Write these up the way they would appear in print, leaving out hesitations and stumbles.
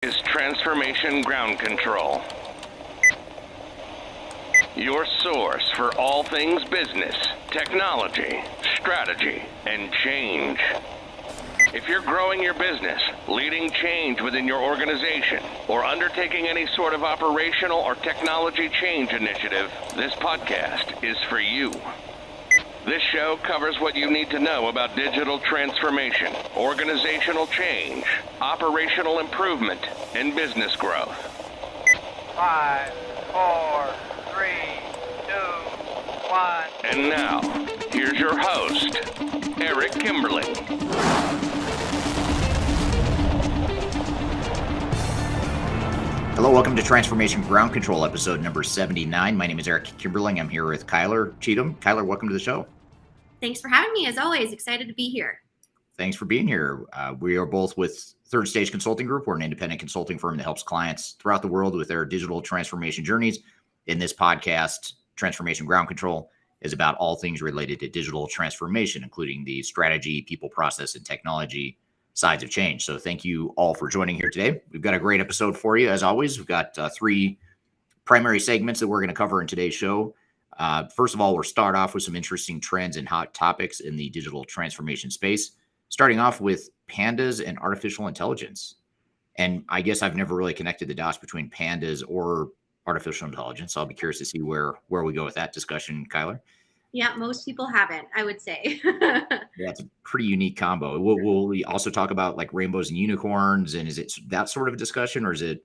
Is Transformation Ground Control, your source for all things business, technology, strategy, and change. If you're growing your business, leading change within your organization, or undertaking any sort of operational or technology change initiative, this podcast is for you. This show covers what you need to know about digital transformation, organizational change, operational improvement, and business growth. 5, 4, 3, 2, 1. And now, here's your host, Eric Kimberling. Hello, welcome to Transformation Ground Control, episode number 79. My name is Eric Kimberling. I'm here with Kyler Cheatham. Kyler, welcome to the show. Thanks for having me. As always, excited to be here. Thanks for being here. We are both with Third Stage Consulting Group. We're an independent consulting firm that helps clients throughout the world with their digital transformation journeys. In this podcast, Transformation Ground Control is about all things related to digital transformation, including the strategy, people, process, and technology sides of change. So thank you all for joining here today. We've got a great episode for you. As always, we've got three primary segments that we're going to cover in today's show. First of all, we'll start off with some interesting trends and hot topics in the digital transformation space, starting off with pandas and artificial intelligence. And I guess I've never really connected the dots between pandas or artificial intelligence. So I'll be curious to see where we go with that discussion, Kyler. Yeah, most people haven't, I would say. Yeah, it's a pretty unique combo. Will we also talk about like rainbows and unicorns? And is it that sort of a discussion, or is it?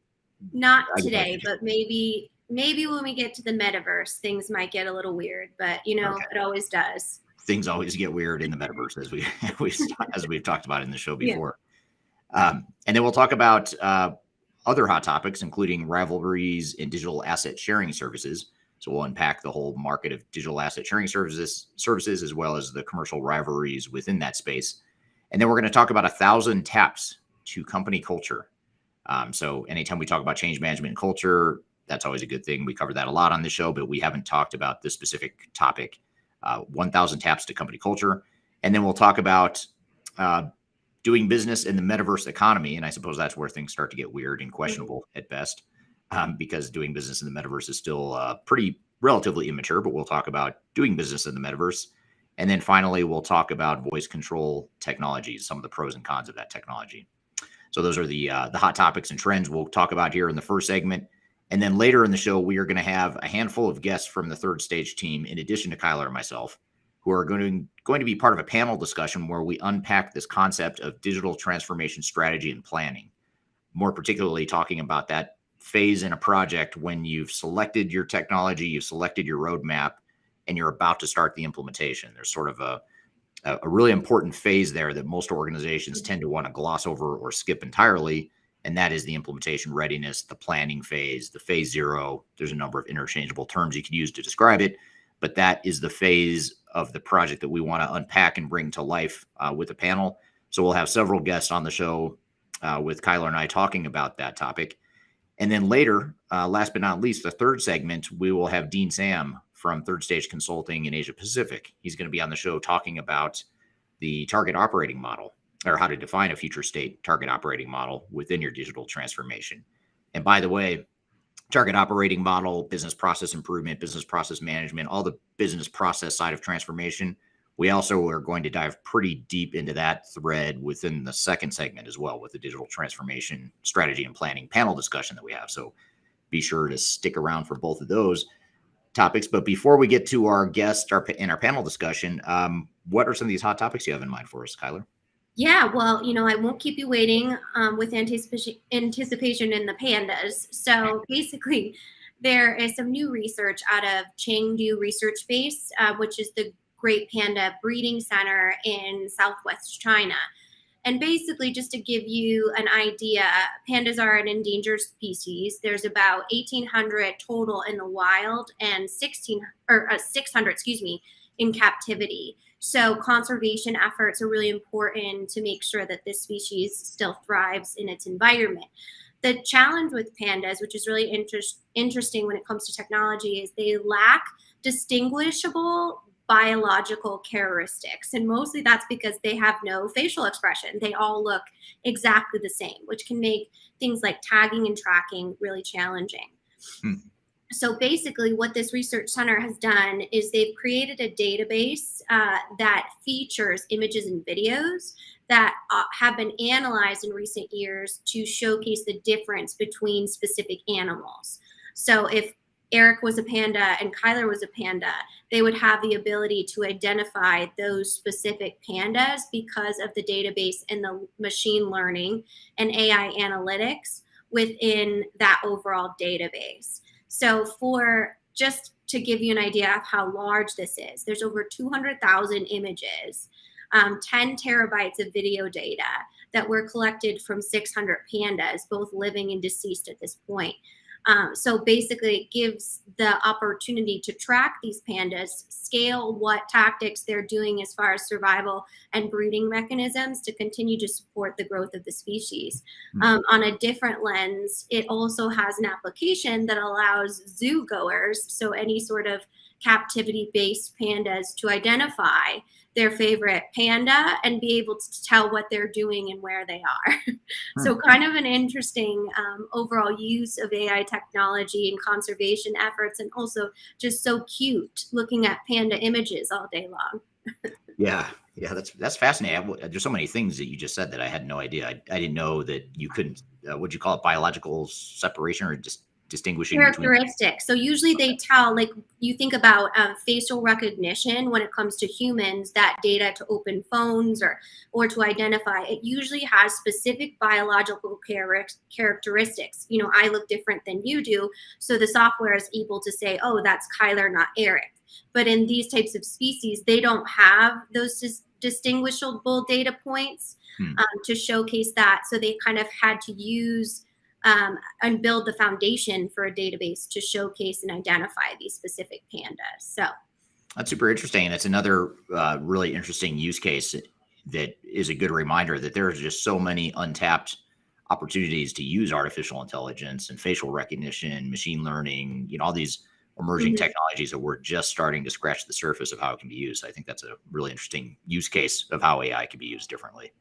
Not today, but maybe when we get to the Metaverse, things might get a little weird, but It always does. Things always get weird in the Metaverse, as we've talked about in the show before. Yeah. And then we'll talk about other hot topics, including rivalries and digital asset sharing services. So we'll unpack the whole market of digital asset sharing services, as well as the commercial rivalries within that space. And then we're going to talk about 1,000 taps to company culture. So anytime we talk about change management and culture, that's always a good thing. We cover that a lot on the show, but we haven't talked about this specific topic, 1,000 taps to company culture. And then we'll talk about doing business in the metaverse economy. And I suppose that's where things start to get weird and questionable at best. Because doing business in the metaverse is still pretty relatively immature, but we'll talk about doing business in the metaverse. And then finally, we'll talk about voice control technologies, some of the pros and cons of that technology. So those are the hot topics and trends we'll talk about here in the first segment. And then later in the show, we are going to have a handful of guests from the Third Stage team, in addition to Kyler and myself, who are going to be part of a panel discussion where we unpack this concept of digital transformation strategy and planning, more particularly talking about that phase in a project when you've selected your technology, you've selected your roadmap, and you're about to start the implementation. There's sort of a really important phase there that most organizations tend to want to gloss over or skip entirely, and that is the implementation readiness, the planning phase, the phase zero. There's a number of interchangeable terms you can use to describe it, but that is the phase of the project that we want to unpack and bring to life with a panel. So we'll have several guests on the show with Kyler and I talking about that topic. And then later, last but not least, the third segment, we will have Dean Sam from Third Stage Consulting in Asia Pacific. He's going to be on the show talking about the target operating model, or how to define a future state target operating model within your digital transformation. And by the way, target operating model, business process improvement, business process management, all the business process side of transformation. We also are going to dive pretty deep into that thread within the second segment as well, with the digital transformation strategy and planning panel discussion that we have. So be sure to stick around for both of those topics. But before we get to our guest in our panel discussion, what are some of these hot topics you have in mind for us, Kyler? Yeah, well, I won't keep you waiting with anticipation in the pandas. So basically, there is some new research out of Chengdu Research Base, which is the Great Panda Breeding Center in Southwest China. And basically, just to give you an idea, pandas are an endangered species. There's about 1,800 total in the wild and 600, in captivity. So conservation efforts are really important to make sure that this species still thrives in its environment. The challenge with pandas, which is really interesting when it comes to technology, is they lack distinguishable biological characteristics. And mostly that's because they have no facial expression. They all look exactly the same, which can make things like tagging and tracking really challenging. So basically what this research center has done is they've created a database that features images and videos that have been analyzed in recent years to showcase the difference between specific animals. So if Eric was a panda and Kyler was a panda, they would have the ability to identify those specific pandas because of the database and the machine learning and AI analytics within that overall database. So for just to give you an idea of how large this is, there's over 200,000 images, 10 terabytes of video data that were collected from 600 pandas, both living and deceased at this point. So basically it gives the opportunity to track these pandas, scale what tactics they're doing as far as survival and breeding mechanisms to continue to support the growth of the species. On a different lens, it also has an application that allows zoo goers, so any sort of captivity-based pandas, to identify their favorite panda and be able to tell what they're doing and where they are. So kind of an interesting overall use of AI technology and conservation efforts, and also just so cute looking at panda images all day long. Yeah, that's fascinating. There's so many things that you just said that I had no idea. I didn't know that you couldn't, what'd you call it, biological separation or just distinguishing characteristics. So usually they tell, like you think about facial recognition when it comes to humans, that data to open phones or to identify, it usually has specific biological characteristics. You know, I look different than you do, so the software is able to say, oh, that's Kyler, not Eric. But in these types of species, they don't have those distinguishable data points to showcase that. So they kind of had to use and build the foundation for a database to showcase and identify these specific pandas. So that's super interesting. And it's another really interesting use case that is a good reminder that there's just so many untapped opportunities to use artificial intelligence and facial recognition, machine learning, all these emerging technologies that we're just starting to scratch the surface of how it can be used. I think that's a really interesting use case of how AI can be used differently.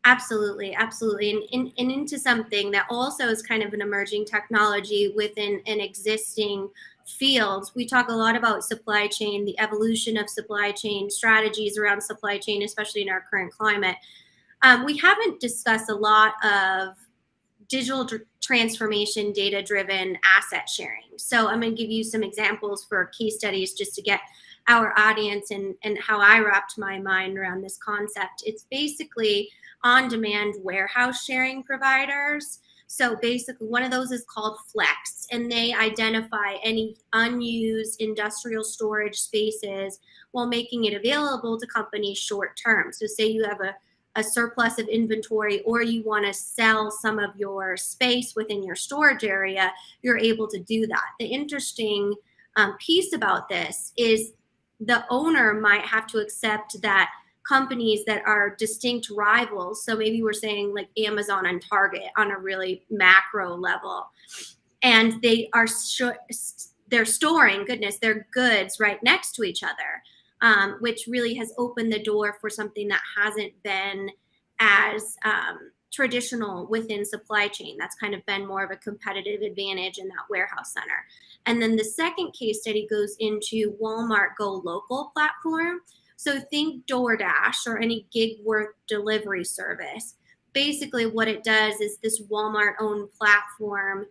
Absolutely. And into something that also is kind of an emerging technology within an existing field. We talk a lot about supply chain, the evolution of supply chain, strategies around supply chain, especially in our current climate. We haven't discussed a lot of digital transformation, data-driven asset sharing. So I'm going to give you some examples for case studies just to get our audience and how I wrapped my mind around this concept. It's basically on-demand warehouse sharing providers. So basically one of those is called Flex, and they identify any unused industrial storage spaces while making it available to companies short term. So say you have a surplus of inventory, or you want to sell some of your space within your storage area, you're able to do that. The interesting piece about this is the owner might have to accept that companies that are distinct rivals, so maybe we're saying like Amazon and Target on a really macro level, and they are they're storing their goods right next to each other, which really has opened the door for something that hasn't been as traditional within supply chain. That's kind of been more of a competitive advantage in that warehouse center. And then the second case study goes into Walmart Go Local platform. So think DoorDash or any gig work delivery service. Basically what it does is this Walmart owned platform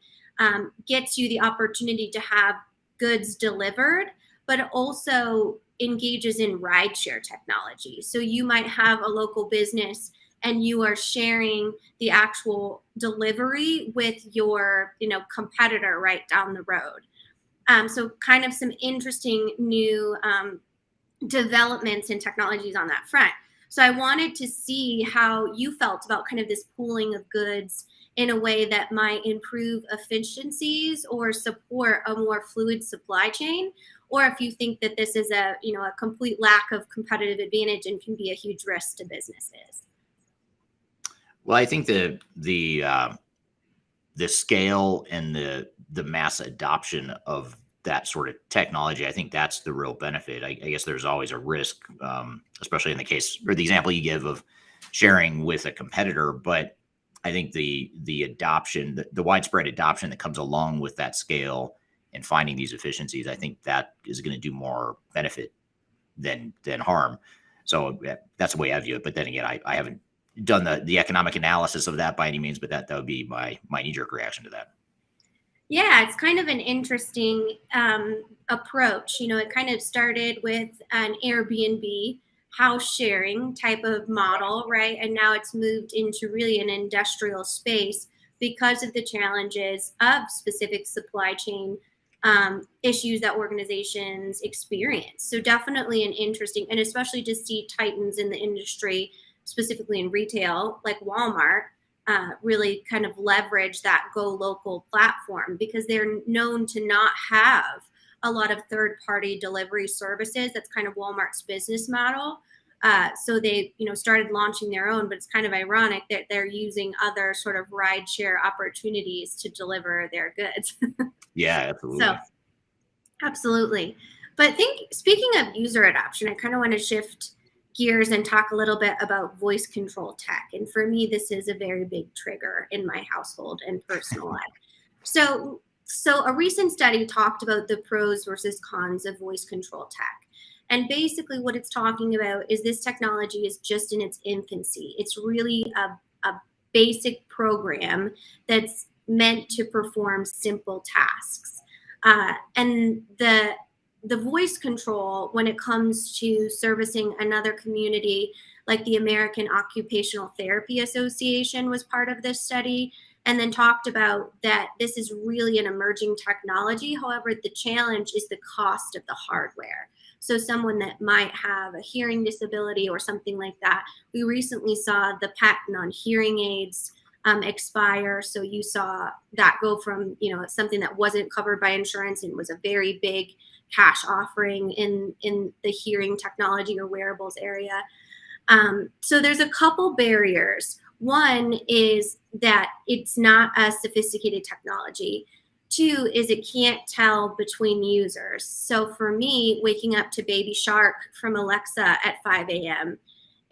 gets you the opportunity to have goods delivered, but it also engages in rideshare technology. So you might have a local business and you are sharing the actual delivery with your competitor right down the road. So kind of some interesting new developments and technologies on that front. So I wanted to see how you felt about kind of this pooling of goods in a way that might improve efficiencies or support a more fluid supply chain, or if you think that this is a complete lack of competitive advantage and can be a huge risk to businesses. Well, I think the scale and the mass adoption of that sort of technology. I think that's the real benefit. I guess there's always a risk, especially in the case or the example you give of sharing with a competitor. But I think the adoption, the widespread adoption that comes along with that scale and finding these efficiencies, I think that is going to do more benefit than harm. So that's the way I view it. But then again, I haven't done the economic analysis of that by any means, but that would be my knee-jerk reaction to that. Yeah, it's kind of an interesting approach. It kind of started with an Airbnb house sharing type of model, right? And now it's moved into really an industrial space because of the challenges of specific supply chain issues that organizations experience. So definitely an interesting, and especially to see titans in the industry, specifically in retail, like Walmart, really kind of leverage that go local platform, because they're known to not have a lot of third-party delivery services. That's kind of Walmart's business model. So they, started launching their own, but it's kind of ironic that they're using other sort of rideshare opportunities to deliver their goods. Yeah, absolutely. So, absolutely. But speaking of user adoption, I kind of want to shift gears and talk a little bit about voice control tech. And for me, this is a very big trigger in my household and personal life. So a recent study talked about the pros versus cons of voice control tech. And basically what it's talking about is this technology is just in its infancy. It's really a basic program that's meant to perform simple tasks. And the voice control, when it comes to servicing another community, like the American Occupational Therapy Association was part of this study, and then talked about that this is really an emerging technology. However, the challenge is the cost of the hardware. So someone that might have a hearing disability or something like that, we recently saw the patent on hearing aids expire. So you saw that go from, something that wasn't covered by insurance and was a very big cash offering in the hearing technology or wearables area. So there's a couple barriers. One is that it's not a sophisticated technology. Two is it can't tell between users. So for me, waking up to Baby Shark from Alexa at 5 a.m.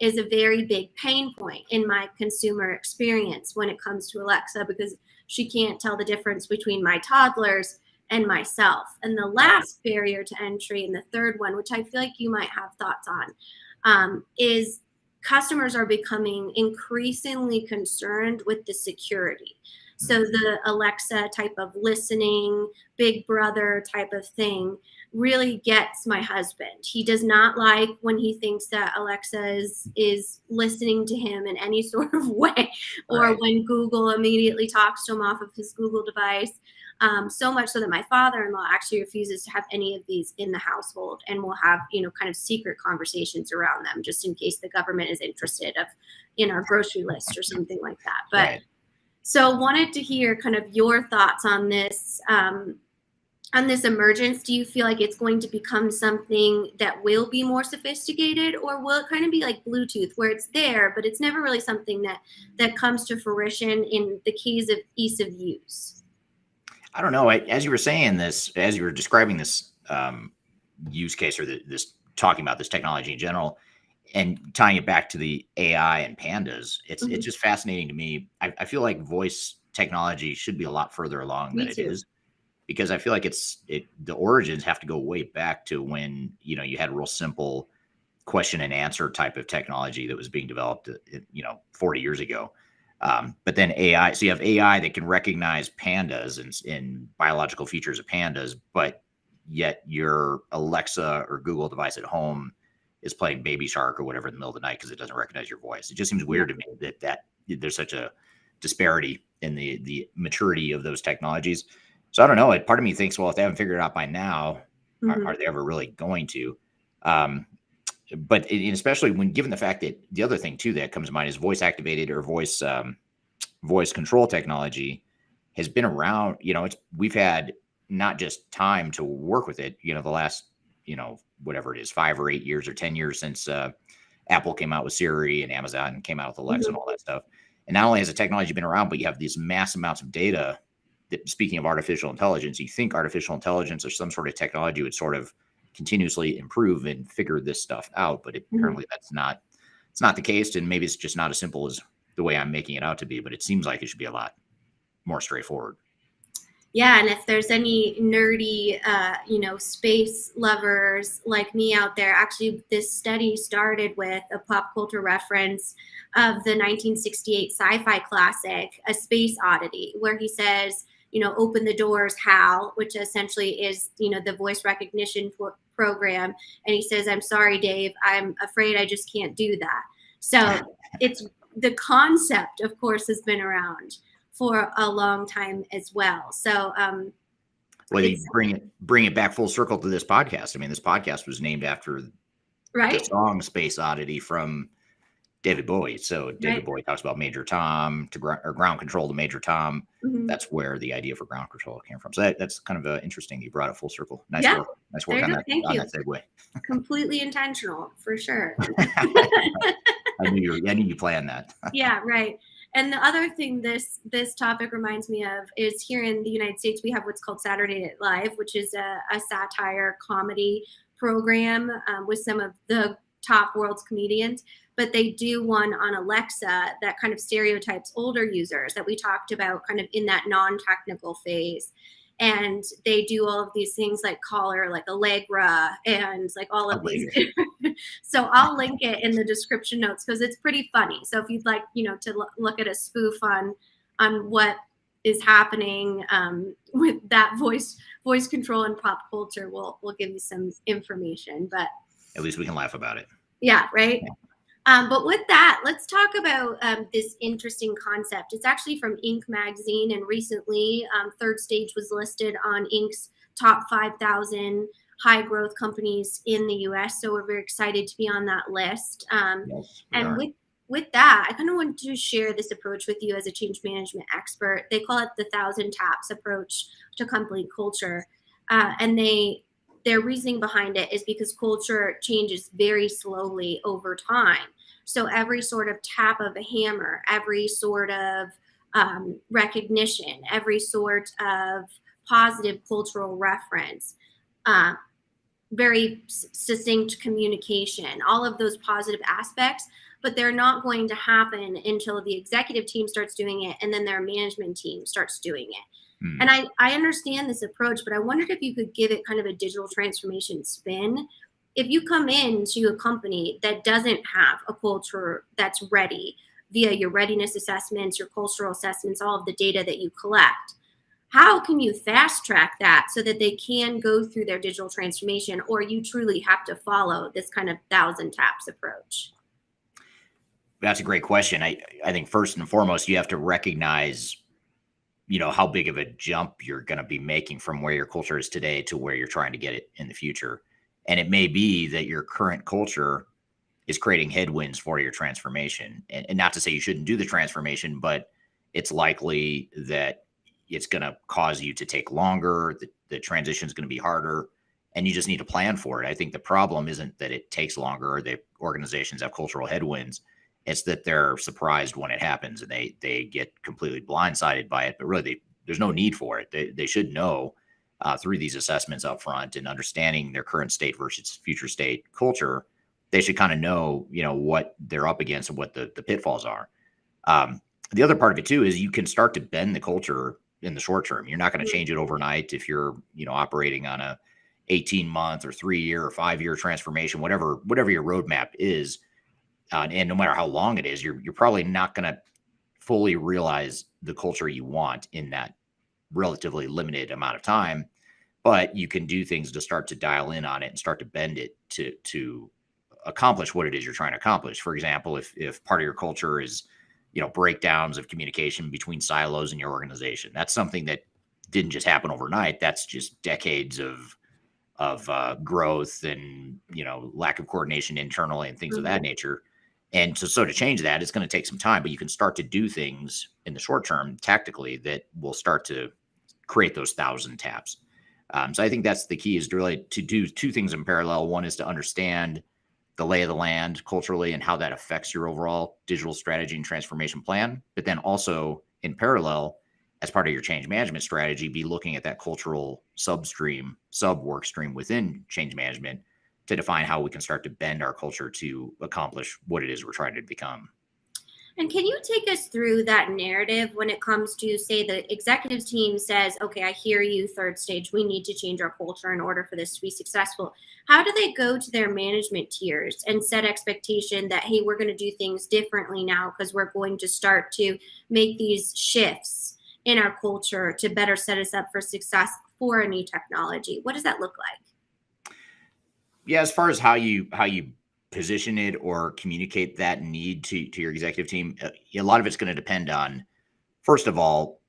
is a very big pain point in my consumer experience when it comes to Alexa, because she can't tell the difference between my toddlers and myself. And the last barrier to entry, and the third one, which I feel like you might have thoughts on, is customers are becoming increasingly concerned with the security. So the Alexa type of listening, Big Brother type of thing really gets my husband. He does not like when he thinks that Alexa is listening to him in any sort of way, or when Google immediately talks to him off of his Google device. So much so that my father-in-law actually refuses to have any of these in the household, and will have, kind of secret conversations around them just in case the government is interested in our grocery list or something like that. But so wanted to hear kind of your thoughts on this emergence. Do you feel like it's going to become something that will be more sophisticated, or will it kind of be like Bluetooth, where it's there, but it's never really something that comes to fruition in the case of ease of use? I don't know. As you were saying this, as you were describing this use case, or this talking about this technology in general, and tying it back to the AI and Pandas, it's just fascinating to me. I feel like voice technology should be a lot further along than it is, because I feel like the origins have to go way back to when you had a real simple question and answer type of technology that was being developed 40 years ago. But then AI, so you have AI that can recognize pandas and biological features of pandas, but yet your Alexa or Google device at home is playing Baby Shark or whatever in the middle of the night because it doesn't recognize your voice. It just seems weird to me that there's such a disparity in the maturity of those technologies. So I don't know. Part of me thinks, well, if they haven't figured it out by now, are they ever really going to? But especially when given the fact that the other thing too that comes to mind is voice activated or voice control technology has been around. We've had not just time to work with it. The last whatever it is, 5 or 8 years or 10 years since Apple came out with Siri and Amazon came out with Alexa and all that stuff. And not only has the technology been around, but you have these mass amounts of data speaking of artificial intelligence, you think artificial intelligence or some sort of technology would sort of continuously improve and figure this stuff out, but apparently it's not the case, and maybe it's just not as simple as the way I'm making it out to be, but it seems like it should be a lot more straightforward. Yeah, and if there's any nerdy, space lovers like me out there, actually, this study started with a pop culture reference of the 1968 sci-fi classic, A Space Oddity, where he says, open the doors, Hal, which essentially is, the voice recognition program. And he says, I'm sorry, Dave, I'm afraid I just can't do that. So it's the concept, of course, has been around for a long time as well. So, well, you bring it back full circle to this podcast. I mean, this podcast was named after the song "Space Oddity" from David Bowie. So David Bowie talks about Major Tom or ground control to Major Tom. Mm-hmm. That's where the idea for ground control came from. So that's kind of interesting. You brought it full circle. Nice work on that segue. Completely intentional, for sure. I knew you planned that. Yeah, right. And the other thing this topic reminds me of is here in the United States, we have what's called Saturday Night Live, which is a satire comedy program with some of the top world's comedians. But they do one on Alexa that kind of stereotypes older users that we talked about kind of in that non-technical phase. And they do all of these things like caller, like Allegra, and like all of these. So I'll link it in the description notes because it's pretty funny. So if you'd like, to look at a spoof on what is happening with that voice control and pop culture, we'll give you some information. But at least we can laugh about it. Yeah, right. Yeah. But with that, let's talk about this interesting concept. It's actually from Inc. magazine, and recently Third Stage was listed on Inc.'s top 5,000 high growth companies in the U.S. So we're very excited to be on that list. With that, I kind of wanted to share this approach with you as a change management expert. They call it the 1,000 taps approach to company culture, and their reasoning behind it is because culture changes very slowly over time. So every sort of tap of a hammer, every sort of recognition, every sort of positive cultural reference, very succinct communication, all of those positive aspects, but they're not going to happen until the executive team starts doing it and then their management team starts doing it. And I understand this approach, but I wondered if you could give it kind of a digital transformation spin. If you come into a company that doesn't have a culture that's ready via your readiness assessments, your cultural assessments, all of the data that you collect, how can you fast track that so that they can go through their digital transformation, or you truly have to follow this kind of 1,000 taps approach? That's a great question. I think first and foremost, you have to recognize how big of a jump you're going to be making from where your culture is today to where you're trying to get it in the future. And it may be that your current culture is creating headwinds for your transformation. And not to say you shouldn't do the transformation, but it's likely that it's going to cause you to take longer. The transition is going to be harder, and you just need to plan for it. I think the problem isn't that it takes longer or that organizations have cultural headwinds. It's that they're surprised when it happens and they get completely blindsided by it. But really, there's no need for it. They should know through these assessments up front and understanding their current state versus future state culture. They should kind of know, what they're up against and what the pitfalls are. The other part of it too is you can start to bend the culture in the short term. You're not going to change it overnight if you're, operating on a 18-month or 3-year or 5-year transformation, whatever your roadmap is. And no matter how long it is, you're probably not going to fully realize the culture you want in that relatively limited amount of time. But you can do things to start to dial in on it and start to bend it to accomplish what it is you're trying to accomplish. For example, if part of your culture is, breakdowns of communication between silos in your organization, that's something that didn't just happen overnight. That's just decades of growth and, lack of coordination internally and things of that nature. And so to change that, it's going to take some time, but you can start to do things in the short term tactically that will start to create those 1,000 taps. So I think that's the key, is to really to do two things in parallel. One is to understand the lay of the land culturally and how that affects your overall digital strategy and transformation plan. But then also in parallel, as part of your change management strategy, be looking at that cultural sub work stream within change management to define how we can start to bend our culture to accomplish what it is we're trying to become. And can you take us through that narrative when it comes to, say, the executive team says, okay, I hear you, third stage, we need to change our culture in order for this to be successful. How do they go to their management tiers and set expectation that, hey, we're going to do things differently now because we're going to start to make these shifts in our culture to better set us up for success for a new technology? What does that look like? Yeah, as far as how you position it or communicate that need to your executive team, a lot of it's going to depend on, first of all,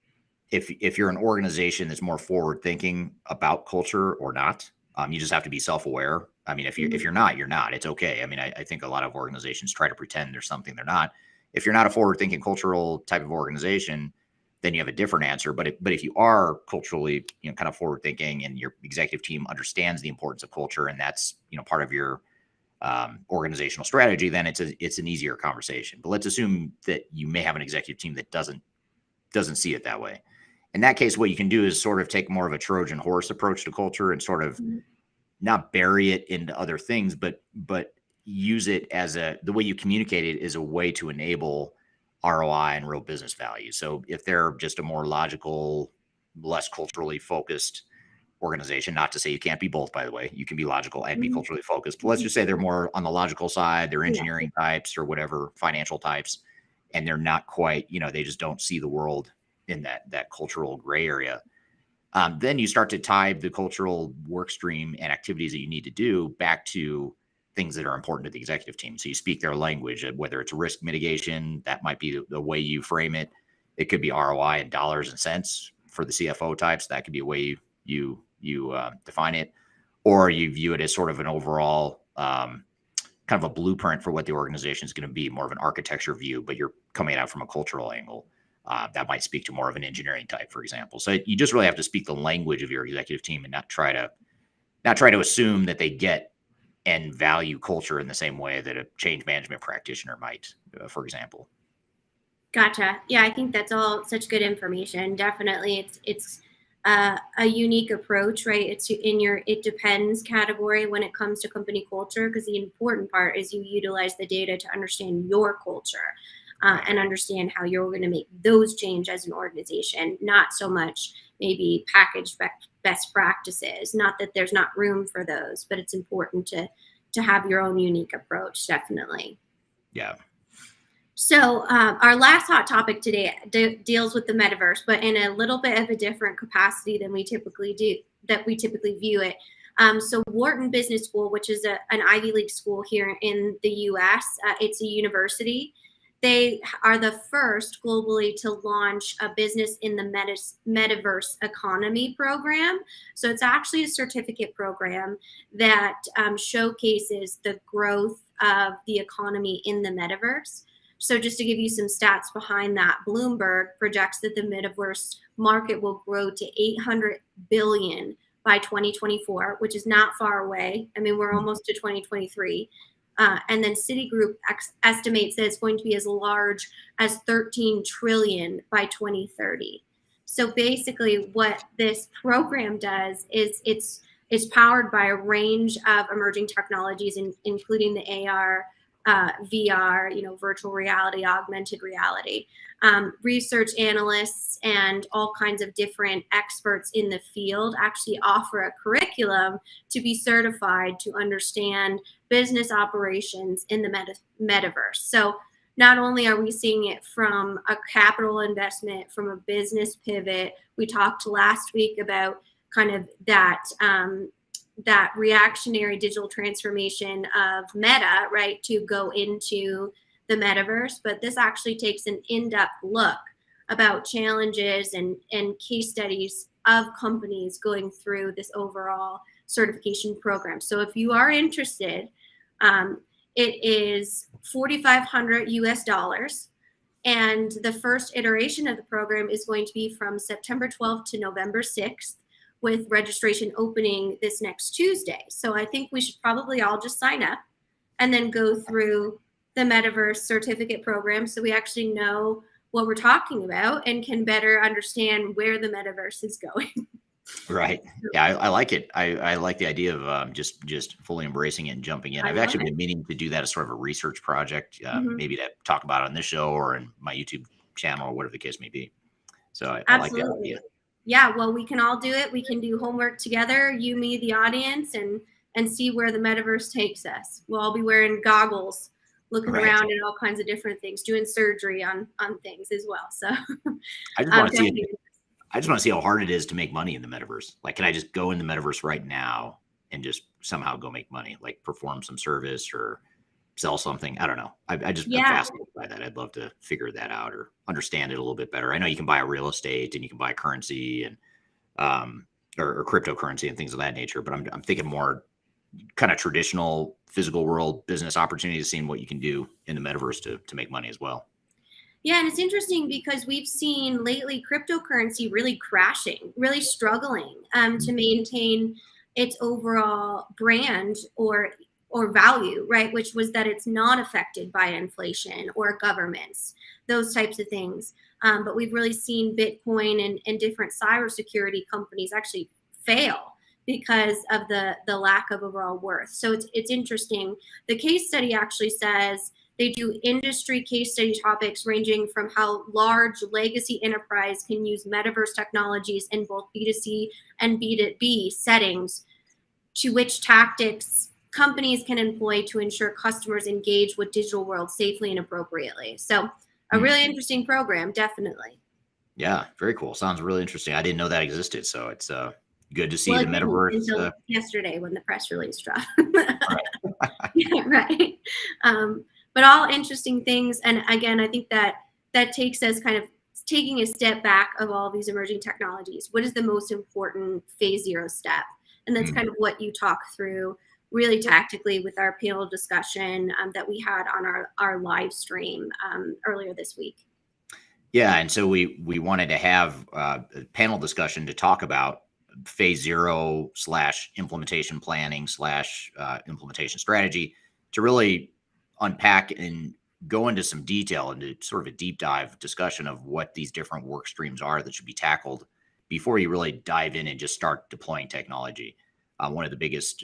if you're an organization that's more forward thinking about culture or not. You just have to be self-aware. I mean, if you're not, you're not. It's okay. I mean, I think a lot of organizations try to pretend there's something they're not. If you're not a forward-thinking cultural type of organization, then you have a different answer. But if you are culturally, kind of forward-thinking, and your executive team understands the importance of culture, and that's part of your organizational strategy, then it's an easier conversation. But let's assume that you may have an executive team that doesn't see it that way. In that case, what you can do is sort of take more of a Trojan horse approach to culture and sort of not bury it into other things, but use it as the way you communicate it is a way to enable ROI and real business value. So if they're just a more logical, less culturally focused organization, not to say you can't be both, by the way, you can be logical and be culturally focused, but let's just say they're more on the logical side, they're engineering types or whatever, financial types, and they're not quite, they just don't see the world in that cultural gray area. Then you start to tie the cultural work stream and activities that you need to do back to things that are important to the executive team. So you speak their language, whether it's risk mitigation, that might be the way you frame it. It could be ROI in dollars and cents for the CFO types. That could be a way you define it, or you view it as sort of an overall kind of a blueprint for what the organization is going to be, more of an architecture view, but you're coming out from a cultural angle. That might speak to more of an engineering type, for example. So you just really have to speak the language of your executive team and not try to assume that they get and value culture in the same way that a change management practitioner might, for example. Gotcha. Yeah, I think that's all such good information. Definitely, it's a unique approach, right? It's in your it depends category when it comes to company culture, because the important part is you utilize the data to understand your culture and understand how you're going to make those change as an organization, not so much maybe packaged best practices. Not that there's not room for those, but it's important to have your own unique approach, definitely. Yeah. So our last hot topic today deals with the metaverse, but in a little bit of a different capacity than we typically view it. So Wharton Business School, which is an Ivy League school here in the U.S., it's a university. They are the first globally to launch a business in the metaverse economy program. So it's actually a certificate program that showcases the growth of the economy in the metaverse. So just to give you some stats behind that, Bloomberg projects that the metaverse market will grow to $800 billion by 2024, which is not far away. I mean, we're almost to 2023. And then Citigroup estimates that it's going to be as large as 13 trillion by 2030. So basically what this program does is it's powered by a range of emerging technologies, including the AR, VR, virtual reality, augmented reality. Research analysts and all kinds of different experts in the field actually offer a curriculum to be certified to understand business operations in the metaverse. So not only are we seeing it from a capital investment, from a business pivot, we talked last week about kind of that reactionary digital transformation of Meta, right, to go into the metaverse. But this actually takes an in-depth look about challenges and case studies of companies going through this overall certification program. So if you are interested, it is $4,500 US. And the first iteration of the program is going to be from September 12th to November 6th. With registration opening this next Tuesday. So I think we should probably all just sign up and then go through the Metaverse certificate program so we actually know what we're talking about and can better understand where the metaverse is going. Right. Yeah, I like it. I like the idea of just fully embracing it and jumping in. I I've love actually it. been meaning to do that as sort of a research project, Mhm. maybe to talk about on this show or in my YouTube channel or whatever the case may be. So I like that idea. Absolutely. Yeah, well, we can all do it. We can do homework together, you, me, the audience, and see where the metaverse takes us. We'll all be wearing goggles, looking Right. around at all kinds of different things, doing surgery on things as well. So I just want to see it. definitely. I just want to see how hard it is to make money in the metaverse. Like, can I just go in the metaverse right now and just somehow go make money, like perform some service or sell something? I don't know. I just am Yeah. fascinated by that. I'd love to figure that out or understand it a little bit better. I know you can buy a real estate and you can buy currency and or cryptocurrency and things of that nature, but I'm thinking more kind of traditional physical world business opportunities, seeing what you can do in the metaverse to make money as well. Yeah, and it's interesting because we've seen lately cryptocurrency really crashing, really struggling to maintain its overall brand or value, right? Which was that it's not affected by inflation or governments, those types of things. But we've really seen Bitcoin and different cybersecurity companies actually fail because of the lack of overall worth. So it's interesting. The case study actually says they do industry case study topics ranging from how large legacy enterprise can use metaverse technologies in both B2C and B2B settings, to which tactics companies can employ to ensure customers engage with digital world safely and appropriately. So a really interesting program, definitely. Yeah, very cool. Sounds really interesting. I didn't know that existed. So it's good to see Well, the it didn't metaverse. until yesterday when the press release dropped. Right. Yeah, right. But all interesting things. And again, I think that takes us kind of taking a step back of all these emerging technologies. What is the most important phase zero step? And that's kind of what you talk through really tactically with our panel discussion that we had on our live stream earlier this week. Yeah, and so we wanted to have a panel discussion to talk about phase zero / implementation planning / implementation strategy to really unpack and go into some detail into sort of a deep dive discussion of what these different work streams are that should be tackled before you really dive in and just start deploying technology. One of the biggest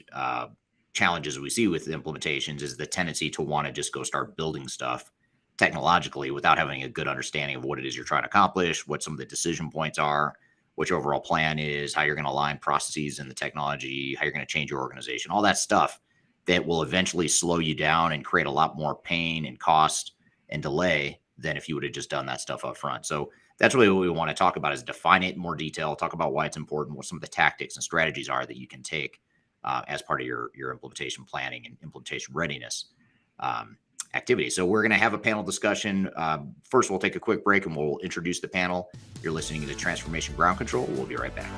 challenges we see with implementations is the tendency to want to just go start building stuff technologically without having a good understanding of what it is you're trying to accomplish, what some of the decision points are, what your overall plan is, how you're going to align processes in the technology, how you're going to change your organization, all that stuff that will eventually slow you down and create a lot more pain and cost and delay than if you would have just done that stuff up front. So that's really what we want to talk about, is define it in more detail, talk about why it's important, what some of the tactics and strategies are that you can take as part of your implementation planning and implementation readiness activity. So we're going to have a panel discussion. First, we'll take a quick break and we'll introduce the panel. You're listening to Transformation Ground Control. We'll be right back.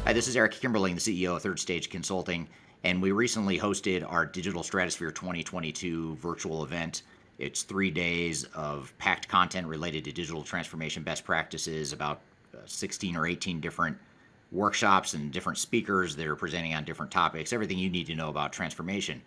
Hi, this is Eric Kimberling, the CEO of Third Stage Consulting, and we recently hosted our Digital Stratosphere 2022 virtual event. It's 3 days of packed content related to digital transformation best practices, about 16 or 18 different workshops and different speakers that are presenting on different topics, everything you need to know about transformation.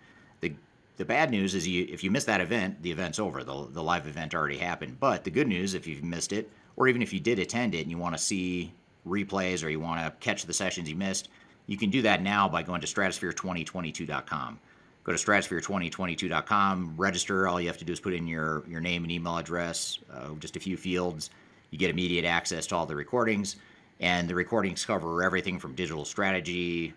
The bad news is if you miss that event, the event's over. The live event already happened. But the good news, if you've missed it, or even if you did attend it and you want to see replays or you want to catch the sessions you missed, you can do that now by going to stratosphere2022.com. Go to stratosphere2022.com, register. All you have to do is put in your name and email address, just a few fields. You get immediate access to all the recordings. And the recordings cover everything from digital strategy,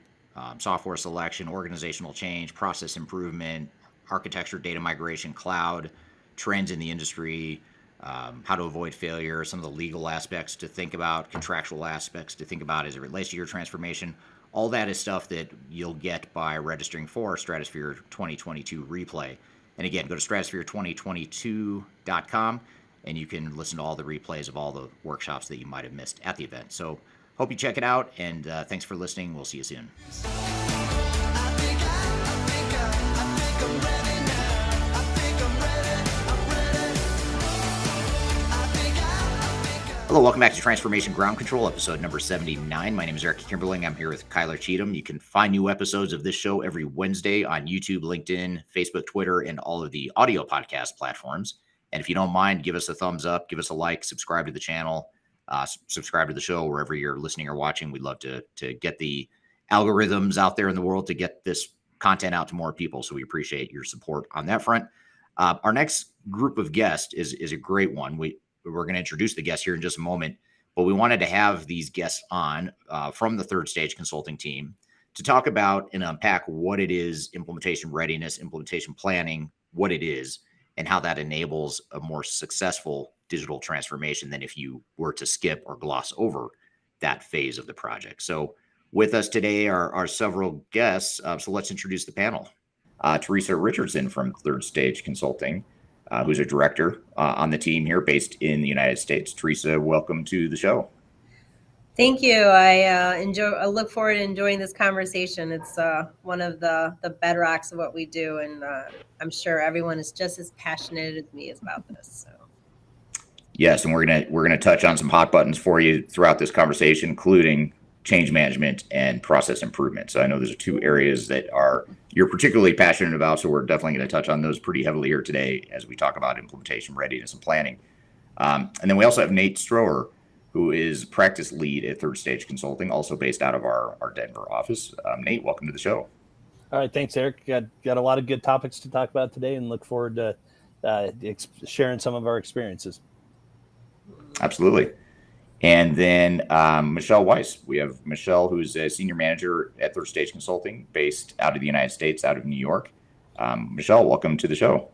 software selection, organizational change, process improvement, architecture, data migration, cloud, trends in the industry, how to avoid failure, some of the legal aspects to think about, contractual aspects to think about as it relates to your transformation. All that is stuff that you'll get by registering for Stratosphere 2022 replay. And again, go to stratosphere2022.com and you can listen to all the replays of all the workshops that you might have missed at the event. So hope you check it out, and thanks for listening. We'll see you soon. Hello, welcome back to Transformation Ground Control, episode number 79. My name is Eric Kimberling. I'm here with Cheatham. You can find new episodes of this show every Wednesday on YouTube, LinkedIn, Facebook, Twitter, and all of the audio podcast platforms. And if you don't mind, give us a thumbs up, give us a like, subscribe to the channel, subscribe to the show wherever you're listening or watching. We'd love to get the algorithms out there in the world to get this content out to more people. So we appreciate your support on that front. Our next group of guests is a great one. We're going to introduce the guests here in just a moment, but we wanted to have these guests on from the Third Stage Consulting team to talk about and unpack what it is, implementation readiness, implementation planning, what it is, and how that enables a more successful digital transformation than if you were to skip or gloss over that phase of the project. So with us today are several guests. So let's introduce the panel. Theresa Richardson from Third Stage Consulting, who's a director on the team here based in the United States. Theresa, welcome to the show. Thank you. I look forward to enjoying this conversation. It's one of the bedrocks of what we do, and I'm sure everyone is just as passionate as me about this. So. Yes, and we're gonna touch on some hot buttons for you throughout this conversation, including change management and process improvement. So I know those are two areas that you're particularly passionate about. So we're definitely going to touch on those pretty heavily here today as we talk about implementation readiness and planning. And then we also have Nate Stroeher, who is practice lead at Third Stage Consulting, also based out of our Denver office. Nate, welcome to the show. All right, thanks, Eric. Got a lot of good topics to talk about today, and look forward to sharing some of our experiences. Absolutely. And then Michelle Weiss. We have Michelle, who's a senior manager at Third Stage Consulting, based out of the United States, out of New York. Michelle, welcome to the show.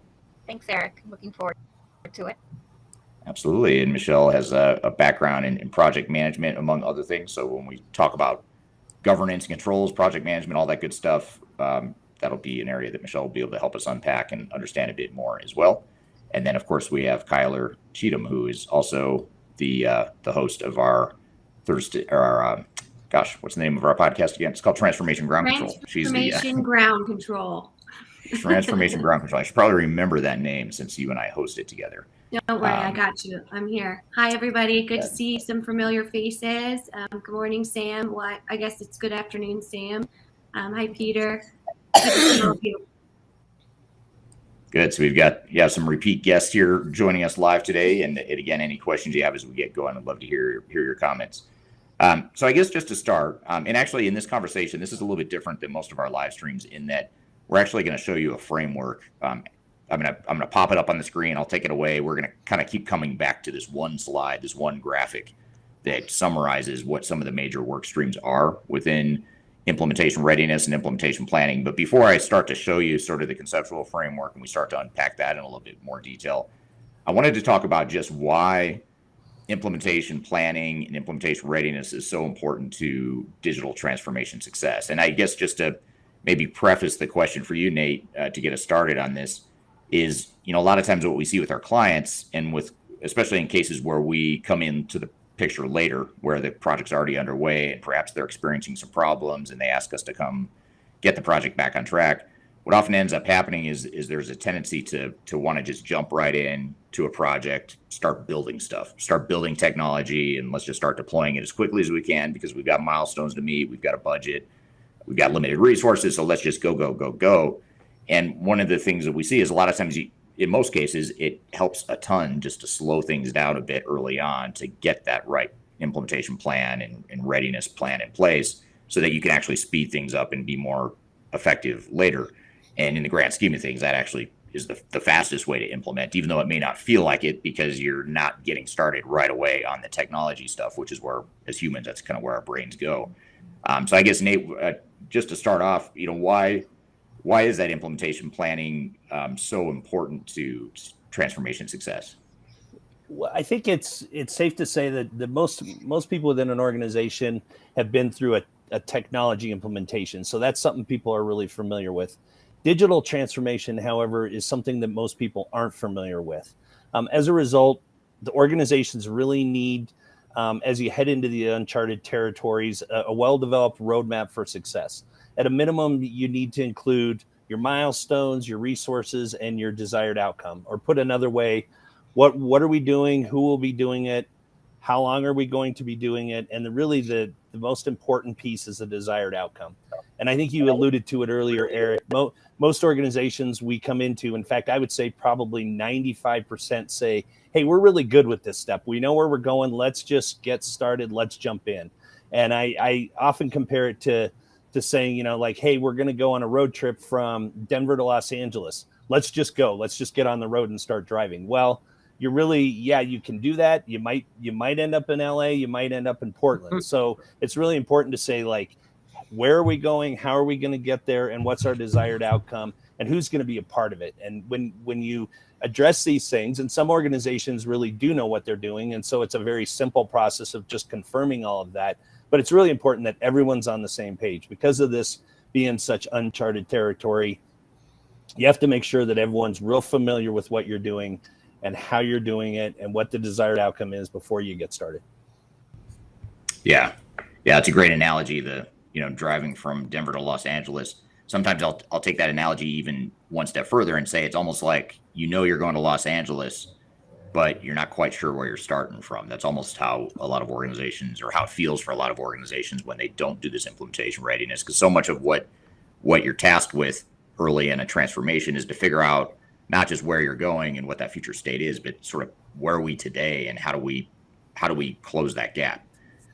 Thanks, Eric. Looking forward to it. Absolutely. And Michelle has a background in project management, among other things. So when we talk about governance, controls, project management, all that good stuff, that'll be an area that Michelle will be able to help us unpack and understand a bit more as well. And then, of course, we have Cheatham, who is also the host of our Thursday, or what's the name of our podcast again? It's called Transformation Ground Control. Transformation Ground Control. Transformation Ground Control. I should probably remember that name since you and I host it together. Don't worry, I got you. I'm here. Hi, everybody. Good to see some familiar faces. Good morning, Sam. Well, I guess it's good afternoon, Sam. Hi, Peter. Good to know you. Good. So we've got some repeat guests here joining us live today. And again, any questions you have as we get going, I'd love to hear your comments. So I guess just to start, and actually in this conversation, this is a little bit different than most of our live streams in that we're actually going to show you a framework. I'm gonna pop it up on the screen. I'll take it away. We're going to kind of keep coming back to this one slide, this one graphic that summarizes what some of the major work streams are within implementation readiness and implementation planning. But before I start to show you sort of the conceptual framework and we start to unpack that in a little bit more detail, I wanted to talk about just why implementation planning and implementation readiness is so important to digital transformation success. And I guess just to maybe preface the question for you, Nate, to get us started on this is, a lot of times what we see with our clients and especially in cases where we come into the picture later where the project's already underway and perhaps they're experiencing some problems and they ask us to come get the project back on track. What often ends up happening is there's a tendency to want to just jump right in to a project, start building stuff, start building technology, and let's just start deploying it as quickly as we can because we've got milestones to meet, we've got a budget, we've got limited resources, so let's just go. And one of the things that we see is a lot of times in most cases, it helps a ton just to slow things down a bit early on to get that right implementation plan and readiness plan in place so that you can actually speed things up and be more effective later. And in the grand scheme of things, that actually is the fastest way to implement, even though it may not feel like it because you're not getting started right away on the technology stuff, which is where, as humans, that's kind of where our brains go. So I guess, Nate, just to start off, why is that implementation planning so important to transformation success? Well, I think it's safe to say that most people within an organization have been through a technology implementation. So that's something people are really familiar with. Digital transformation, however, is something that most people aren't familiar with. As a result, the organizations really need, as you head into the uncharted territories, a well-developed roadmap for success. At a minimum, you need to include your milestones, your resources, and your desired outcome. Or put another way, what are we doing? Who will be doing it? how long are we going to be doing it, and the most important piece is the desired outcome. And I think you alluded to it earlier, Eric. Most organizations we come into, in fact, I would say probably 95% say, hey, we're really good with this step. We know where we're going. Let's just get started. Let's jump in. And I often compare it to saying, you know, like, hey, we're going to go on a road trip from Denver to Los Angeles. Let's just go. Let's just get on the road and start driving. Well, you're really, you can do that. You might end up in LA. You might end up in Portland. So it's really important to say, like, where are we going? How are we going to get there? And what's our desired outcome? And who's going to be a part of it? And when you address these things, and some organizations really do know what they're doing, and so it's a very simple process of just confirming all of that. But it's really important that everyone's on the same page. Because of this being such uncharted territory, you have to make sure that everyone's real familiar with what you're doing and how you're doing it and what the desired outcome is before you get started. Yeah, it's a great analogy. Driving from Denver to Los Angeles. Sometimes I'll take that analogy even one step further and say it's almost like, you're going to Los Angeles, but you're not quite sure where you're starting from. That's almost how a lot of organizations, or how it feels for a lot of organizations when they don't do this implementation readiness, because so much of what you're tasked with early in a transformation is to figure out not just where you're going and what that future state is, but sort of where are we today and how do we close that gap?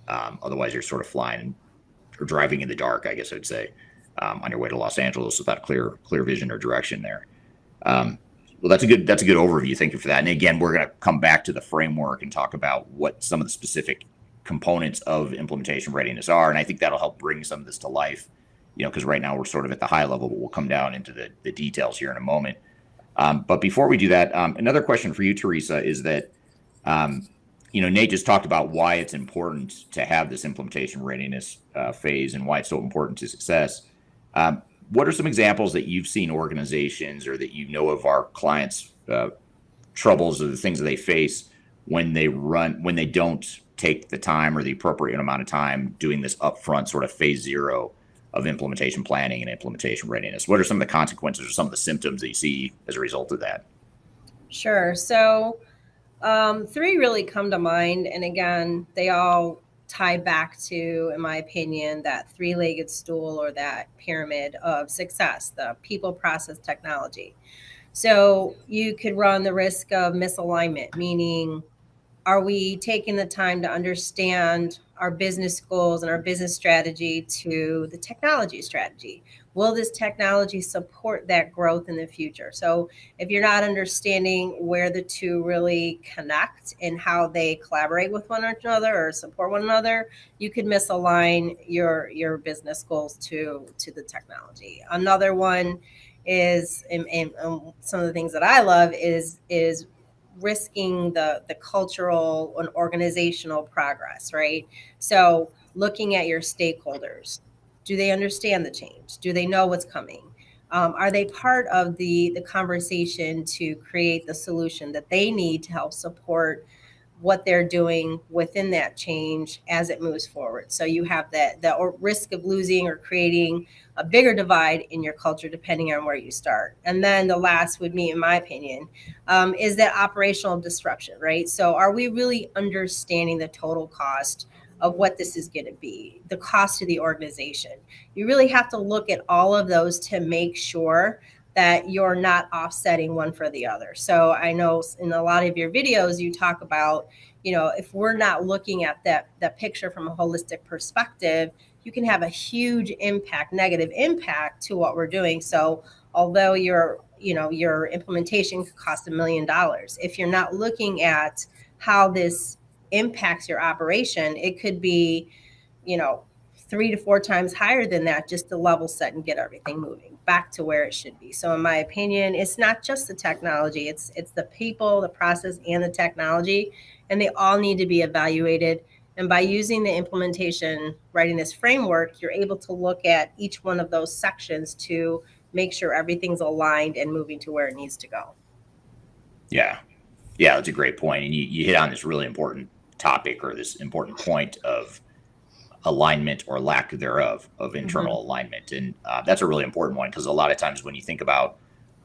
Otherwise, you're sort of flying or driving in the dark, I guess I would say, on your way to Los Angeles without clear vision or direction there. Well, that's a good overview. Thank you for that. And again, we're going to come back to the framework and talk about what some of the specific components of implementation readiness are. And I think that'll help bring some of this to life, because right now we're sort of at the high level, but we'll come down into the details here in a moment. But before we do that, another question for you, Theresa, is that, Nate just talked about why it's important to have this implementation readiness phase and why it's so important to success. What are some examples that you've seen organizations, or that of our clients' troubles, or the things that they face when they don't take the time or the appropriate amount of time doing this upfront sort of phase 0 of implementation planning and implementation readiness? What are some of the consequences or some of the symptoms that you see as a result of that? Sure. So 3 really come to mind. And again, they all tie back to, in my opinion, that 3-legged stool, or that pyramid of success, the people, process, technology. So you could run the risk of misalignment, meaning, are we taking the time to understand our business goals and our business strategy to the technology strategy? Will this technology support that growth in the future? So if you're not understanding where the two really connect and how they collaborate with one another or support one another, you could misalign your business goals to the technology. Another one is, and some of the things that I love is risking the cultural and organizational progress, right? So looking at your stakeholders, do they understand the change? Do they know what's coming? Are they part of the conversation to create the solution that they need to help support what they're doing within that change as it moves forward? So you have the risk of losing or creating a bigger divide in your culture, depending on where you start. And then the last would be, in my opinion, is that operational disruption, right? So are we really understanding the total cost of what this is going to be, the cost to the organization? You really have to look at all of those to make sure that you're not offsetting one for the other. So I know in a lot of your videos, you talk about, if we're not looking at that picture from a holistic perspective, you can have a huge impact, negative impact to what we're doing. So although your implementation could cost $1 million, if you're not looking at how this impacts your operation, it could be, 3 to 4 times higher than that, just to level set and get everything moving back to where it should be. So in my opinion, it's not just the technology, it's the people, the process, and the technology, and they all need to be evaluated. And by using the implementation readiness framework, you're able to look at each one of those sections to make sure everything's aligned and moving to where it needs to go. Yeah, that's a great point. And you hit on this really important topic, or this important point of alignment or lack thereof of internal alignment. And that's a really important one, because a lot of times when you think about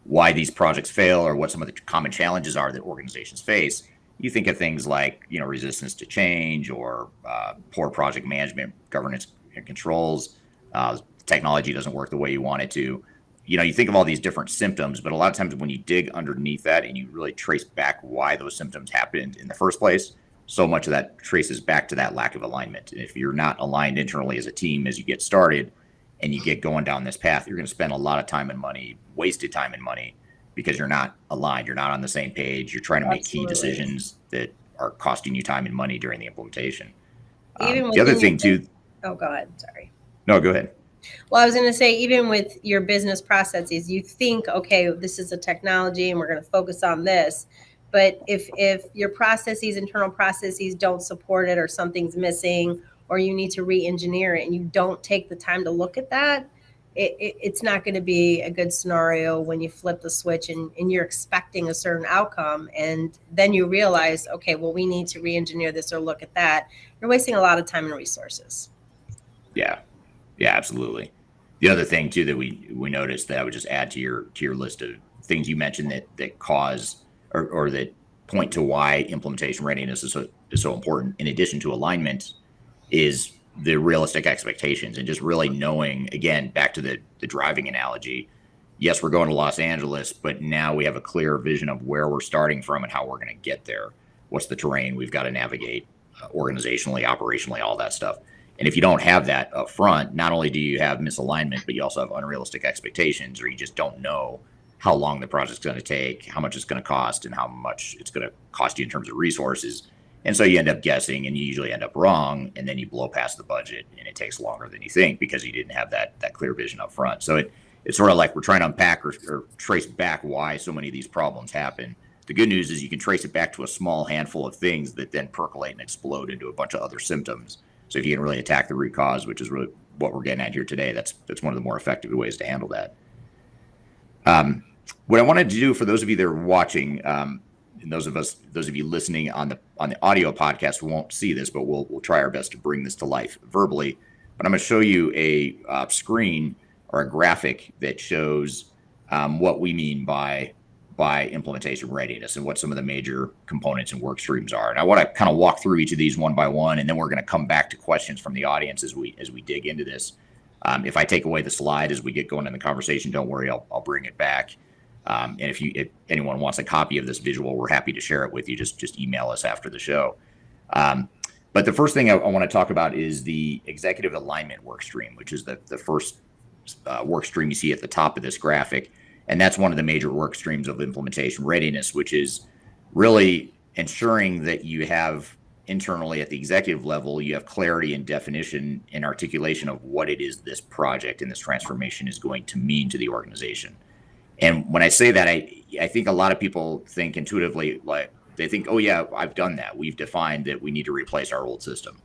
why these projects fail or what some of the common challenges are that organizations face, you think of things like, resistance to change or poor project management, governance and controls. Technology doesn't work the way you want it to. You think of all these different symptoms, but a lot of times when you dig underneath that and you really trace back why those symptoms happened in the first place, so much of that traces back to that lack of alignment. And if you're not aligned internally as a team as you get started and you get going down this path, you're going to spend a lot of time and money, wasted time and money, because you're not aligned. You're not on the same page. You're trying to make key decisions that are costing you time and money during the implementation. The other thing too. Oh, go ahead. Sorry. No, go ahead. Well, I was going to say, even with your business processes, you think, okay, this is a technology and we're going to focus on this. But if your processes, internal processes don't support it, or something's missing, or you need to re-engineer it, and you don't take the time to look at that, it's not going to be a good scenario when you flip the switch and you're expecting a certain outcome. And then you realize, okay, well, we need to re-engineer this or look at that. You're wasting a lot of time and resources. Yeah, absolutely. The other thing too that we noticed that I would just add to your list of things you mentioned that cause or that point to why implementation readiness is so important, in addition to alignment, is the realistic expectations and just really knowing, again, back to the driving analogy. Yes, we're going to Los Angeles, but now we have a clear vision of where we're starting from and how we're going to get there. What's the terrain we've got to navigate organizationally, operationally, all that stuff. And if you don't have that up front, not only do you have misalignment, but you also have unrealistic expectations, or you just don't know how long the project's going to take, how much it's going to cost, and how much it's going to cost you in terms of resources. And so you end up guessing, and you usually end up wrong, and then you blow past the budget, and it takes longer than you think because you didn't have that clear vision up front. So it's sort of like we're trying to unpack or trace back why so many of these problems happen. The good news is you can trace it back to a small handful of things that then percolate and explode into a bunch of other symptoms. So if you can really attack the root cause, which is really what we're getting at here today, that's one of the more effective ways to handle that. What I wanted to do for those of you that are watching, and those of you listening on the audio podcast won't see this, but we'll try our best to bring this to life verbally. But I'm going to show you a screen or a graphic that shows what we mean by implementation readiness and what some of the major components and work streams are. And I want to kind of walk through each of these one by one, and then we're going to come back to questions from the audience as we dig into this. If I take away the slide as we get going in the conversation, don't worry, I'll bring it back. And if anyone wants a copy of this visual, we're happy to share it with you. Just email us after the show. But the first thing I want to talk about is the executive alignment work stream, which is the first work stream you see at the top of this graphic. And that's one of the major work streams of implementation readiness, which is really ensuring that you have internally at the executive level, you have clarity and definition and articulation of what it is this project and this transformation is going to mean to the organization. And when I say that, I think a lot of people think intuitively, like they think, oh yeah, I've done that. We've defined that we need to replace our old system.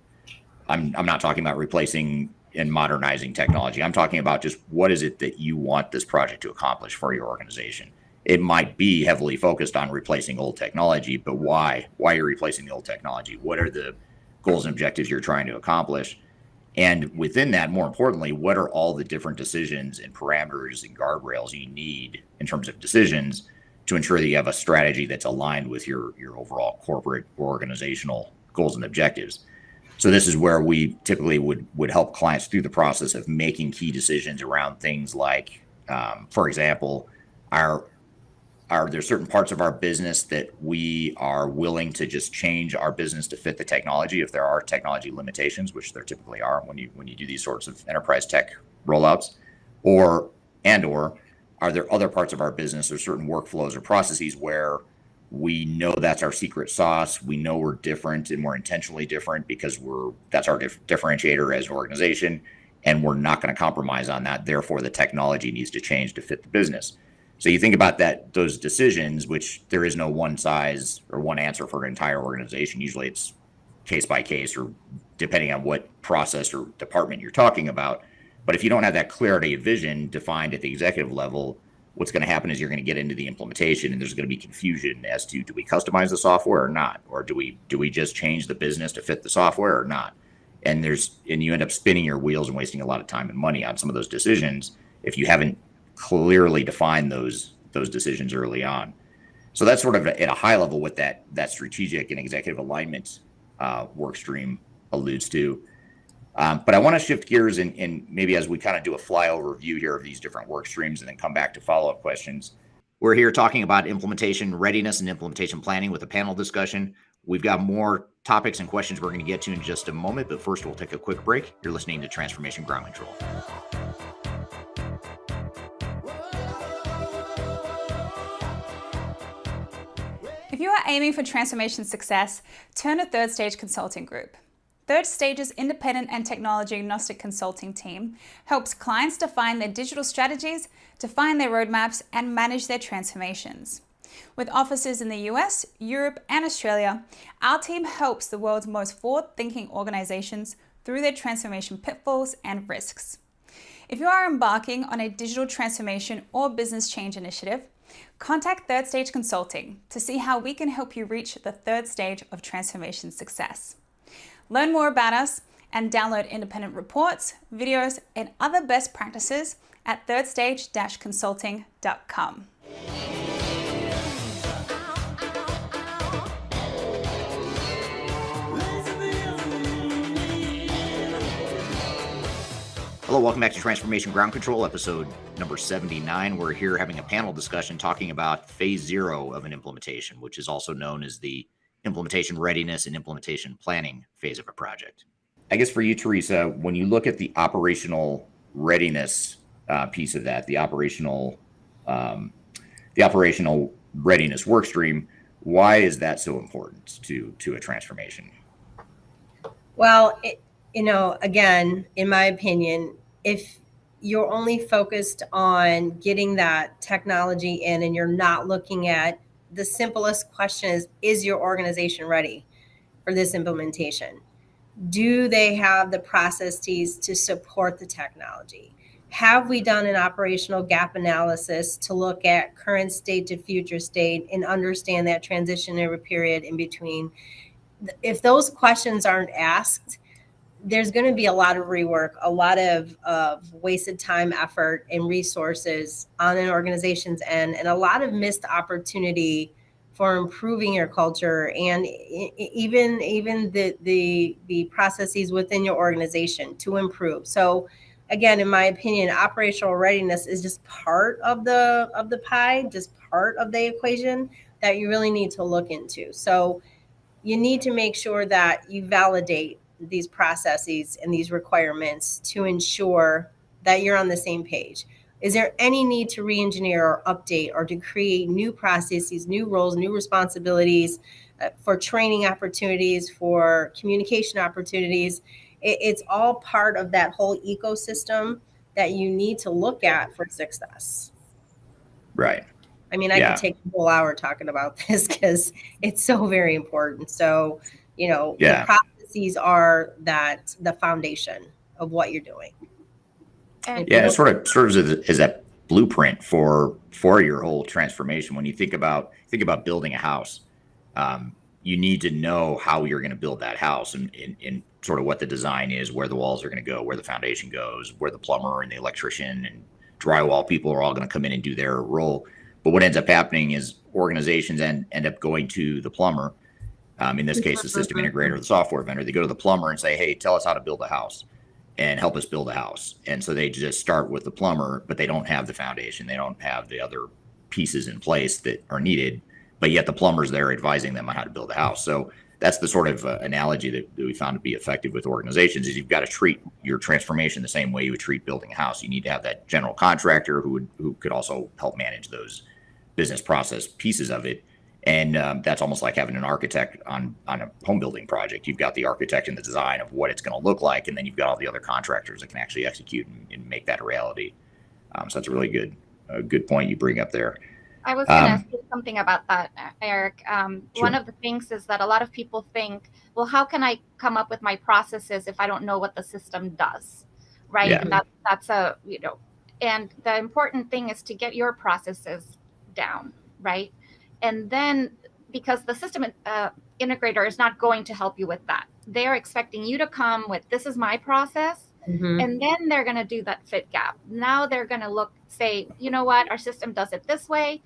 I'm not talking about replacing and modernizing technology. I'm talking about just what is it that you want this project to accomplish for your organization. It might be heavily focused on replacing old technology, but why? Why are you replacing the old technology? What are the goals and objectives you're trying to accomplish? And within that, more importantly, what are all the different decisions and parameters and guardrails you need in terms of decisions to ensure that you have a strategy that's aligned with your overall corporate or organizational goals and objectives? So this is where we typically would help clients through the process of making key decisions around things like, for example, are there certain parts of our business that we are willing to just change our business to fit the technology if there are technology limitations, which there typically are when you do these sorts of enterprise tech rollouts, or are there other parts of our business or certain workflows or processes where we know that's our secret sauce, we know we're different and we're intentionally different because that's our differentiator as an organization, and we're not going to compromise on that. Therefore, the technology needs to change to fit the business. So you think about those decisions, which there is no one size or one answer for an entire organization. Usually it's case by case or depending on what process or department you're talking about. But if you don't have that clarity of vision defined at the executive level, what's going to happen is you're going to get into the implementation and there's going to be confusion as to, do we customize the software or not? Or do we just change the business to fit the software or not? And you end up spinning your wheels and wasting a lot of time and money on some of those decisions if you haven't clearly define those decisions early on. So that's sort of at a high level what that strategic and executive alignment work stream alludes to. But I want to shift gears and maybe as we kind of do a flyover view here of these different work streams and then come back to follow-up questions. We're here talking about implementation readiness and implementation planning with a panel discussion. We've got more topics and questions we're going to get to in just a moment, but first we'll take a quick break. You're listening to Transformation Ground Control. If you are aiming for transformation success, turn to Third Stage Consulting Group. Third Stage's independent and technology agnostic consulting team helps clients define their digital strategies, define their roadmaps, and manage their transformations. With offices in the US, Europe, and Australia, our team helps the world's most forward-thinking organizations through their transformation pitfalls and risks. If you are embarking on a digital transformation or business change initiative, contact Third Stage Consulting to see how we can help you reach the third stage of transformation success. Learn more about us and download independent reports, videos, and other best practices at thirdstage-consulting.com. Hello, welcome back to Transformation Ground Control, episode number 79. We're here having a panel discussion talking about phase 0 of an implementation, which is also known as the implementation readiness and implementation planning phase of a project. I guess for you, Theresa, when you look at the operational readiness piece of that, the operational readiness work stream, why is that so important to a transformation? Well, again, in my opinion, if you're only focused on getting that technology in and you're not looking at the simplest question is your organization ready for this implementation? Do they have the processes to support the technology? Have we done an operational gap analysis to look at current state to future state and understand that transitionary period in between? If those questions aren't asked, there's going to be a lot of rework, a lot of wasted time, effort, and resources on an organization's end, and a lot of missed opportunity for improving your culture and even the processes within your organization to improve. So, again, in my opinion, operational readiness is just part of the pie, just part of the equation that you really need to look into. So, you need to make sure that you validate these processes and these requirements to ensure that you're on the same page. Is there any need to re-engineer or update or to create new processes, new roles, new responsibilities for training opportunities, for communication opportunities? It's all part of that whole ecosystem that you need to look at for success. Right. I mean, I could take a whole hour talking about this because it's so very important. So, the processes are the foundation of what you're doing. It sort of serves as that blueprint for your whole transformation. When you think about building a house, you need to know how you're going to build that house and sort of what the design is, where the walls are going to go, where the foundation goes, where the plumber and the electrician and drywall people are all going to come in and do their role. But what ends up happening is organizations end up going to the plumber, in this case, the system integrator, the software vendor. They go to the plumber and say, hey, tell us how to build a house and help us build a house. And so they just start with the plumber, but they don't have the foundation. They don't have the other pieces in place that are needed, but yet the plumber's there advising them on how to build a house. So that's the sort of analogy that we found to be effective with organizations is you've got to treat your transformation the same way you would treat building a house. You need to have that general contractor who could also help manage those business process pieces of it. And that's almost like having an architect on a home building project. You've got the architect and the design of what it's going to look like, and then you've got all the other contractors that can actually execute and make that a reality. So that's a really good point you bring up there. I was going to say something about that, Eric. Sure. One of the things is that a lot of people think, well, how can I come up with my processes if I don't know what the system does, right? Yeah. And that's and the important thing is to get your processes down, right? And then, because the system integrator is not going to help you with that. They're expecting you to come with, this is my process. Mm-hmm. And then they're going to do that fit gap. Now they're going to say, you know what, our system does it this way.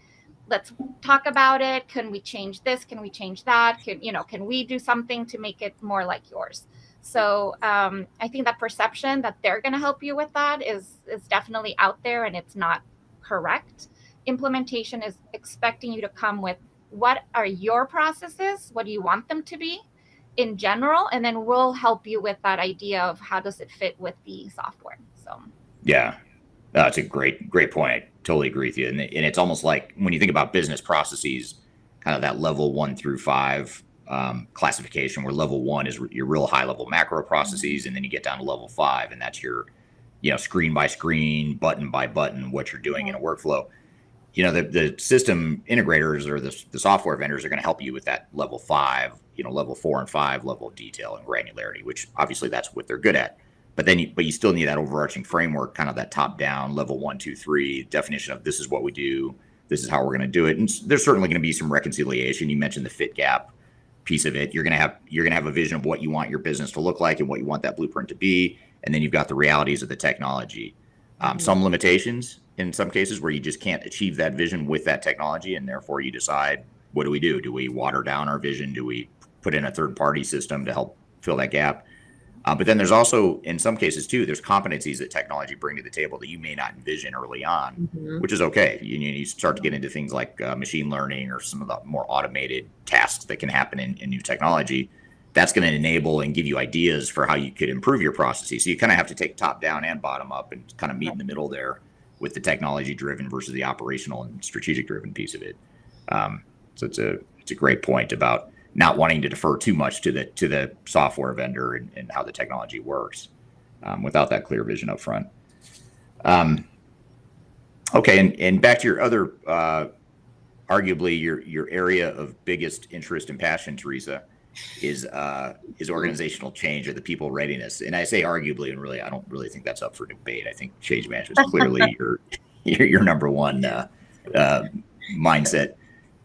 let's talk about it. Can we change this? Can we change that? Can we do something to make it more like yours? So I think that perception that they're going to help you with that is definitely out there, and it's not correct. Implementation is expecting you to come with what are your processes, what do you want them to be in general, and then we'll help you with that idea of how does it fit with the software. So yeah, that's a great point. I totally agree with you. And it's almost like when you think about business processes, kind of that level 1 through 5 classification, where level 1 is your real high level macro processes, and then you get down to level 5, and that's your, screen by screen, button by button, what you're doing in a workflow. The system integrators or the software vendors are going to help you with that level 5, level 4 and 5 level of detail and granularity, which obviously that's what they're good at. But you still need that overarching framework, kind of that top down level 1, 2, 3 definition of this is what we do, this is how we're going to do it. And there's certainly going to be some reconciliation. You mentioned the fit gap piece of it. You're going to have a vision of what you want your business to look like and what you want that blueprint to be, and then you've got the realities of the technology. Some limitations in some cases where you just can't achieve that vision with that technology, and therefore you decide, what do we do? Do we water down our vision? Do we put in a third-party system to help fill that gap? But then there's also, in some cases too, there's competencies that technology bring to the table that you may not envision early on, which is okay. You start to get into things like machine learning or some of the more automated tasks that can happen in new technology. That's going to enable and give you ideas for how you could improve your processes. So you kind of have to take top down and bottom up and kind of meet in the middle there with the technology driven versus the operational and strategic driven piece of it. So it's a great point about not wanting to defer too much to the software vendor and how the technology works without that clear vision up front. Okay, and back to your other, arguably your area of biggest interest and passion, Theresa, is organizational change or the people readiness. And I say arguably, and really, I don't really think that's up for debate. I think change management is clearly your number one mindset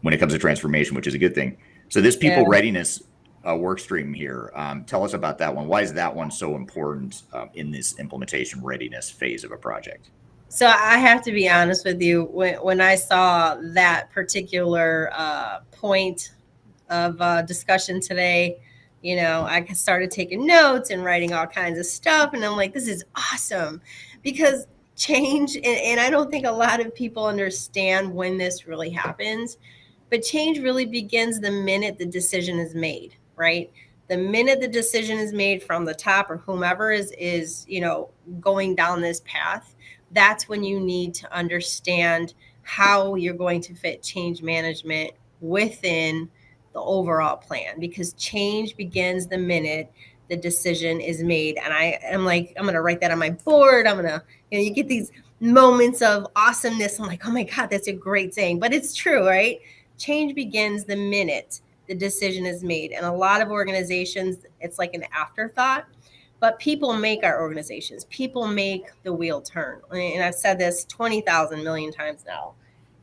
when it comes to transformation, which is a good thing. So this people readiness work stream here, tell us about that one. Why is that one so important in this implementation readiness phase of a project? So I have to be honest with you, when I saw that particular point of discussion today, I started taking notes and writing all kinds of stuff. And I'm like, this is awesome, because change, and I don't think a lot of people understand when this really happens, but change really begins the minute the decision is made, right? The minute the decision is made from the top or whomever is going down this path, that's when you need to understand how you're going to fit change management within the overall plan, because change begins the minute the decision is made. And I'm like, I'm going to write that on my board. I'm going to, you get these moments of awesomeness. I'm like, oh my God, that's a great saying, but it's true, right? Change begins the minute the decision is made. And a lot of organizations, it's like an afterthought, but people make our organizations. People make the wheel turn. And I've said this 20,000 million times now.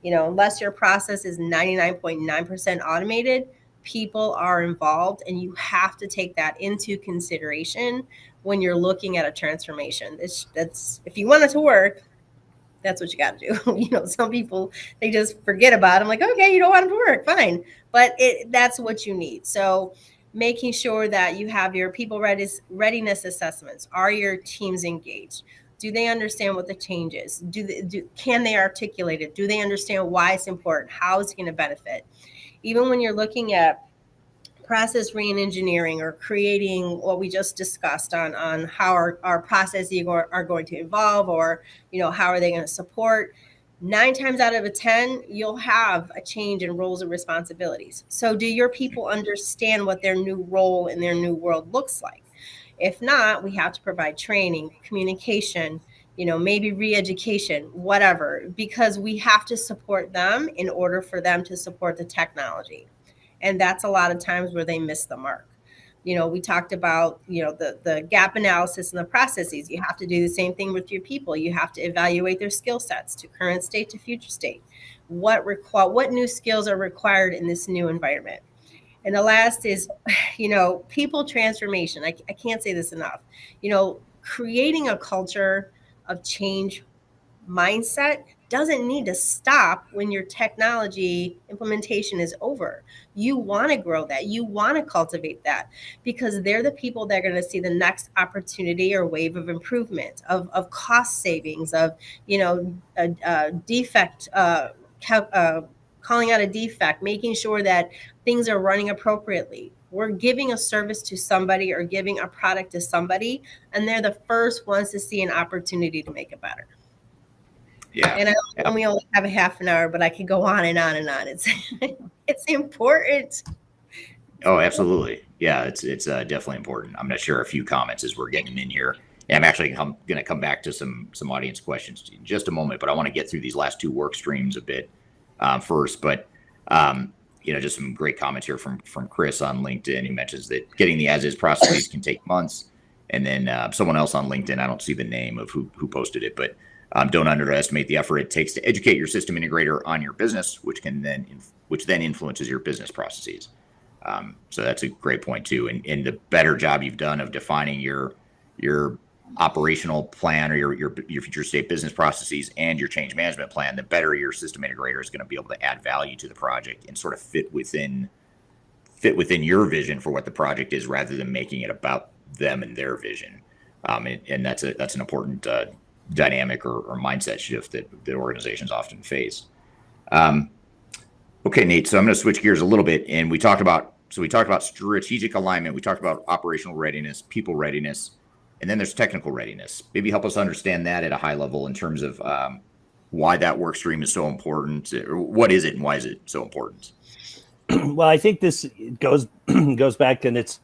Unless your process is 99.9% automated, people are involved, and you have to take that into consideration when you're looking at a transformation. That's if you want it to work, that's what you got to do. Some people, they just forget about it. I'm like, okay, you don't want it to work, fine. But that's what you need. So making sure that you have your people readiness assessments. Are your teams engaged? Do they understand what the change is? Can they articulate it? Do they understand why it's important? How it's going to benefit? Even when you're looking at process re-engineering or creating what we just discussed on how our processes are going to evolve, or how are they going to support, 9 times out of 10 you'll have a change in roles and responsibilities. So do your people understand what their new role in their new world looks like? If not, we have to provide training, communication, maybe re-education, whatever, because we have to support them in order for them to support the technology. And that's a lot of times where they miss the mark. We talked about, the gap analysis and the processes. You have to do the same thing with your people. You have to evaluate their skill sets to current state to future state. What new skills are required in this new environment? And the last is, people transformation. I can't say this enough. Creating a culture of change mindset doesn't need to stop when your technology implementation is over. You want to grow that. You want to cultivate that, because they're the people that are going to see the next opportunity or wave of improvement, of cost savings, of, a defect, calling out a defect, making sure that things are running appropriately. We're giving a service to somebody or giving a product to somebody, and they're the first ones to see an opportunity to make it better. Yeah. And we only have a half an hour, but I could go on and on and on. It's it's important. Oh, absolutely. Yeah, it's definitely important. I'm going to share a few comments as we're getting them in here. And I'm actually going to come back to some audience questions in just a moment, but I want to get through these last two work streams a bit first. But just some great comments here from Chris on LinkedIn. He mentions that getting the as-is processes can take months. And then someone else on LinkedIn, I don't see the name of who posted it, but don't underestimate the effort it takes to educate your system integrator on your business, which then influences your business processes. So that's a great point too. And the better job you've done of defining your operational plan or your future state business processes and your change management plan, the better your system integrator is going to be able to add value to the project and sort of fit within your vision for what the project is, rather than making it about them and their vision. And that's an important dynamic or mindset shift that organizations often face. Okay, Nate. So I'm going to switch gears a little bit, and we talked about strategic alignment. We talked about operational readiness, people readiness, and then there's technical readiness. Maybe help us understand that at a high level in terms of why that work stream is so important, or what is it and why is it so important? Well, I think this goes back, and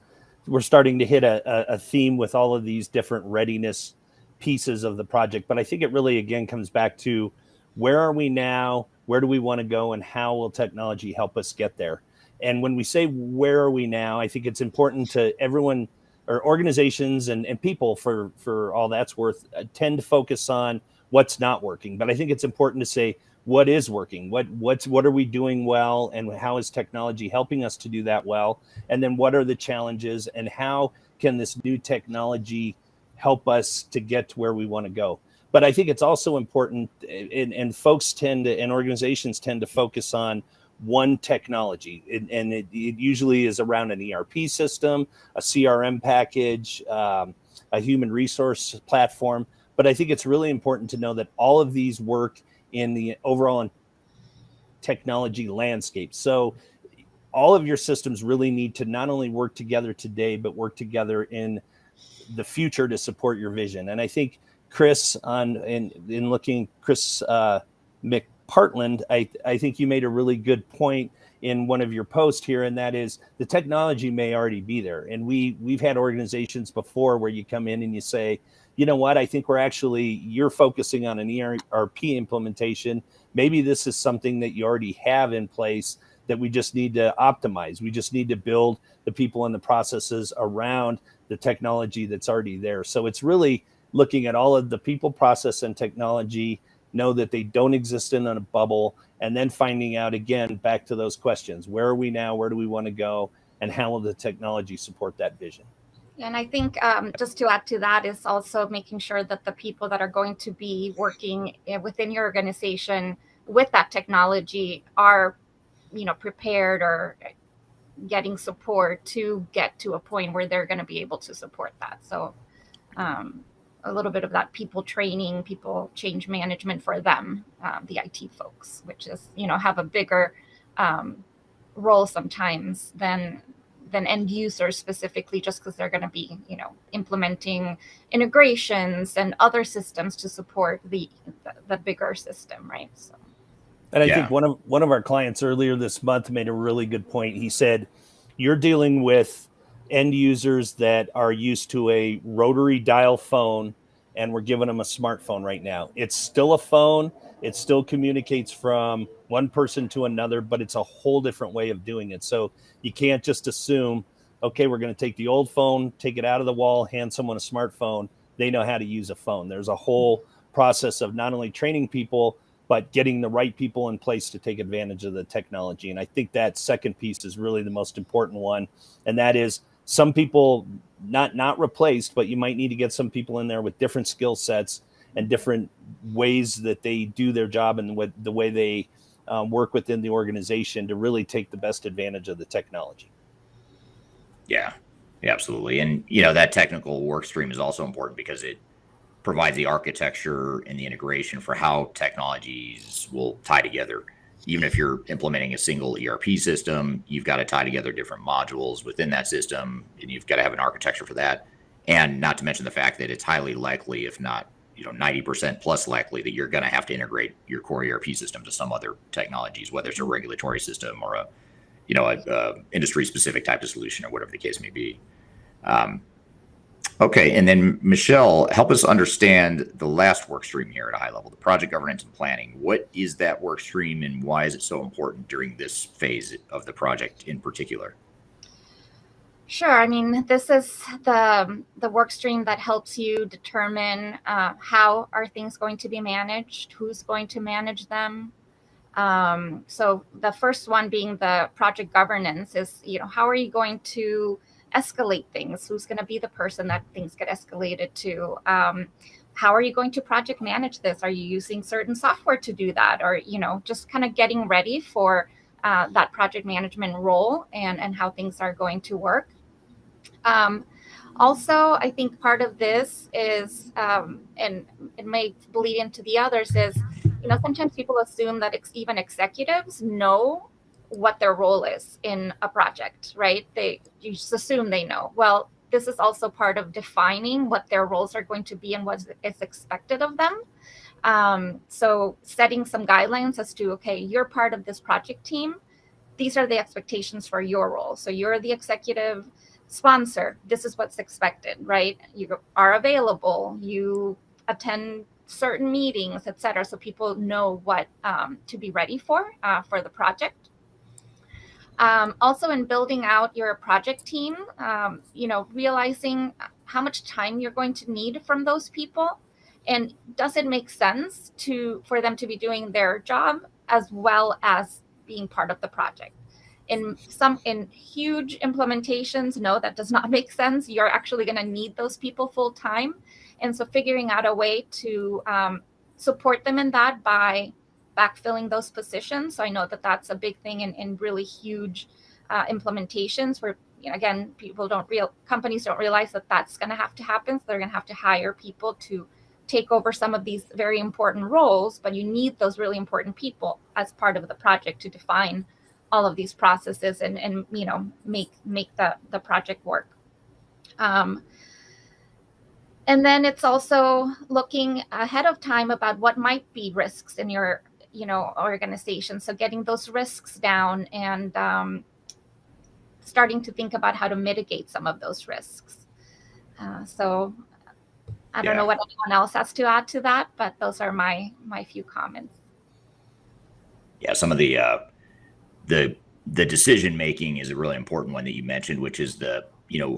we're starting to hit a theme with all of these different readiness pieces of the project. But I think it really, again, comes back to where are we now, where do we want to go, and how will technology help us get there? And when we say where are we now, I think it's important to everyone, or organizations and people, for all that's worth, tend to focus on what's not working. But I think it's important to say what is working, what are we doing well, and how is technology helping us to do that well? And then what are the challenges, and how can this new technology help us to get to where we want to go? But I think it's also important, and organizations tend to focus on one technology, and it usually is around an ERP system, a CRM package, a human resource platform. But I think it's really important to know that all of these work in the overall technology landscape. So all of your systems really need to not only work together today, but work together in the future to support your vision. And I think Chris, in looking, Chris McPartland, I think you made a really good point in one of your posts here, and that is the technology may already be there. And we've had organizations before where you come in and you say, you know what, I think you're focusing on an ERP implementation. Maybe this is something that you already have in place that we just need to optimize. We just need to build the people and the processes around the technology that's already there. So it's really looking at all of the people, process, and technology, know that they don't exist in a bubble, and then finding out, again, back to those questions. Where are we now? Where do we want to go? And how will the technology support that vision? And I think just to add to that is also making sure that the people that are going to be working within your organization with that technology are, prepared or getting support to get to a point where they're going to be able to support that. So a little bit of that people training, people change management for them, the IT folks, which is, have a bigger role sometimes than end users specifically, just because they're going to be, implementing integrations and other systems to support the bigger system, right? So. And I think one of our clients earlier this month made a really good point. He said, you're dealing with end users that are used to a rotary dial phone, and we're giving them a smartphone right now. It's still a phone. It still communicates from one person to another, but it's a whole different way of doing it. So you can't just assume, okay, we're going to take the old phone, take it out of the wall, hand someone a smartphone. They know how to use a phone. There's a whole process of not only training people, but getting the right people in place to take advantage of the technology. And I think that second piece is really the most important one. And that is some people not replaced, but you might need to get some people in there with different skill sets and different ways that they do their job and the way they work within the organization to really take the best advantage of the technology. Yeah, absolutely. And, that technical work stream is also important because it provides the architecture and the integration for how technologies will tie together. Even if you're implementing a single ERP system, you've got to tie together different modules within that system, and you've got to have an architecture for that. And not to mention the fact that it's highly likely, if not 90% plus likely, that you're going to have to integrate your core ERP system to some other technologies, whether it's a regulatory system or a industry specific type of solution or whatever the case may be. Okay, and then Michelle, help us understand the last work stream here at a high level, the project governance and planning. What is that work stream and why is it so important during this phase of the project in particular? Sure. I mean, this is the work stream that helps you determine how are things going to be managed, who's going to manage them. So the first one being the project governance is, how are you going to escalate things? Who's going to be the person that things get escalated to? How are you going to project manage this? Are you using certain software to do that? Or, just kind of getting ready for that project management role and how things are going to work. Also, I think part of this is, and it may bleed into the others, is, sometimes people assume that even executives know what their role is in a project, right? You just assume they know. Well, this is also part of defining what their roles are going to be and what is expected of them. So setting some guidelines as to, okay, you're part of this project team. These are the expectations for your role. So you're the executive sponsor. This is what's expected, right? You are available. You attend certain meetings, etc. So people know what to be ready for the project. Also, in building out your project team, realizing how much time you're going to need from those people, and does it make sense for them to be doing their job as well as being part of the project? In huge implementations, no, that does not make sense. You're actually going to need those people full time, and so figuring out a way to support them in that by backfilling those positions. So I know that that's a big thing in really huge implementations where, again, companies don't realize that that's going to have to happen. So they're going to have to hire people to take over some of these very important roles, but you need those really important people as part of the project to define all of these processes and make the project work. And then it's also looking ahead of time about what might be risks in your organization. So getting those risks down and starting to think about how to mitigate some of those risks. So I don't know what anyone else has to add to that, but those are my few comments. Yeah, some of the decision making is a really important one that you mentioned, which is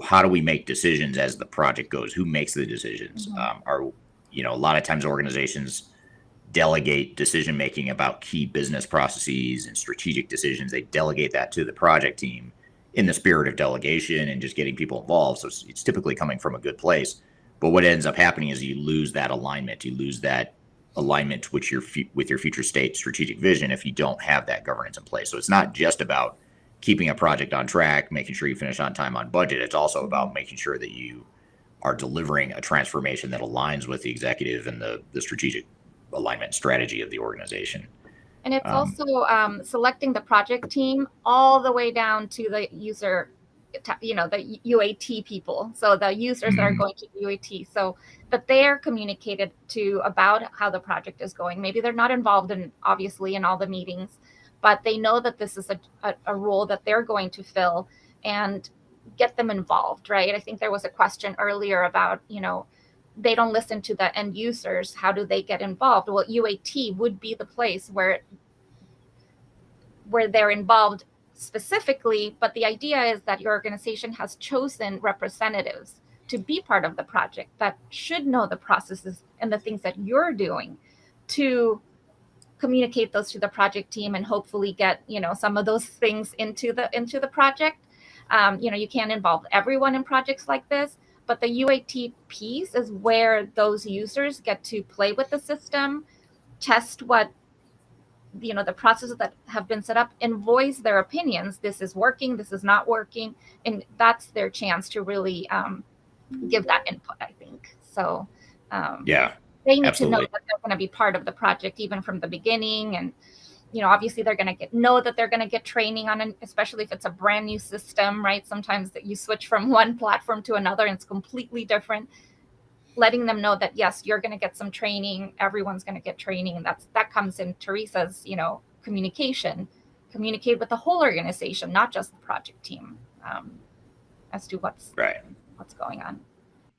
how do we make decisions as the project goes? Who makes the decisions? Mm-hmm. A lot of times organizations delegate decision making about key business processes and strategic decisions. They delegate that to the project team in the spirit of delegation and just getting people involved. So it's typically coming from a good place. But what ends up happening is you lose that alignment. You lose that alignment with your future state strategic vision if you don't have that governance in place. So it's not just about keeping a project on track, making sure you finish on time, on budget. It's also about making sure that you are delivering a transformation that aligns with the executive and the strategic alignment strategy of the organization. And it's also selecting the project team all the way down to the user, the UAT people. So the users that are going to UAT, so that they're communicated to about how the project is going. Maybe they're not involved obviously in all the meetings, but they know that this is a role that they're going to fill, and get them involved, right? I think there was a question earlier about, they don't listen to the end users. How do they get involved? Well, UAT would be the place where they're involved specifically, but the idea is that your organization has chosen representatives to be part of the project that should know the processes and the things that you're doing to communicate those to the project team and hopefully get, some of those things into the project. You can't involve everyone in projects like this, But the UAT piece is where those users get to play with the system, test what, the processes that have been set up, and voice their opinions. This is working, this is not working. And that's their chance to really give that input, I think. So yeah, they need absolutely. to know that they're going to be part of the project even from the beginning. And obviously they're going to know that they're going to get training on it, especially if it's a brand new system, right? Sometimes that you switch from one platform to another and it's completely different. Letting them know that, yes, you're going to get some training. Everyone's going to get training. And that comes in Theresa's, communication. Communicate with the whole organization, not just the project team, as to what's going on.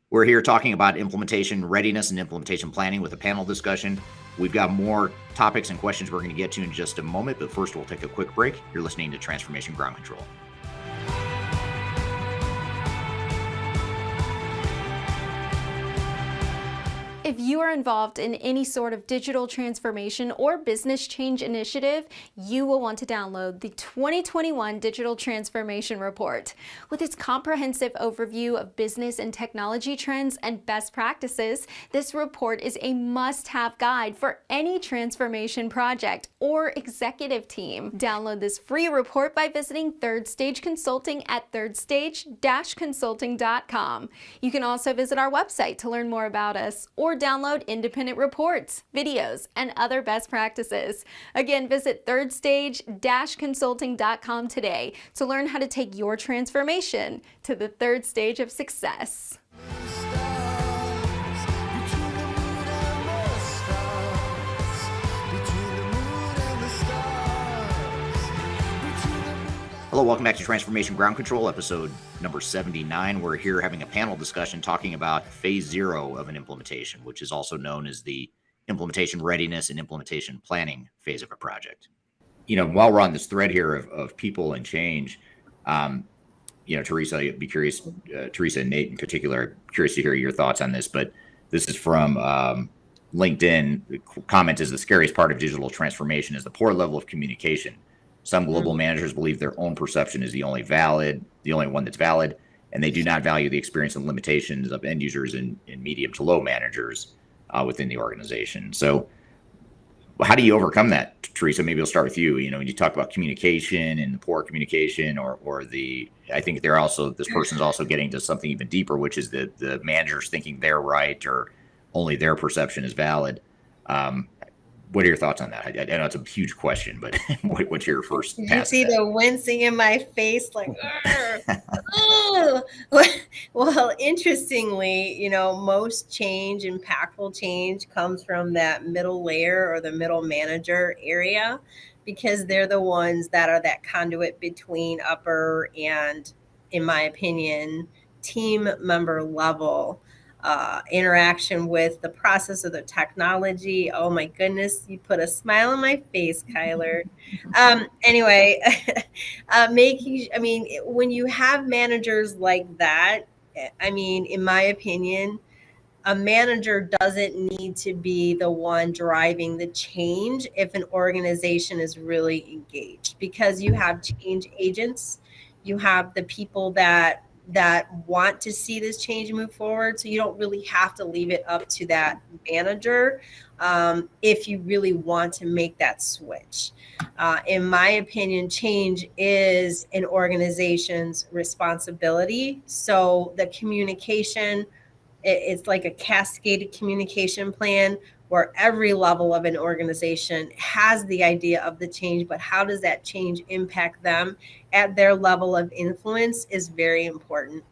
We're here talking about implementation readiness and implementation planning with a panel discussion. We've got more topics and questions we're going to get to in just a moment, but first we'll take a quick break. You're listening to Transformation Ground Control. If you are involved in any sort of digital transformation or business change initiative, you will want to download the 2021 Digital Transformation Report. With its comprehensive overview of business and technology trends and best practices, this report is a must-have guide for any transformation project or executive team. Download this free report by visiting Third Stage Consulting at thirdstage-consulting.com. You can also visit our website to learn more about us or download independent reports, videos, and other best practices. Again, visit thirdstage-consulting.com today to learn how to take your transformation to the third stage of success. Hello, welcome back to Transformation Ground Control, episode number 79. We're here having a panel discussion talking about phase 0 of an implementation, which is also known as the implementation readiness and implementation planning phase of a project. While we're on this thread here of people and change, Theresa, I'd be curious, Theresa and Nate in particular, curious to hear your thoughts on this, but this is from LinkedIn. The comment is the scariest part of digital transformation is the poor level of communication. Some global managers believe their own perception is the only one that's valid, and they do not value the experience and limitations of end users and medium to low managers within the organization. So how do you overcome that, Theresa? Maybe I'll start with you. When you talk about communication and poor communication I think this person's also getting to something even deeper, which is the managers thinking they're right or only their perception is valid. What are your thoughts on that? I know it's a huge question, but what's your first Did pass? You see the wincing in my face, like, oh. Well, interestingly, most change, impactful change, comes from that middle layer or the middle manager area, because they're the ones that are that conduit between upper and, in my opinion, team member level interaction with the process of the technology. Oh my goodness, you put a smile on my face, Kyler. Anyway, when you have managers like that, in my opinion, a manager doesn't need to be the one driving the change if an organization is really engaged, because you have change agents, you have the people that want to see this change move forward. So you don't really have to leave it up to that manager if you really want to make that switch. In my opinion, change is an organization's responsibility. So the communication, it's like a cascaded communication plan where every level of an organization has the idea of the change, but how does that change impact them at their level of influence is very important.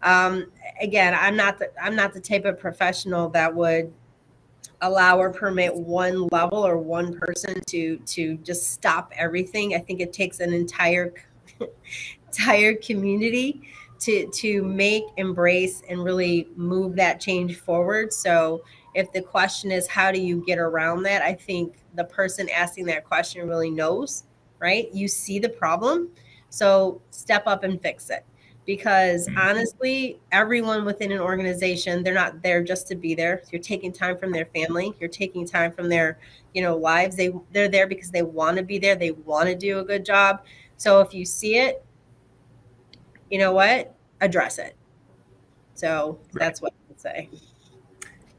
Again, I'm not the type of professional that would allow or permit one level or one person to just stop everything. I think it takes an entire community to make, embrace, and really move that change forward. So if the question is, how do you get around that? I think the person asking that question really knows, right? You see the problem, so step up and fix it. Because honestly, everyone within an organization, they're not there just to be there. You're taking time from their family. You're taking time from their, lives. They're there because they want to be there. They want to do a good job. So if you see it, you know what? Address it. So that's what I would say.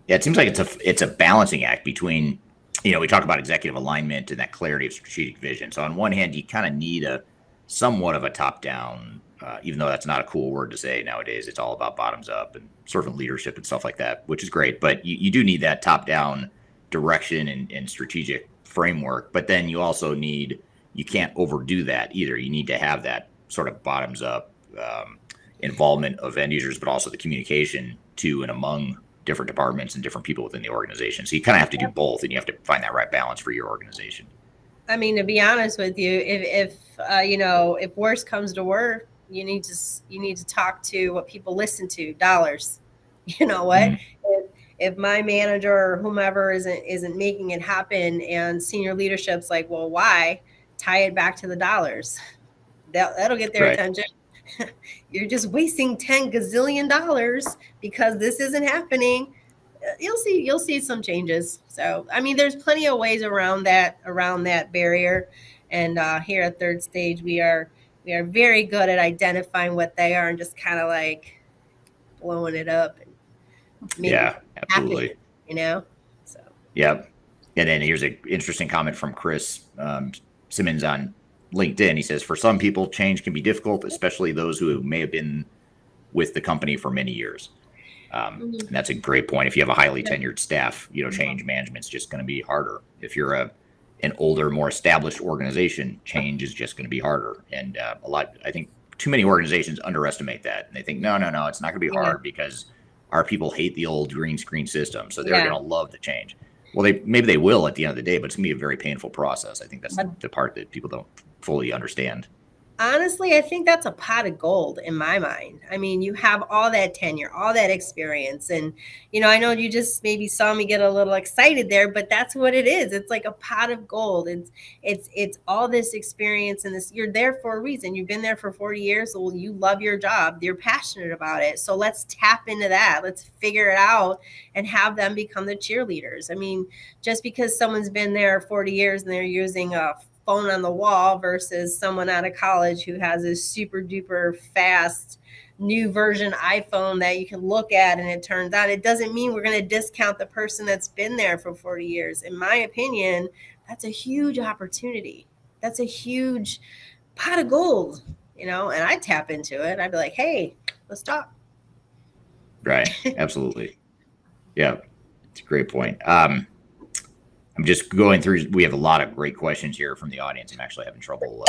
Yeah, it seems like it's a balancing act between, we talk about executive alignment and that clarity of strategic vision. So on one hand, you kind of need a somewhat of a top-down, even though that's not a cool word to say nowadays. It's all about bottoms up and servant leadership and stuff like that, which is great. But you do need that top-down direction and strategic framework. But then you also you can't overdo that either. You need to have that sort of bottoms up involvement of end users, but also the communication to and among different departments and different people within the organization. So you kind of have to do both, and you have to find that right balance for your organization. I mean, to be honest with you, if worse comes to worse, you need to talk to what people listen to, dollars. You know what? Mm-hmm. If my manager or whomever isn't making it happen, and senior leadership's like, well, why? Tie it back to the dollars. That'll get their attention. You're just wasting $10 gazillion because this isn't happening. You'll see some changes. So, I mean, there's plenty of ways around that barrier. And here at Third Stage, we are very good at identifying what they are and just kind of like blowing it up. And absolutely. Happen, So. Yep. And then here's an interesting comment from Chris Simmons on LinkedIn. He says, for some people, change can be difficult, especially those who may have been with the company for many years. And that's a great point. If you have a highly tenured staff, change management's just going to be harder. If you're an older, more established organization, change is just going to be harder. And I think too many organizations underestimate that. And they think, no, it's not going to be hard because our people hate the old green screen system. So they're going to love the change. Well, maybe they will at the end of the day, but it's going to be a very painful process. I think that's the part that people don't fully understand. Honestly, I think that's a pot of gold in my mind. I mean, you have all that tenure, all that experience. And, I know you just maybe saw me get a little excited there, but that's what it is. It's like a pot of gold. It's all this experience, and you're there for a reason. You've been there for 40 years. Well, you love your job. You're passionate about it. So let's tap into that. Let's figure it out and have them become the cheerleaders. I mean, just because someone's been there 40 years and they're using a phone on the wall versus someone out of college who has a super duper fast new version iPhone that you can look at and it turns on, it doesn't mean we're going to discount the person that's been there for 40 years. In my opinion, that's a huge opportunity. That's a huge pot of gold, and I'd tap into it. I'd be like, hey, let's talk. Right. Absolutely. Yeah. It's a great point. I'm just going through. We have a lot of great questions here from the audience. I'm actually having trouble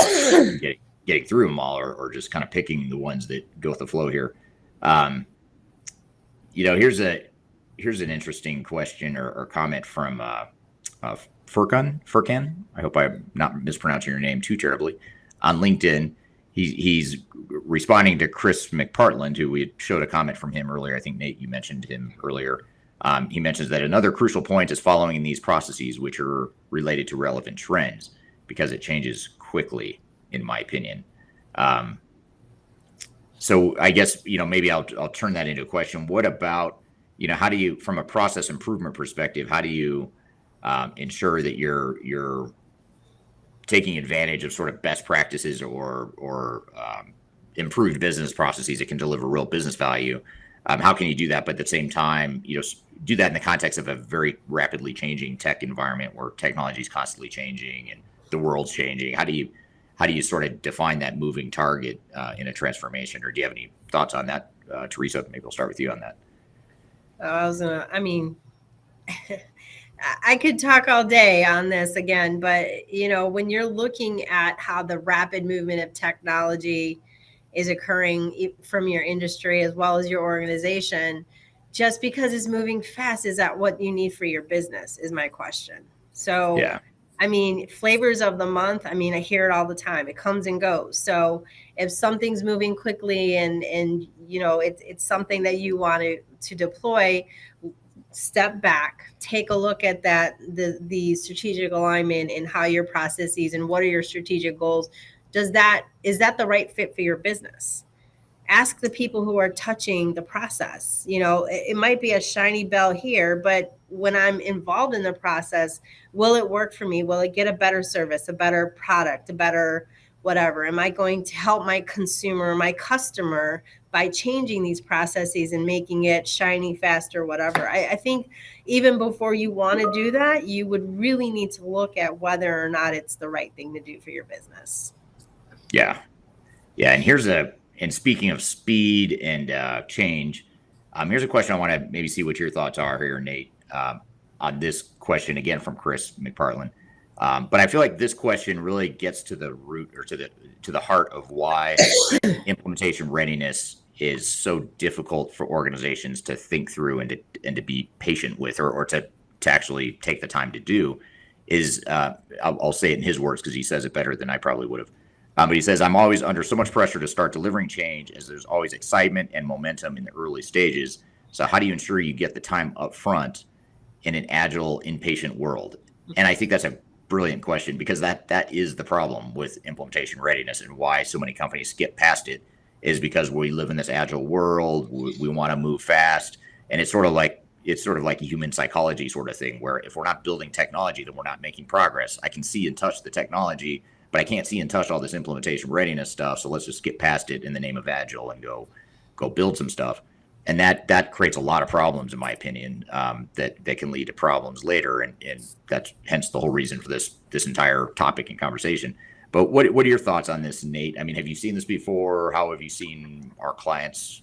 getting through them all, or just kind of picking the ones that go with the flow here. Here's an interesting question or comment from Furkan. I hope I'm not mispronouncing your name too terribly. On LinkedIn, he's responding to Chris McPartland, who we showed a comment from him earlier. I think Nate, you mentioned him earlier. He mentions that another crucial point is following in these processes, which are related to relevant trends, because it changes quickly, in my opinion. So I guess, maybe I'll turn that into a question. What about, how do you, from a process improvement perspective, how do you ensure that you're taking advantage of sort of best practices or improved business processes that can deliver real business value? How can you do that, but at the same time, do that in the context of a very rapidly changing tech environment where technology is constantly changing and the world's changing? How do you sort of define that moving target in a transformation? Or do you have any thoughts on that, Theresa? Maybe we'll start with you on that. I could talk all day on this again, but when you're looking at how the rapid movement of technology is occurring from your industry as well as your organization, just because it's moving fast, is that what you need for your business, is my question. So, flavors of the month, I hear it all the time. It comes and goes. So if something's moving quickly and it's something that you want to deploy, step back, take a look at the strategic alignment and how your processes and what are your strategic goals. Is that the right fit for your business? Ask the people who are touching the process. It might be a shiny bell here, but when I'm involved in the process, will it work for me? Will it get a better service, a better product, a better whatever? Am I going to help my consumer, my customer, by changing these processes and making it shiny, faster, whatever? I think even before you want to do that, you would really need to look at whether or not it's the right thing to do for your business. Yeah. And speaking of speed and change, here's a question I want to maybe see what your thoughts are here, Nate, on this question again from Chris McPartland. But I feel like this question really gets to the root, or to the heart of why implementation readiness is so difficult for organizations to think through and to be patient with, or to actually take the time to do. Is I'll say it in his words because he says it better than I probably would have. But he says, I'm always under so much pressure to start delivering change, as there's always excitement and momentum in the early stages. So how do you ensure you get the time up front in an agile, impatient world? And I think that's a brilliant question, because that is the problem with implementation readiness, and why so many companies skip past it is because we live in this agile world. We want to move fast. And it's sort of like a human psychology sort of thing, where if we're not building technology, then we're not making progress. I can see and touch the technology, but I can't see and touch all this implementation readiness stuff. So let's just skip past it in the name of agile and go build some stuff. And that creates a lot of problems, in my opinion, that can lead to problems later. And that's hence the whole reason for this entire topic and conversation. But what are your thoughts on this, Nate? I mean, have you seen this before? How have you seen our clients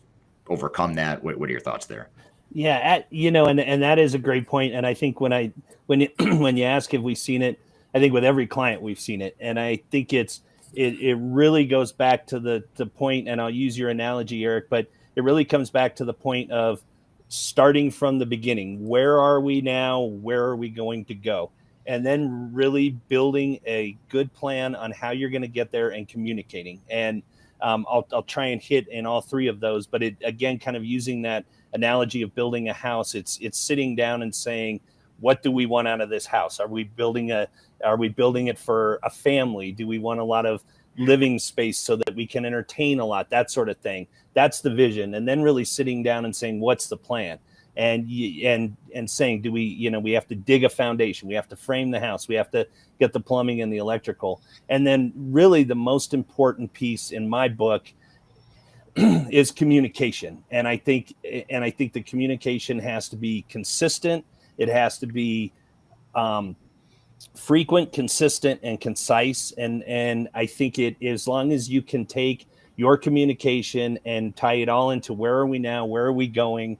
overcome that? What are your thoughts there? Yeah, and that is a great point. And I think when you ask if we've seen it, I think with every client we've seen it. And I think it really goes back to the point, and I'll use your analogy, Eric, but it really comes back to the point of starting from the beginning. Where are we now? Where are we going to go? And then really building a good plan on how you're going to get there and communicating. And I'll try and hit in all three of those. But it, again, kind of using that analogy of building a house, it's sitting down and saying, what do we want out of this house? Are we building it for a family? Do we want a lot of living space so that we can entertain a lot, that sort of thing? That's the vision. And then really sitting down and saying, what's the plan? And saying, do we have to dig a foundation? We have to frame the house. We have to get the plumbing and the electrical. And then really the most important piece in my book is communication. And I think the communication has to be consistent. It has to be frequent, consistent, and concise. And I think as long as you can take your communication and tie it all into where are we now, where are we going,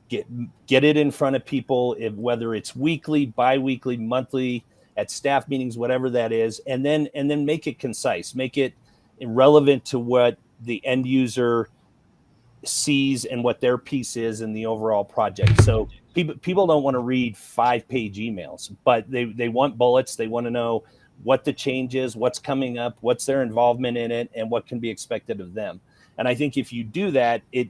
get it in front of people, whether it's weekly, bi-weekly, monthly, at staff meetings, whatever that is, and then make it concise, make it relevant to what the end user sees and what their piece is in the overall project. So people don't want to read 5-page emails, but they want bullets. They want to know what the change is, what's coming up, what's their involvement in it, and what can be expected of them. And I think if you do that, it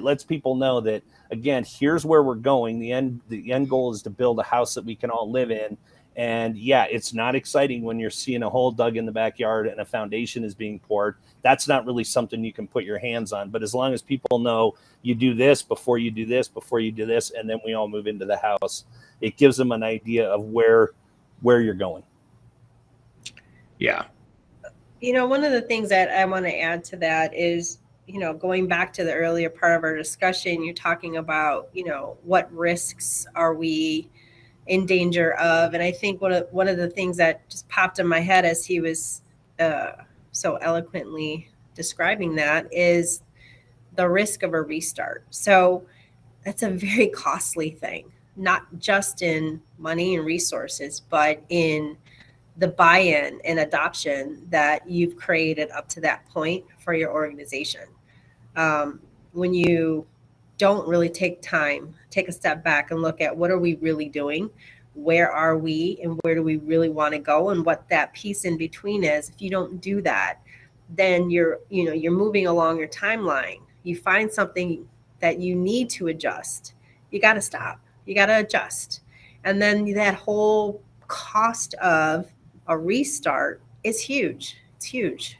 lets people know that, again, here's where we're going. The end goal is to build a house that we can all live in. And yeah, it's not exciting when you're seeing a hole dug in the backyard and a foundation is being poured. That's not really something you can put your hands on. But as long as people know you do this before you do this, before you do this, and then we all move into the house, it gives them an idea of where you're going. Yeah. One of the things that I want to add to that is, going back to the earlier part of our discussion, you're talking about, what risks are we in danger of? And I think one of the things that just popped in my head as he was so eloquently describing that is the risk of a restart. So that's a very costly thing, not just in money and resources, but in the buy-in and adoption that you've created up to that point for your organization. When you don't really take a step back and look at what are we really doing, where are we, and where do we really want to go, and what that piece in between is. If you don't do that, then you're moving along your timeline. You find something that you need to adjust. You got to stop. You got to adjust. And then that whole cost of a restart is huge. It's huge.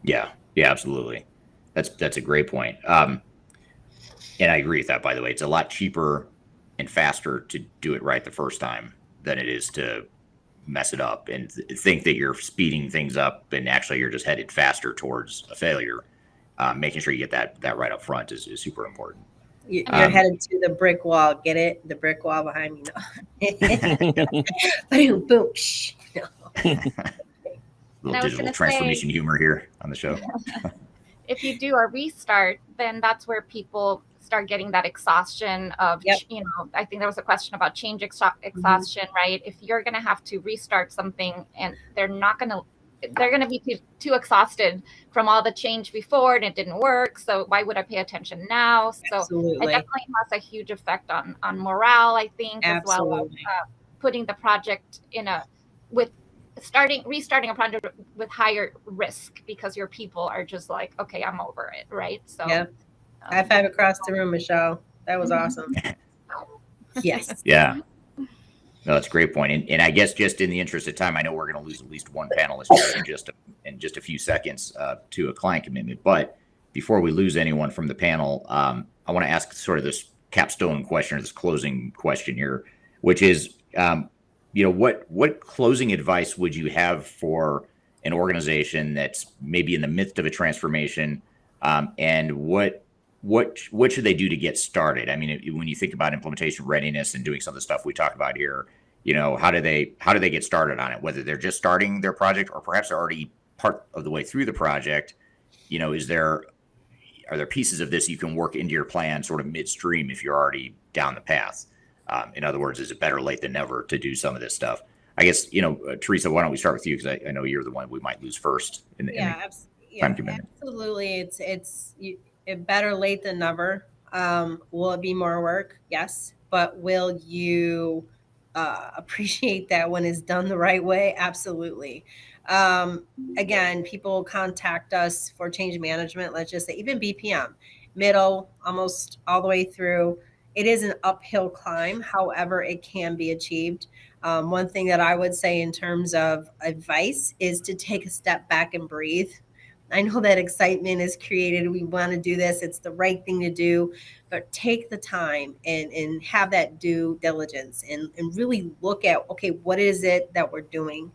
Yeah, absolutely. That's a great point. And I agree with that, by the way. It's a lot cheaper and faster to do it right the first time than it is to mess it up and think that you're speeding things up, and actually you're just headed faster towards a failure. Making sure you get that right up front is super important. You're headed to the brick wall. Get it? The brick wall behind me. No. Boom. Little digital transformation humor here on the show. If you do a restart, then that's where people start getting that exhaustion of, I think there was a question about change exhaustion, right? If you're going to have to restart something and they're going to be too exhausted from all the change before and it didn't work. So why would I pay attention now? So Absolutely. It definitely has a huge effect on morale, I think, Absolutely. as well as putting the project restarting a project with higher risk because your people are just like, okay, I'm over it, right? So high five across the room, Michelle. That was awesome. Yes. Yeah. No, that's a great point. And I guess just in the interest of time, I know we're going to lose at least one panelist here in just a few seconds to a client commitment. But before we lose anyone from the panel, I want to ask sort of this capstone question or this closing question here, which is, what closing advice would you have for an organization that's maybe in the midst of a transformation, and what should they do to get started? I mean, when you think about implementation readiness and doing some of the stuff we talked about here, how do they get started on it? Whether they're just starting their project or perhaps they're already part of the way through the project, are there pieces of this you can work into your plan sort of midstream if you're already down the path? In other words, is it better late than never to do some of this stuff? I guess, Theresa, why don't we start with you? Because I know you're the one we might lose first in the time commitment. Absolutely. It's better late than never. Will it be more work? Yes. But will you appreciate that when it's done the right way? Absolutely. Again, people contact us for change management. Let's just say even BPM, middle, almost all the way through. It is an uphill climb. However, it can be achieved. One thing that I would say in terms of advice is to take a step back and breathe. I know that excitement is created. We want to do this. It's the right thing to do. But take the time and have that due diligence and really look at, okay, what is it that we're doing?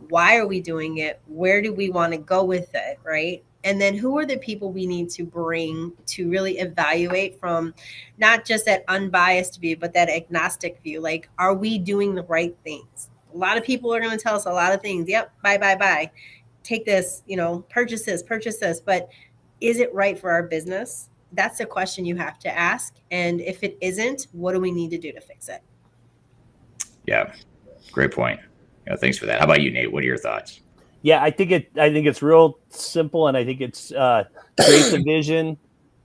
Why are we doing it? Where do we want to go with it, right? And then who are the people we need to bring to really evaluate from not just that unbiased view, but that agnostic view? Like, are we doing the right things? A lot of people are going to tell us a lot of things. Yep, buy. Take this, purchase this. But is it right for our business? That's the question you have to ask. And if it isn't, what do we need to do to fix it? Yeah, great point. Thanks for that. How about you, Nate? What are your thoughts? Yeah, I think it's real simple, and I think it's create the vision,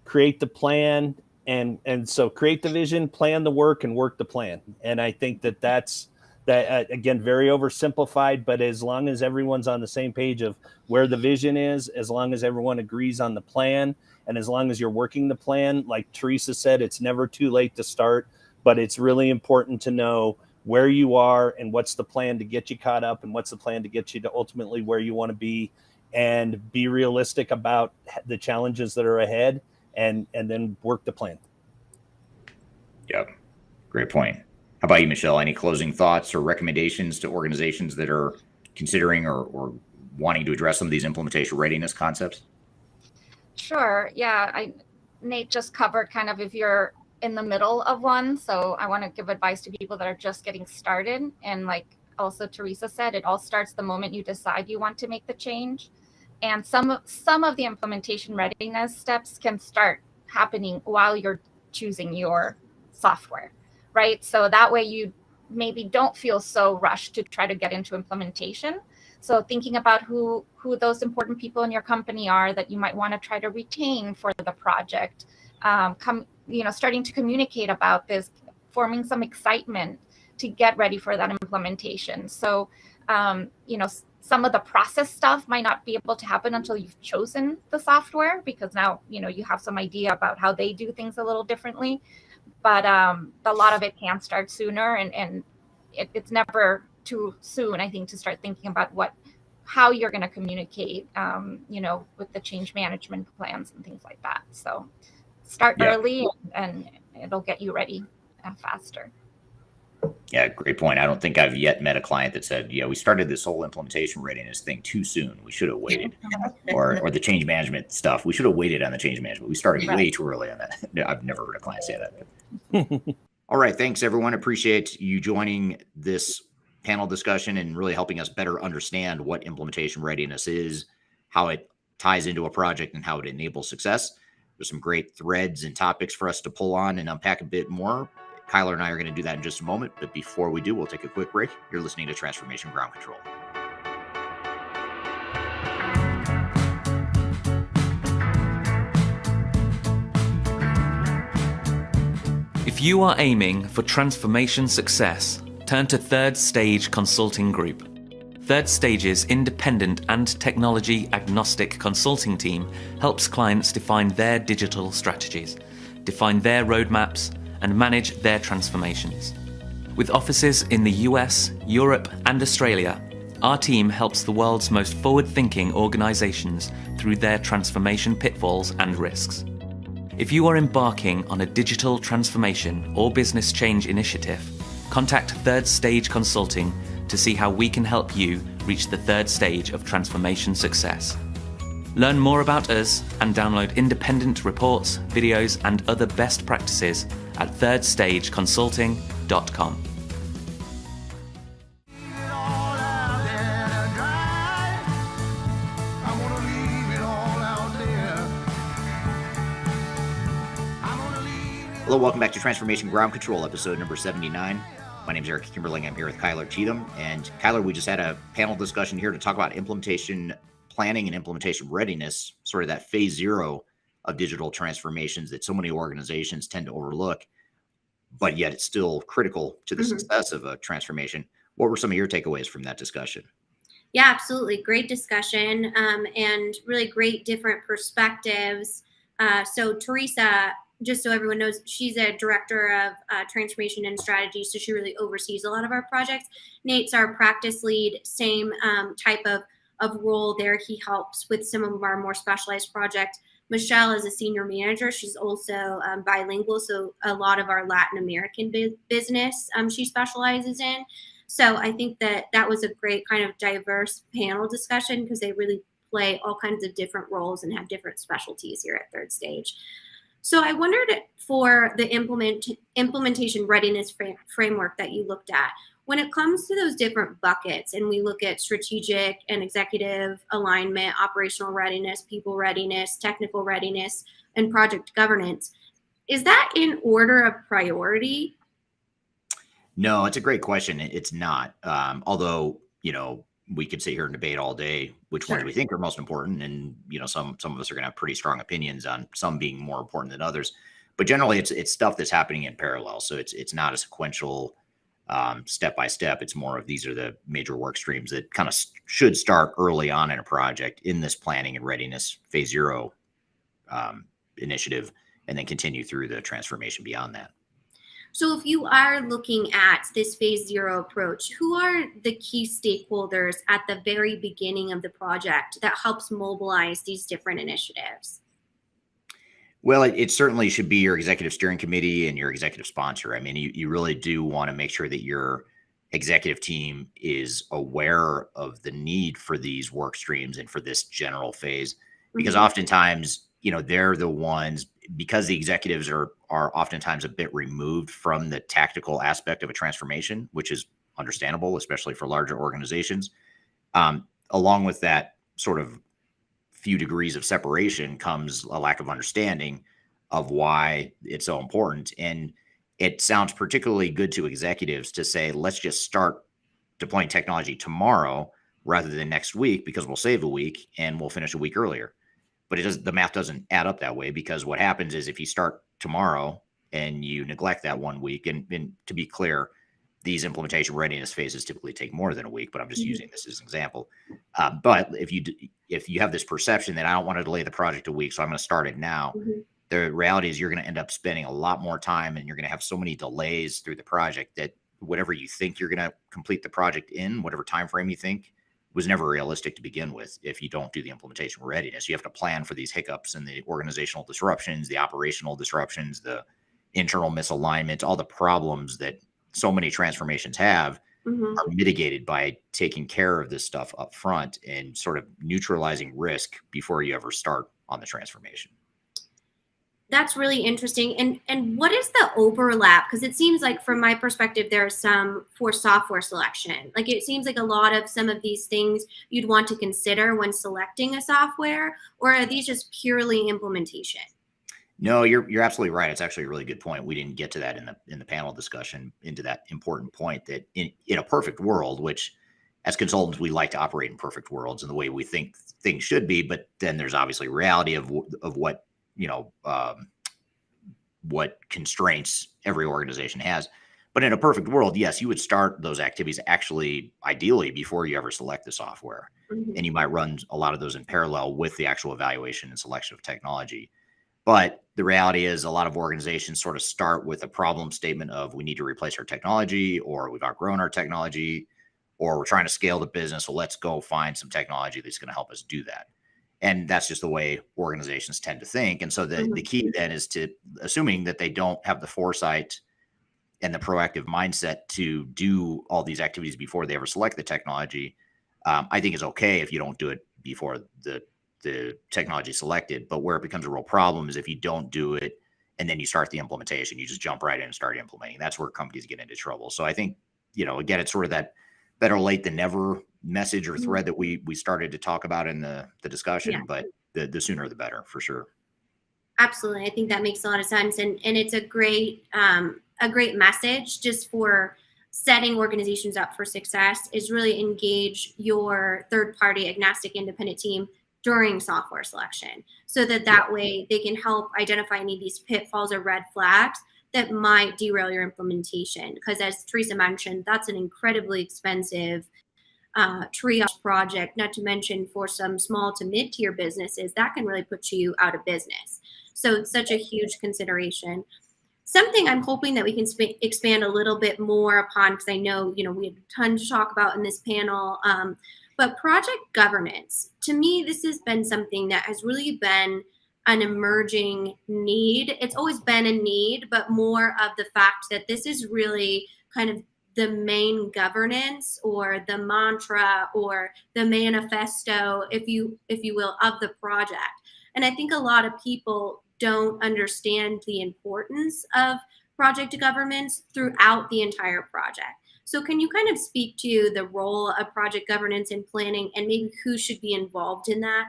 create the plan, and so create the vision, plan the work, and work the plan. And I think that's again, very oversimplified, but as long as everyone's on the same page of where the vision is, as long as everyone agrees on the plan, and as long as you're working the plan, like Theresa said, it's never too late to start, but it's really important to know where you are and what's the plan to get you caught up and what's the plan to get you to ultimately where you want to be, and be realistic about the challenges that are ahead, and then work the plan. Yep. Great point. How about you, Michelle? Any closing thoughts or recommendations to organizations that are considering or wanting to address some of these implementation readiness concepts? Sure. Yeah. Nate just covered kind of if you're in the middle of one. So I want to give advice to people that are just getting started. And like also Theresa said, it all starts the moment you decide you want to make the change. And some of the implementation readiness steps can start happening while you're choosing your software, right? So that way you maybe don't feel so rushed to try to get into implementation. So thinking about who those important people in your company are that you might want to try to retain for the project, starting to communicate about this, forming some excitement to get ready for that implementation. So, some of the process stuff might not be able to happen until you've chosen the software, because now, you have some idea about how they do things a little differently. But a lot of it can start sooner, and it's never too soon, I think, to start thinking about how you're going to communicate, with the change management plans and things like that. So start early, and it'll get you ready faster. Yeah, great point. I don't think I've yet met a client that said, "Yeah, we started this whole implementation readiness thing too soon. We should have waited," or the change management stuff. We should have waited on the change management. We started way too early on that. No, I've never heard a client say that. All right, thanks everyone. Appreciate you joining this panel discussion and really helping us better understand what implementation readiness is, how it ties into a project, and how it enables success. There's some great threads and topics for us to pull on and unpack a bit more. Kyler and I are going to do that in just a moment, but before we do, we'll take a quick break. You're listening to Transformation Ground Control. If you are aiming for transformation success, turn to Third Stage Consulting Group. Third Stage's independent and technology agnostic consulting team helps clients define their digital strategies, define their roadmaps, and manage their transformations. With offices in the US, Europe, and Australia, our team helps the world's most forward-thinking organizations through their transformation pitfalls and risks. If you are embarking on a digital transformation or business change initiative, contact Third Stage Consulting to see how we can help you reach the third stage of transformation success. Learn more about us and download independent reports, videos, and other best practices at thirdstageconsulting.com. Hello, welcome back to Transformation Ground Control, episode number 79. My name is Eric Kimberling. I'm here with Kyler Cheatham. And Kyler, we just had a panel discussion here to talk about implementation planning and implementation readiness, sort of that phase zero of digital transformations that so many organizations tend to overlook, but yet it's still critical to the success of a transformation. What were some of your takeaways from that discussion? Yeah, absolutely. Great discussion and really great different perspectives. So Theresa, just so everyone knows, she's a director of transformation and strategy, so she really oversees a lot of our projects. Nate's our practice lead, same type of role there. He helps with some of our more specialized projects. Michelle is a senior manager. She's also bilingual, so a lot of our Latin American business she specializes in. So I think that was a great kind of diverse panel discussion because they really play all kinds of different roles and have different specialties here at Third Stage. So I wondered, for the implementation readiness framework that you looked at, when it comes to those different buckets, and we look at strategic and executive alignment, operational readiness, people readiness, technical readiness, and project governance, is that in order of priority? No, it's a great question. It's not. Although, we could sit here and debate all day which ones we think are most important. And, some of us are going to have pretty strong opinions on some being more important than others. But generally, it's stuff that's happening in parallel. So it's not a sequential step by step. It's more of these are the major work streams that kind of should start early on in a project in this planning and readiness phase zero initiative, and then continue through the transformation beyond that. So if you are looking at this phase zero approach, who are the key stakeholders at the very beginning of the project that helps mobilize these different initiatives? Well, it certainly should be your executive steering committee and your executive sponsor. I mean, you really do want to make sure that your executive team is aware of the need for these work streams and for this general phase, because oftentimes, they're the ones, because the executives are oftentimes a bit removed from the tactical aspect of a transformation, which is understandable, especially for larger organizations. Along with that sort of few degrees of separation comes a lack of understanding of why it's so important. And it sounds particularly good to executives to say, let's just start deploying technology tomorrow rather than next week, because we'll save a week and we'll finish a week earlier. But the math doesn't add up that way, because what happens is if you start tomorrow and you neglect that 1 week, and to be clear, these implementation readiness phases typically take more than a week, but I'm just using this as an example. But if you have this perception that I don't want to delay the project a week, so I'm going to start it now, the reality is you're going to end up spending a lot more time, and you're going to have so many delays through the project that whatever you think you're going to complete the project in, whatever time frame you think, was never realistic to begin with. If you don't do the implementation readiness, you have to plan for these hiccups and the organizational disruptions, the operational disruptions, the internal misalignment, all the problems that so many transformations have Mhm. are mitigated by taking care of this stuff up front and sort of neutralizing risk before you ever start on the transformation. That's really interesting. And what is the overlap? Because it seems like from my perspective, there are some for software selection. Like it seems like a lot of some of these things you'd want to consider when selecting a software, or are these just purely implementation? No, you're absolutely right. It's actually a really good point. We didn't get to that in the panel discussion, into that important point that in a perfect world, which as consultants we like to operate in perfect worlds and the way we think things should be, but then there's obviously reality of what what constraints every organization has. But in a perfect world, yes, you would start those activities actually ideally before you ever select the software. Mhm. And you might run a lot of those in parallel with the actual evaluation and selection of technology. But the reality is a lot of organizations sort of start with a problem statement of we need to replace our technology, or we've outgrown our technology, or we're trying to scale the business. So let's go find some technology that's going to help us do that. And that's just the way organizations tend to think. And so the key then is to, assuming that they don't have the foresight and the proactive mindset to do all these activities before they ever select the technology, I think it's okay if you don't do it before the technology selected. But where it becomes a real problem is if you don't do it and then you start the implementation, you just jump right in and start implementing. That's where companies get into trouble. So I think, again, it's sort of that better late than never message or thread that we started to talk about in the discussion, but the sooner the better, for sure. Absolutely. I think that makes a lot of sense. And it's a great message just for setting organizations up for success, is really engage your third party agnostic independent team during software selection, so that way they can help identify any of these pitfalls or red flags that might derail your implementation. Because as Theresa mentioned, that's an incredibly expensive triage project, not to mention for some small to mid-tier businesses, that can really put you out of business. So it's such a huge consideration. Something I'm hoping that we can expand a little bit more upon, because I know, we have a ton to talk about in this panel, but project governance. To me, this has been something that has really been an emerging need. It's always been a need, but more of the fact that this is really kind of the main governance or the mantra or the manifesto, if you will, of the project. And I think a lot of people don't understand the importance of project governance throughout the entire project. So can you kind of speak to the role of project governance in planning and maybe who should be involved in that?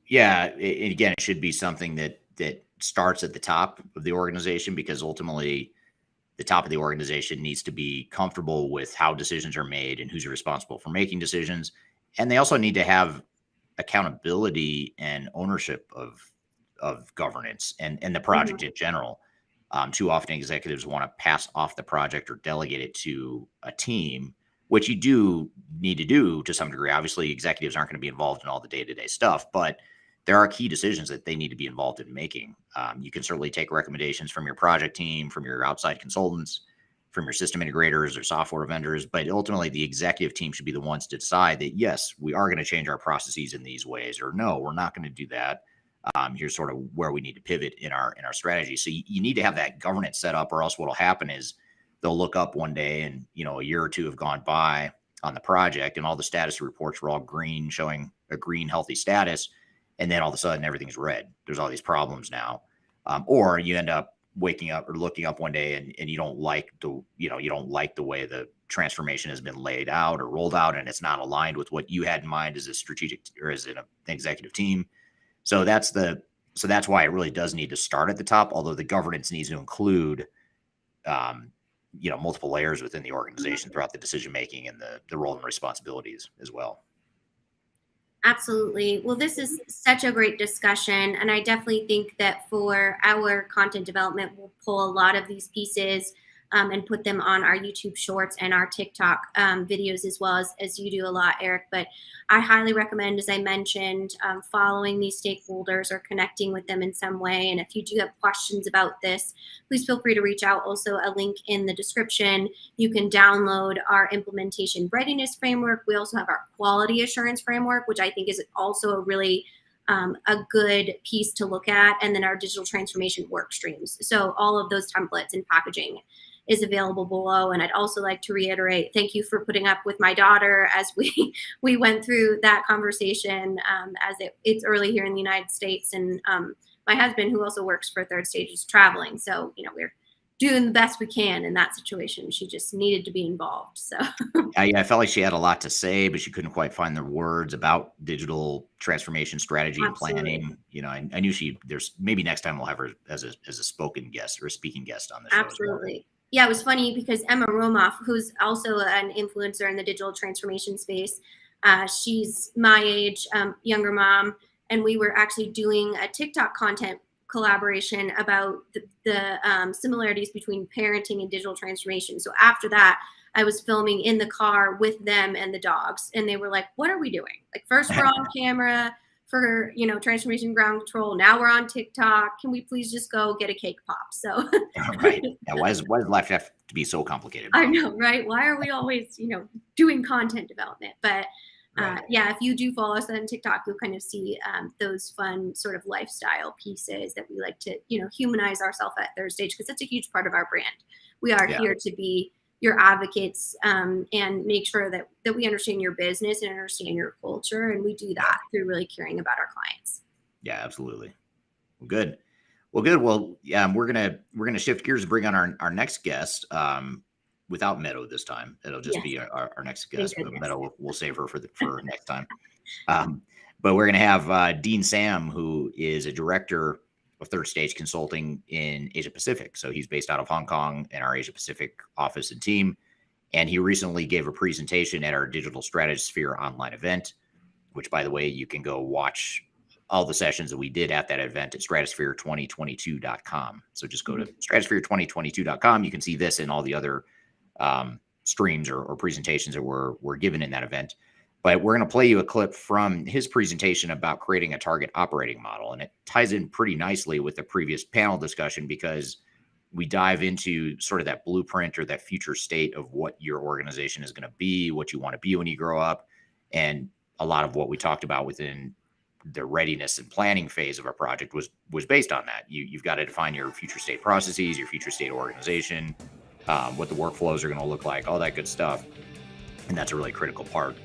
Yeah, again, it should be something that starts at the top of the organization, because ultimately the top of the organization needs to be comfortable with how decisions are made and who's responsible for making decisions. And they also need to have accountability and ownership of governance and the project in general. Too often executives want to pass off the project or delegate it to a team, which you do need to do to some degree. Obviously, executives aren't going to be involved in all the day-to-day stuff, but there are key decisions that they need to be involved in making. You can certainly take recommendations from your project team, from your outside consultants, from your system integrators or software vendors, but ultimately the executive team should be the ones to decide that, yes, we are going to change our processes in these ways, or no, we're not going to do that. Here's sort of where we need to pivot in our strategy. So you need to have that governance set up, or else what'll happen is they'll look up one day and, a year or two have gone by on the project and all the status reports were all green, showing a green, healthy status. And then all of a sudden everything's red. There's all these problems now. Or you end up waking up or looking up one day and you don't like the way the transformation has been laid out or rolled out, and it's not aligned with what you had in mind as a strategic or as an executive team. So that's why it really does need to start at the top, although the governance needs to include multiple layers within the organization throughout the decision making and the role and responsibilities as well. Absolutely. Well, this is such a great discussion. And I definitely think that for our content development, we'll pull a lot of these pieces and put them on our YouTube shorts and our TikTok videos, as well as you do a lot, Eric. But I highly recommend, as I mentioned, following these stakeholders or connecting with them in some way. And if you do have questions about this, please feel free to reach out. Also, a link in the description. You can download our implementation readiness framework. We also have our quality assurance framework, which I think is also a really a good piece to look at. And then our digital transformation work streams. So all of those templates and packaging is available below. And I'd also like to reiterate, thank you for putting up with my daughter as we went through that conversation, as it's early here in the United States. And my husband, who also works for Third Stage, is traveling. So, we're doing the best we can in that situation. She just needed to be involved. So I felt like she had a lot to say, but she couldn't quite find the words about digital transformation strategy and planning. I knew there's maybe next time we'll have her as a spoken guest or a speaking guest on the show. Absolutely. As well. Yeah, it was funny because Emma Romoff, who's also an influencer in the digital transformation space, she's my age, younger mom, and we were actually doing a TikTok content collaboration about the similarities between parenting and digital transformation. So after that, I was filming in the car with them and the dogs, and they were like, "What are we doing? Like, first we're on camera for transformation ground control. Now we're on TikTok. Can we please just go get a cake pop?" So right. Yeah, why does life have to be so complicated? I know, right? Why are we always doing content development? But yeah, if you do follow us on TikTok, you'll kind of see those fun sort of lifestyle pieces that we like to, humanize ourselves at Third Stage, because that's a huge part of our brand. We are here to be your advocates and make sure that we understand your business and understand your culture. And we do that through really caring about our clients. Yeah, absolutely. Good. Well, yeah, we're gonna shift gears and bring on our next guest. Without Meadow this time. It'll just be our next guest. But Meadow, we'll save her for next time. But we're going to have Dean Sam, who is a director of Third Stage Consulting in Asia Pacific. So he's based out of Hong Kong in our Asia Pacific office and team. And he recently gave a presentation at our Digital Stratosphere online event, which, by the way, you can go watch all the sessions that we did at that event at stratosphere2022.com. So just go to stratosphere2022.com. You can see this and all the other streams or presentations that were given in that event. But we're going to play you a clip from his presentation about creating a target operating model. And it ties in pretty nicely with the previous panel discussion, because we dive into sort of that blueprint or that future state of what your organization is going to be, what you want to be when you grow up. And a lot of what we talked about within the readiness and planning phase of a project was based on that. You've got to define your future state processes, your future state organization, what the workflows are going to look like, all that good stuff. And that's a really critical part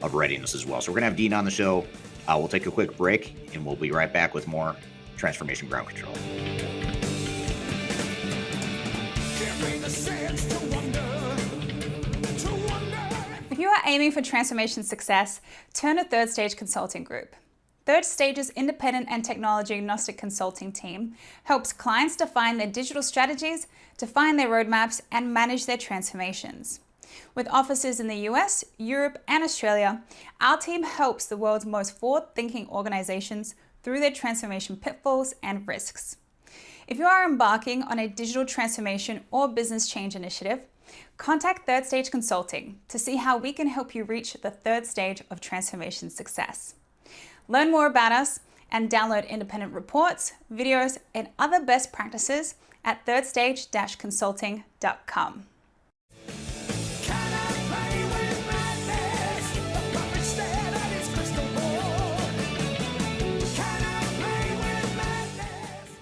of readiness as well. So we're going to have Dean on the show. We'll take a quick break, and we'll be right back with more Transformation Ground Control. If you are aiming for transformation success, turn to Third Stage Consulting Group. Third Stage's independent and technology agnostic consulting team helps clients define their digital strategies, define their roadmaps, and manage their transformations. With offices in the US, Europe, and Australia, our team helps the world's most forward-thinking organizations through their transformation pitfalls and risks. If you are embarking on a digital transformation or business change initiative, contact Third Stage Consulting to see how we can help you reach the third stage of transformation success. Learn more about us and download independent reports, videos, and other best practices at thirdstage-consulting.com.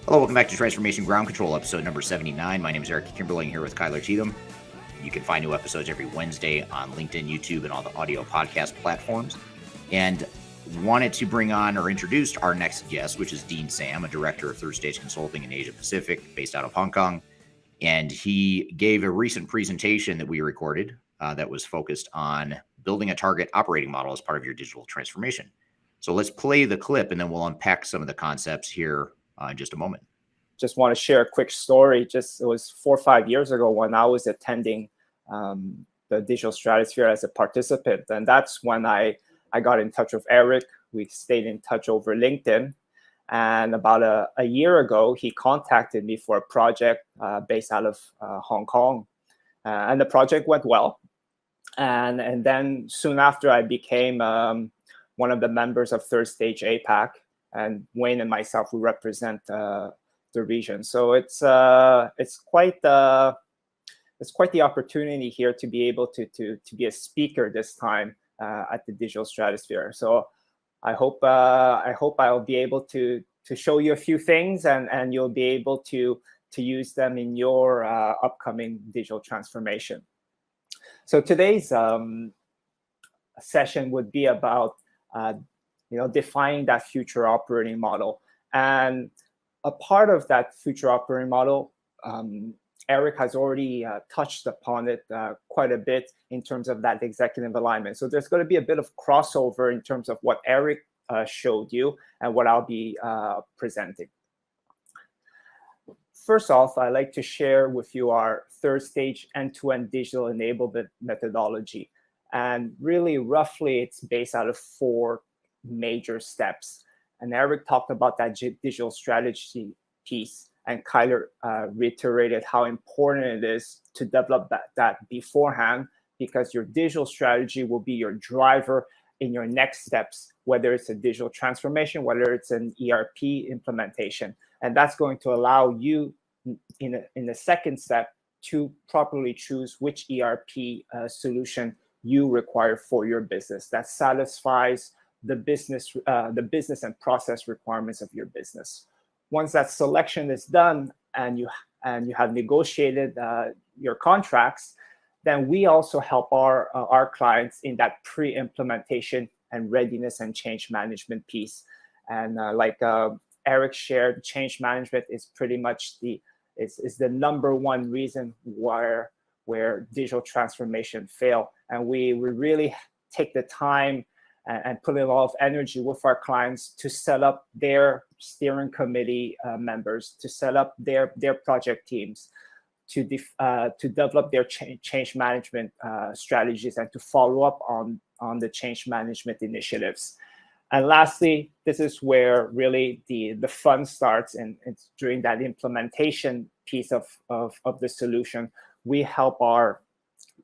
Hello, welcome back to Transformation Ground Control, episode number 79. My name is Eric Kimberling, here with Cheatham. You can find new episodes every Wednesday on LinkedIn, YouTube, and all the audio podcast platforms. And wanted to bring on or introduce our next guest, which is Dean Sam, a director of Third Stage Consulting in Asia Pacific, based out of Hong Kong. And he gave a recent presentation that we recorded that was focused on building a target operating model as part of your digital transformation. So let's play the clip, and then we'll unpack some of the concepts here in just a moment. Just want to share a quick story. It was 4 or 5 years ago when I was attending the Digital Stratosphere as a participant. And that's when I got in touch with Eric. We stayed in touch over LinkedIn. And about a year ago, he contacted me for a project based out of Hong Kong. And the project went well. And then soon after, I became one of the members of Third Stage APAC. And Wayne and myself, we represent the region. So it's quite the opportunity here to be able to be a speaker this time at the Digital Stratosphere. So I hope I'll be able to show you a few things, and you'll be able to to use them in your upcoming digital transformation. So today's session would be about defining that future operating model. And a part of that future operating model, Eric has already touched upon it quite a bit in terms of that executive alignment. So there's going to be a bit of crossover in terms of what Eric showed you and what I'll be presenting. First off, I'd like to share with you our third stage end-to-end digital enablement methodology. And really, roughly, it's based out of 4 major steps. And Eric talked about that digital strategy piece, and Kyler reiterated how important it is to develop that beforehand, because your digital strategy will be your driver in your next steps, whether it's a digital transformation, whether it's an ERP implementation. And that's going to allow you in the second step to properly choose which ERP solution you require for your business that satisfies the business and process requirements of your business. Once that selection is done and you have negotiated your contracts, then we also help our clients in that pre-implementation and readiness and change management piece. And like Eric shared, change management is pretty much the number one reason where digital transformation fail. And we really take the time and put a lot of energy with our clients to set up their steering committee members, to set up their project teams, to develop their change management strategies, and to follow up on the change management initiatives. And lastly, this is where really the fun starts, and it's during that implementation piece of the solution. We help our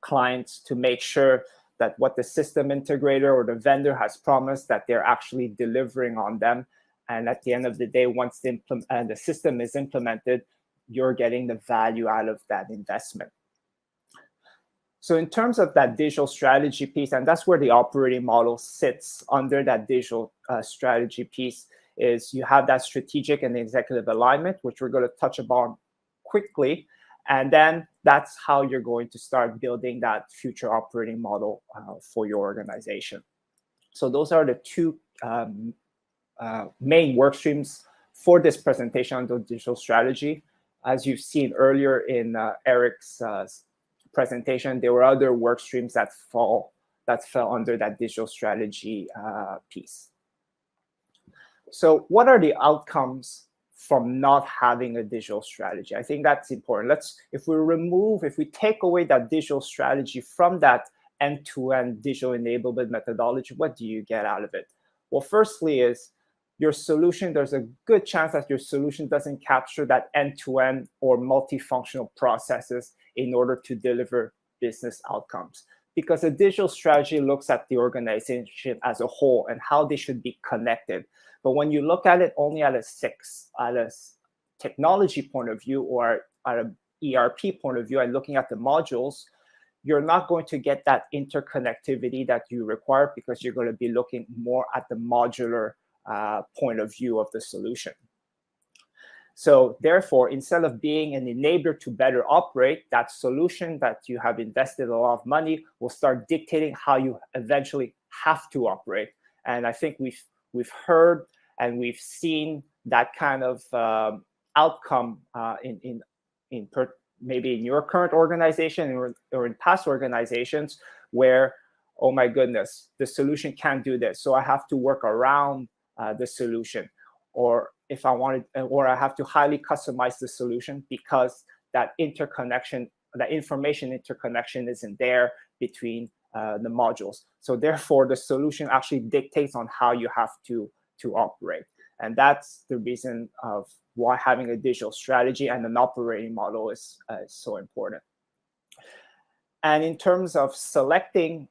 clients to make sure that what the system integrator or the vendor has promised, that they're actually delivering on them. And at the end of the day, once the system is implemented, you're getting the value out of that investment. So in terms of that digital strategy piece, and that's where the operating model sits under that digital strategy piece, is you have that strategic and executive alignment, which we're going to touch upon quickly. And then that's how you're going to start building that future operating model for your organization. So those are the 2 main work streams for this presentation on the digital strategy. As you've seen earlier in Eric's presentation, there were other work streams that fell under that digital strategy piece. So what are the outcomes from not having a digital strategy? I think that's important. If we take away that digital strategy from that end-to-end digital enablement methodology, what do you get out of it? Well, firstly is your solution, there's a good chance that your solution doesn't capture that end-to-end or multifunctional processes in order to deliver business outcomes. Because a digital strategy looks at the organization as a whole and how they should be connected. But when you look at it only at a technology point of view or at an ERP point of view and looking at the modules, you're not going to get that interconnectivity that you require, because you're going to be looking more at the modular point of view of the solution. So therefore, instead of being an enabler to better operate, that solution that you have invested a lot of money will start dictating how you eventually have to operate. And I think we've heard and we've seen that kind of outcome maybe in your current organization or in past organizations, where, oh my goodness, the solution can't do this, so I have to work around the solution, or I have to highly customize the solution because that interconnection, that information interconnection isn't there between the modules. So therefore, the solution actually dictates on how you have to operate. And that's the reason of why having a digital strategy and an operating model is so important. And in terms of selecting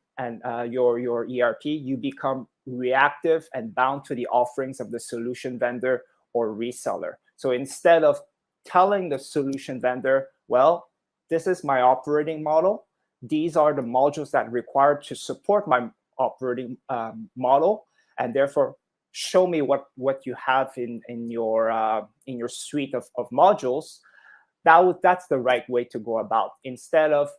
your ERP, you become reactive and bound to the offerings of the solution vendor or reseller. So instead of telling the solution vendor, well, this is my operating model, these are the modules that are required to support my operating model, and therefore show me what you have in your suite of modules, that's the right way to go about, instead of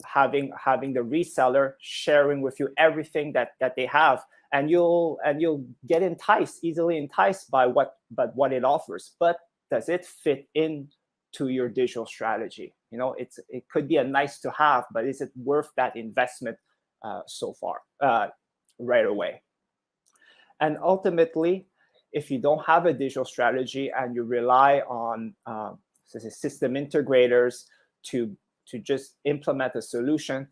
having the reseller sharing with you everything that they have, and you'll get easily enticed by what it offers. But does it fit into your digital strategy? It could be a nice to have, but is it worth that investment so far right away? And ultimately, if you don't have a digital strategy and you rely on system integrators to just implement a solution,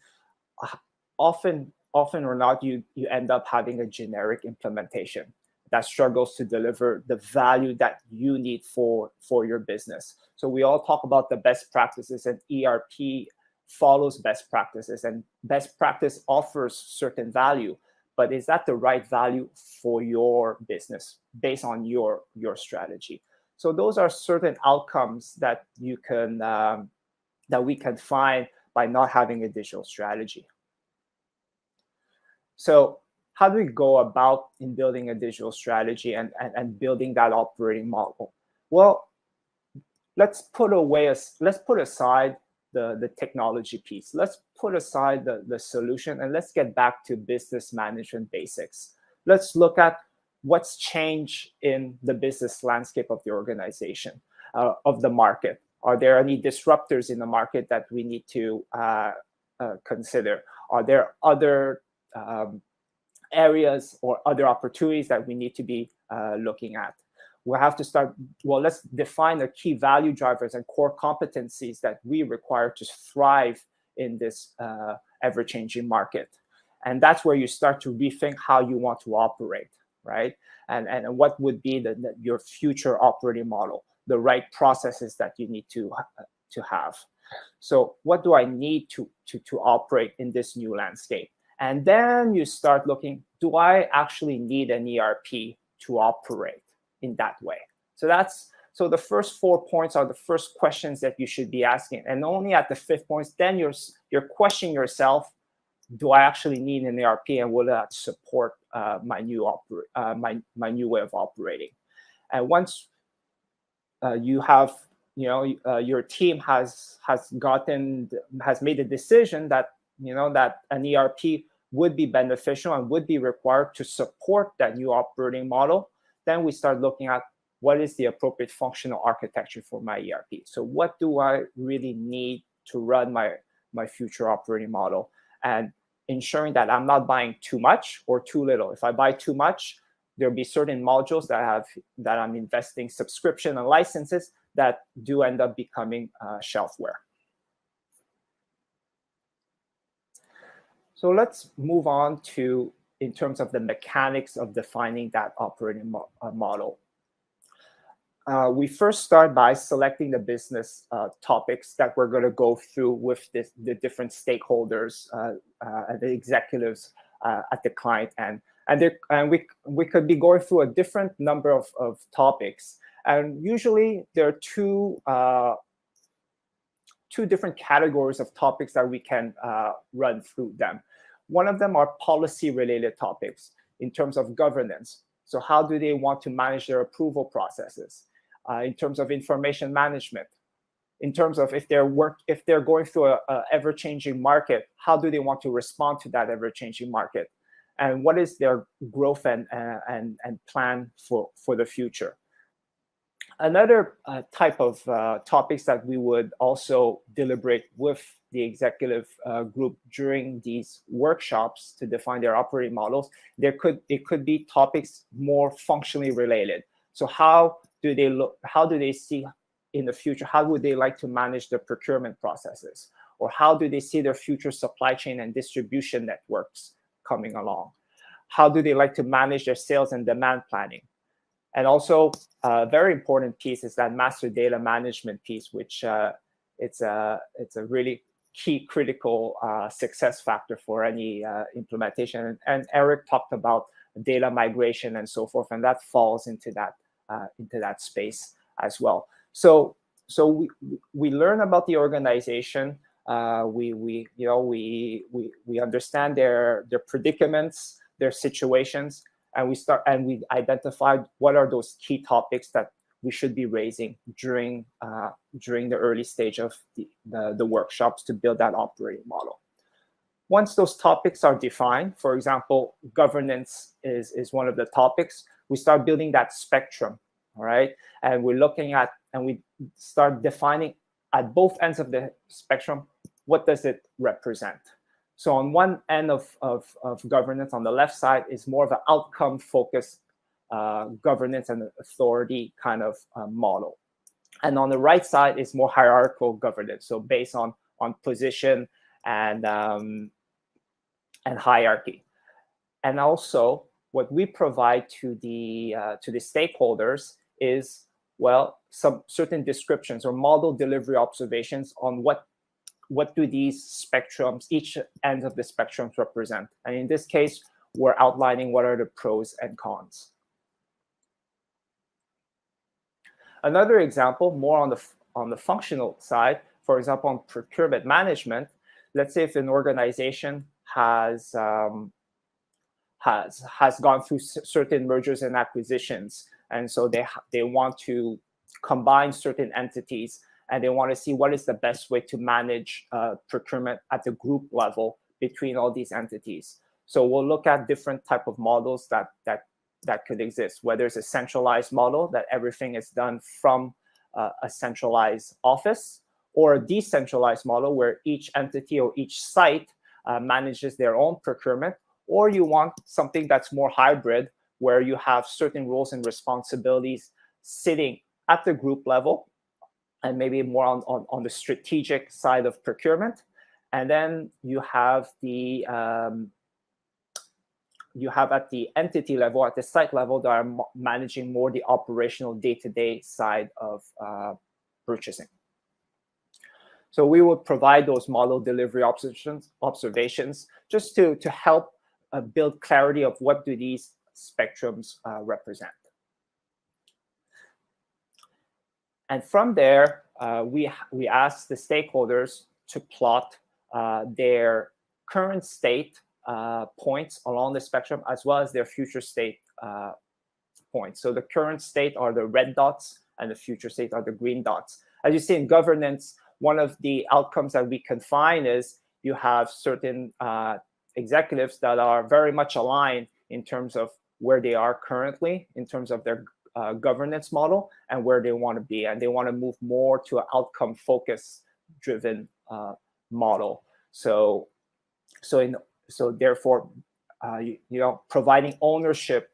often or not, you end up having a generic implementation that struggles to deliver the value that you need for your business. So we all talk about the best practices, and ERP follows best practices, and best practice offers certain value. But is that the right value for your business based on your strategy? So those are certain outcomes that you can that we can find by not having a digital strategy. So how do we go about in building a digital strategy and building that operating model? Well, let's put aside the technology piece. Let's put aside the solution, and let's get back to business management basics. Let's look at what's changed in the business landscape of the organization, of the market. Are there any disruptors in the market that we need to consider? Are there other areas or other opportunities that we need to be looking at? We'll have to start, let's define the key value drivers and core competencies that we require to thrive in this ever-changing market. And that's where you start to rethink how you want to operate, right? And what would be your future operating model, the right processes that you need to have. So what do I need to operate in this new landscape? And then you start looking, do I actually need an ERP to operate in that way? So the first 4 points are the first questions that you should be asking. And only at the 5th point, then you're questioning yourself, do I actually need an ERP, and will that support my new way of operating? And once you have, your team has made a decision that that an ERP would be beneficial and would be required to support that new operating model, then we start looking at what is the appropriate functional architecture for my ERP. So what do I really need to run my future operating model, and ensuring that I'm not buying too much or too little. If I buy too much, there'll be certain modules that I'm investing subscription and licenses that do end up becoming shelfware. So let's move on to, in terms of the mechanics of defining that operating model. We first start by selecting the business topics that we're going to go through with the different stakeholders, the executives at the client end. And we could be going through a different number of topics. And usually there are two different categories of topics that we can run through them. One of them are policy-related topics in terms of governance. So how do they want to manage their approval processes? In terms of information management, in terms of if they're going through a ever-changing market, how do they want to respond to that ever-changing market? And what is their growth and plan for the future? Another type of topics that we would also deliberate with the executive group during these workshops to define their operating models, it could be topics more functionally related. So how do they see in the future? How would they like to manage their procurement processes? Or how do they see their future supply chain and distribution networks coming along? How do they like to manage their sales and demand planning? And also, a very important piece is that master data management piece, which it's a really key critical success factor for any implementation. And Eric talked about data migration and so forth, and that falls into that space as well. So we learn about the organization. We understand their predicaments, their situations, and we identified what are those key topics that we should be raising during the early stage of the workshops to build that operating model. Once those topics are defined, for example, governance is one of the topics, we start building that spectrum, all right? And we're looking at, and we start defining at both ends of the spectrum, what does it represent? So on one end of governance, on the left side, is more of an outcome-focused governance and authority kind of model. And on the right side is more hierarchical governance, so based on position and hierarchy. And also, what we provide to the stakeholders is, well, some certain descriptions or model delivery observations on what do these spectrums, each end of the spectrums represent. And in this case, we're outlining what are the pros and cons. Another example, more on the functional side, for example, on procurement management, let's say if an organization has gone through certain mergers and acquisitions, and so they want to combine certain entities, and they want to see what is the best way to manage procurement at the group level between all these entities. So we'll look at different type of models that could exist, whether it's a centralized model that everything is done from a centralized office, or a decentralized model where each entity or each site manages their own procurement, or you want something that's more hybrid, where you have certain roles and responsibilities sitting at the group level, and maybe more on the strategic side of procurement. And then you have the at the entity level, at the site level, that are managing more the operational day-to-day side of purchasing. So we will provide those model delivery observations just to help build clarity of what do these spectrums represent. And from there, we ask the stakeholders to plot their current state points along the spectrum, as well as their future state points. So the current state are the red dots, and the future state are the green dots. As you see in governance, one of the outcomes that we can find is you have certain executives that are very much aligned in terms of where they are currently, in terms of their governance model, and where they want to be. And they want to move more to an outcome-focused driven model. So therefore, providing ownership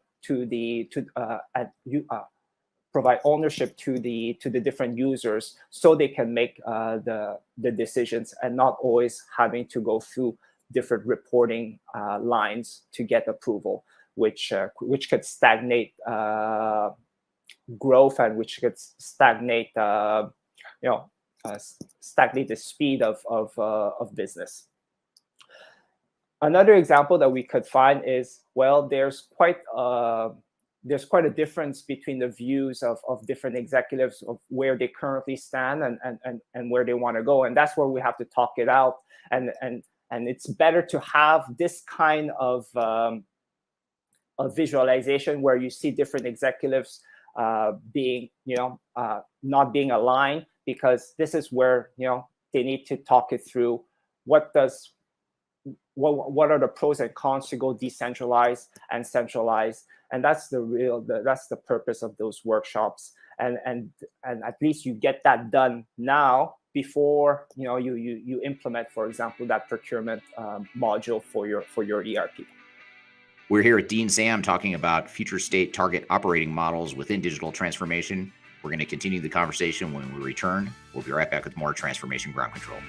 provide ownership to the different users, so they can make the decisions, and not always having to go through different reporting lines to get approval, which could stagnate growth, and which could stagnate stagnate the speed of business. Another example that we could find is, well, there's quite a difference between the views of different executives of where they currently stand and where they want to go, and that's where we have to talk it out. And it's better to have this kind of visualization where you see different executives being not being aligned, because this is where they need to talk it through. What are the pros and cons to go decentralized and centralized? And that's the purpose of those workshops. And at least you get that done now before you implement, for example, that procurement module for your ERP. We're here at Dean Sam talking about future state target operating models within digital transformation. We're going to continue the conversation when we return. We'll be right back with more Transformation Ground Control.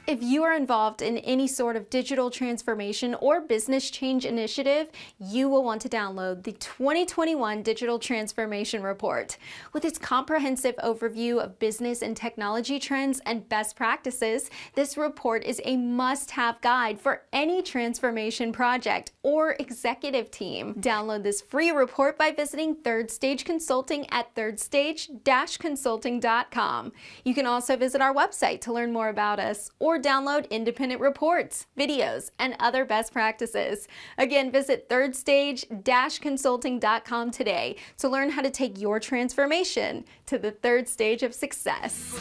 If you are involved in any sort of digital transformation or business change initiative, you will want to download the 2021 Digital Transformation Report. With its comprehensive overview of business and technology trends and best practices, this report is a must-have guide for any transformation project or executive team. Download this free report by visiting Third Stage Consulting at thirdstage-consulting.com. You can also visit our website to learn more about us, or or download independent reports, videos, and other best practices. Again, visit thirdstage-consulting.com today to learn how to take your transformation to the third stage of success.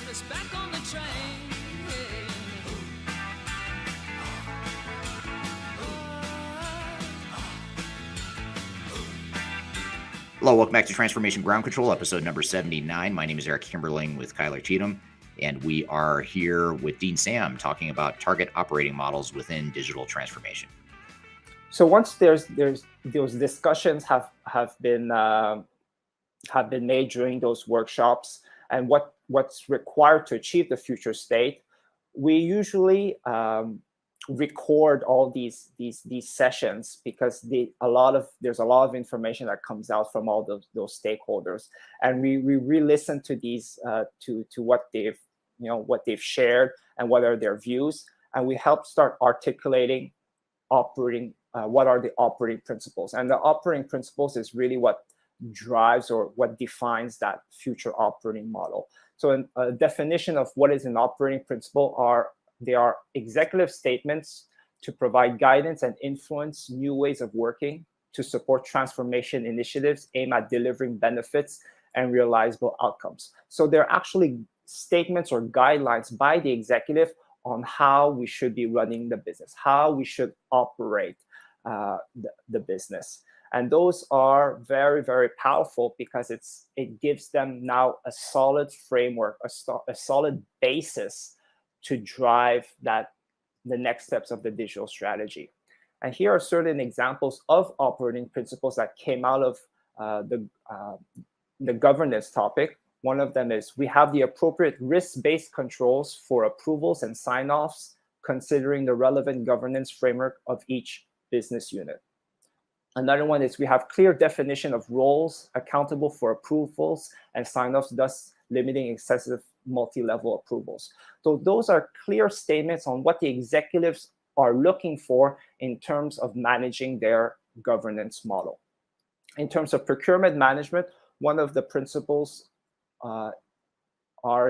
Hello, welcome back to Transformation Ground Control, episode number 79. My name is Eric Kimberling with Cheatham, and we are here with Dean Sam talking about target operating models within digital transformation. So once those discussions have been made during those workshops and what's required to achieve the future state, we usually record all these sessions because there's a lot of information that comes out from all those stakeholders, and we re-listen to these to what they've shared and what are their views, and we help start articulating what are the operating principles. And the operating principles is really what drives or what defines that future operating model. So a definition of what is an operating principle they are executive statements to provide guidance and influence new ways of working to support transformation initiatives aimed at delivering benefits and realizable outcomes. So they're actually statements or guidelines by the executive on how we should be running the business, how we should operate the business. And those are very, very powerful because it gives them now a solid framework, a solid basis to drive the next steps of the digital strategy. And here are certain examples of operating principles that came out of the governance topic. One of them is we have the appropriate risk-based controls for approvals and sign-offs, considering the relevant governance framework of each business unit. Another one is we have clear definition of roles accountable for approvals and sign-offs, thus limiting excessive multi-level approvals. So those are clear statements on what the executives are looking for in terms of managing their governance model. In terms of procurement management, one of the principles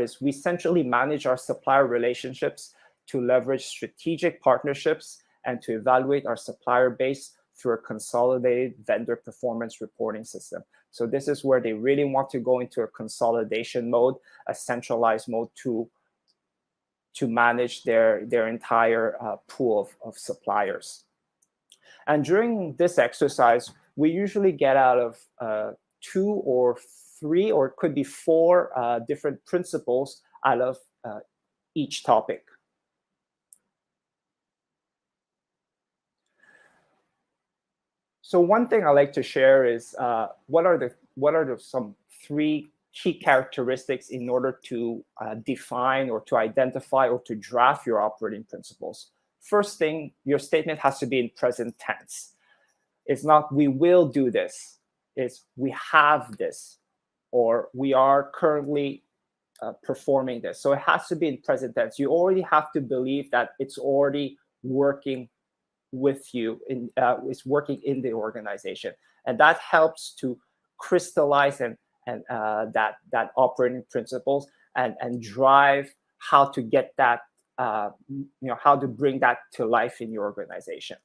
is we centrally manage our supplier relationships to leverage strategic partnerships and to evaluate our supplier base through a consolidated vendor performance reporting system. So this is where they really want to go into a consolidation mode, a centralized mode to manage their entire pool of suppliers. And during this exercise, we usually get out of 2 or 3, or it could be 4 different principles out of each topic. So one thing I like to share is what are some 3 key characteristics in order to define or to identify or to draft your operating principles. First thing, your statement has to be in present tense. It's not we will do this. It's we have this, or we are currently performing this. So it has to be in present tense. You already have to believe that it's already working with you, is working in the organization, and that helps to crystallize and that operating principles and drive how to get that how to bring that to life in your organization.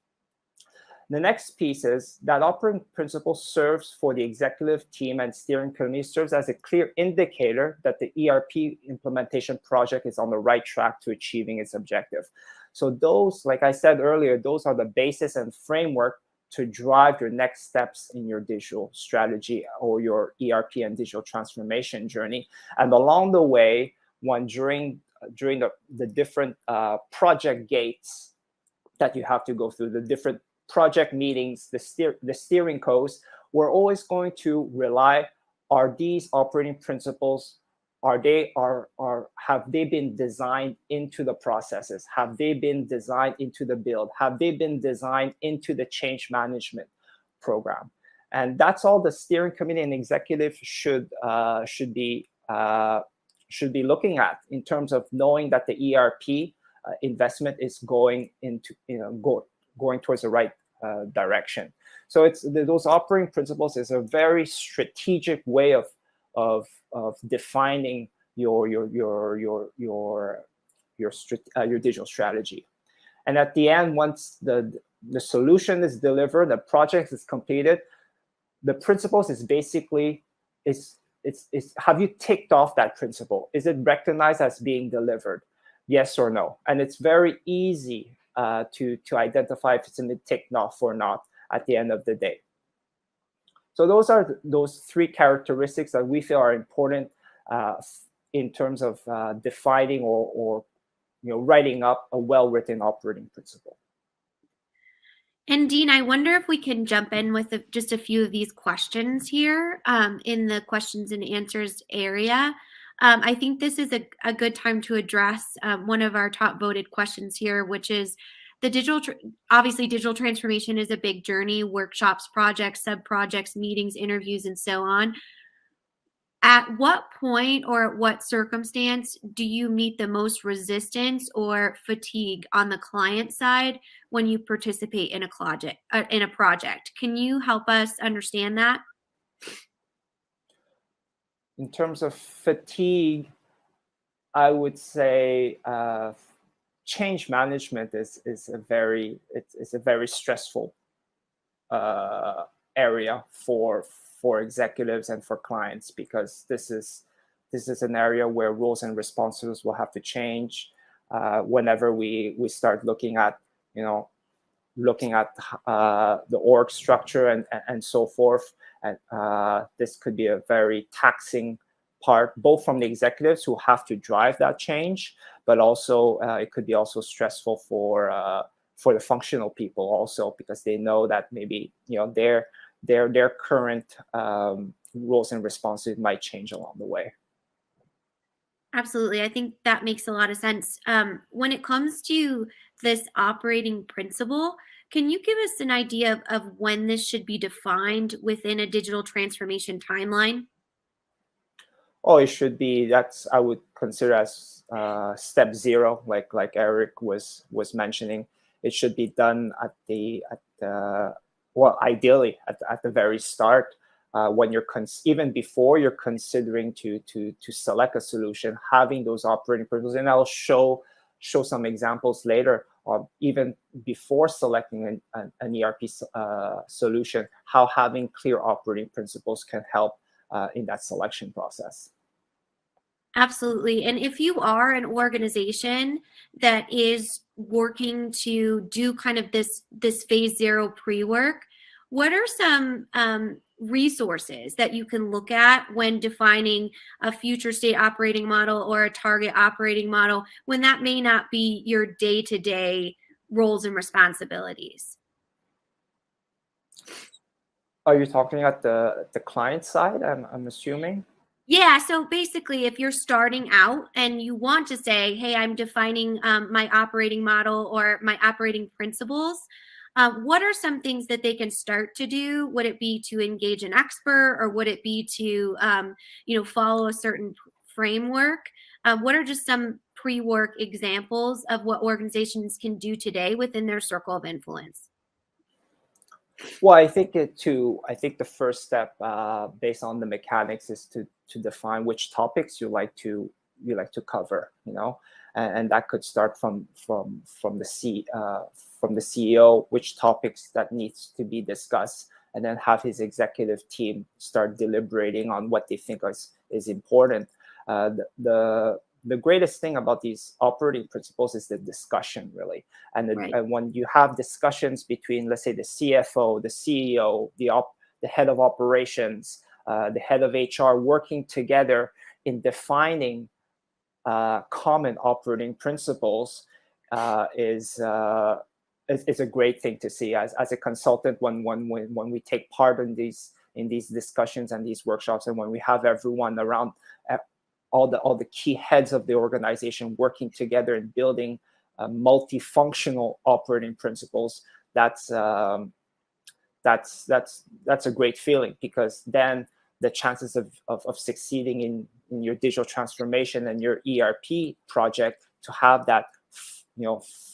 The next piece is that operating principle serves for the executive team and steering committee, serves as a clear indicator that the ERP implementation project is on the right track to achieving its objective. So those, like I said earlier, those are the basis and framework to drive your next steps in your digital strategy or your ERP and digital transformation journey. And along the way, during the different project gates that you have to go through, the different project meetings, the steering codes, we're always going to rely, are these operating principles, have they been designed into the processes? Have they been designed into the build? Have they been designed into the change management program? And that's all the steering committee and executive should be looking at in terms of knowing that the ERP investment is going towards the right direction. So it's those operating principles is a very strategic way of defining your your digital strategy. And at the end, once the solution is delivered, the project is completed, the principles is basically it's have you ticked off that principle? Is it recognized as being delivered? Yes or no? And it's very easy to identify if it's been ticked off or not at the end of the day. So those are those three characteristics that we feel are important in terms of defining or writing up a well-written operating principle. And Dean, I wonder if we can jump in with just a few of these questions here in the questions and answers area. I think this is a good time to address one of our top voted questions here, which is the obviously digital transformation is a big journey, workshops, projects, sub-projects, meetings, interviews, and so on. At what point or at what circumstance do you meet the most resistance or fatigue on the client side when you participate in a project? Can you help us understand that? In terms of fatigue, I would say change management is a very stressful area for executives and for clients, because this is an area where roles and responsibilities will have to change whenever we start looking at the org structure and so forth. And this could be a very taxing part, both from the executives who have to drive that change, but also it could be also stressful for the functional people also, because they know that maybe their current roles and responsibilities might change along the way. Absolutely. I think that makes a lot of sense. When it comes to this operating principle, can you give us an idea of when this should be defined within a digital transformation timeline? Oh, it should be, I would consider as step 0, like Eric was mentioning. It should be done ideally at the very start, when you're even before you're considering to select a solution, having those operating principles. And I'll show some examples later of even before selecting an ERP solution, how having clear operating principles can help in that selection process. Absolutely. And if you are an organization that is working to do kind of this phase 0 pre-work, what are some resources that you can look at when defining a future state operating model or a target operating model, when that may not be your day-to-day roles and responsibilities? Are you talking at the client side, I'm assuming? Yeah, so basically, if you're starting out and you want to say, hey, I'm defining my operating model or my operating principles, what are some things that they can start to do? Would it be to engage an expert, or would it be to follow a certain framework? What are just some pre-work examples of what organizations can do today within their circle of influence? Well, I think the first step, based on the mechanics, is to define which topics you like to cover, and that could start from the CEO, which topics that needs to be discussed, and then have his executive team start deliberating on what they think is important. The greatest thing about these operating principles is the discussion, really. And when you have discussions between, let's say, the CFO, the CEO, the head of operations, the head of HR, working together in defining common operating principles, is a great thing to see. As a consultant, when we take part in these discussions and these workshops, and when we have everyone around, all the key heads of the organization working together and building multifunctional operating principles, that's a great feeling, because then the chances of succeeding in your digital transformation and your ERP project, to have that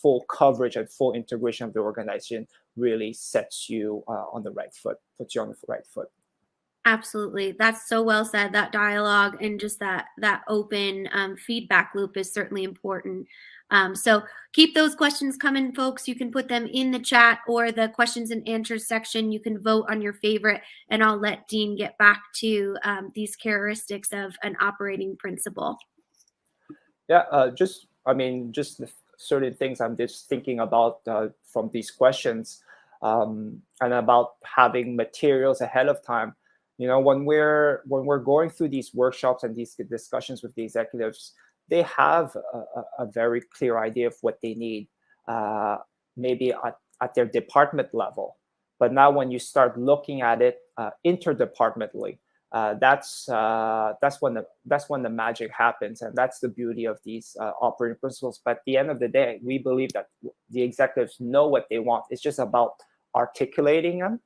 full coverage and full integration of the organization, really puts you on the right foot. Absolutely. That's so well said. That dialogue and just that open feedback loop is certainly important. So keep those questions coming, folks. You can put them in the chat or the questions and answers section. You can vote on your favorite, and I'll let Dean get back to these characteristics of an operating principle. Yeah, just the certain things I'm just thinking about from these questions, and about having materials ahead of time. When we're going through these workshops and these discussions with the executives, they have a very clear idea of what they need, maybe at their department level. But now when you start looking at it interdepartmentally, that's when the magic happens, and that's the beauty of these operating principles. But at the end of the day, we believe that the executives know what they want. It's just about articulating them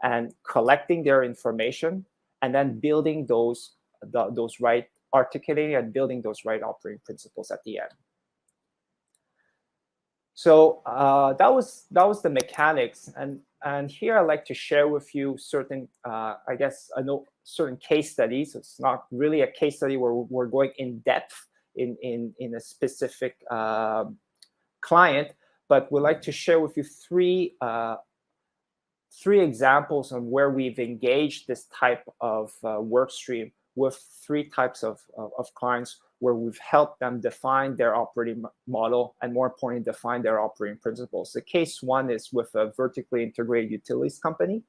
and collecting their information, and then building those right articulating and building those right operating principles at the end. So that was the mechanics, and here I'd like to share with you certain certain case studies. It's not really a case study where we're going in depth in a specific client, but we'd like to share with you three examples on where we've engaged this type of work stream with three types of clients, where we've helped them define their operating model and, more importantly, define their operating principles. The case one is with a vertically integrated utilities company.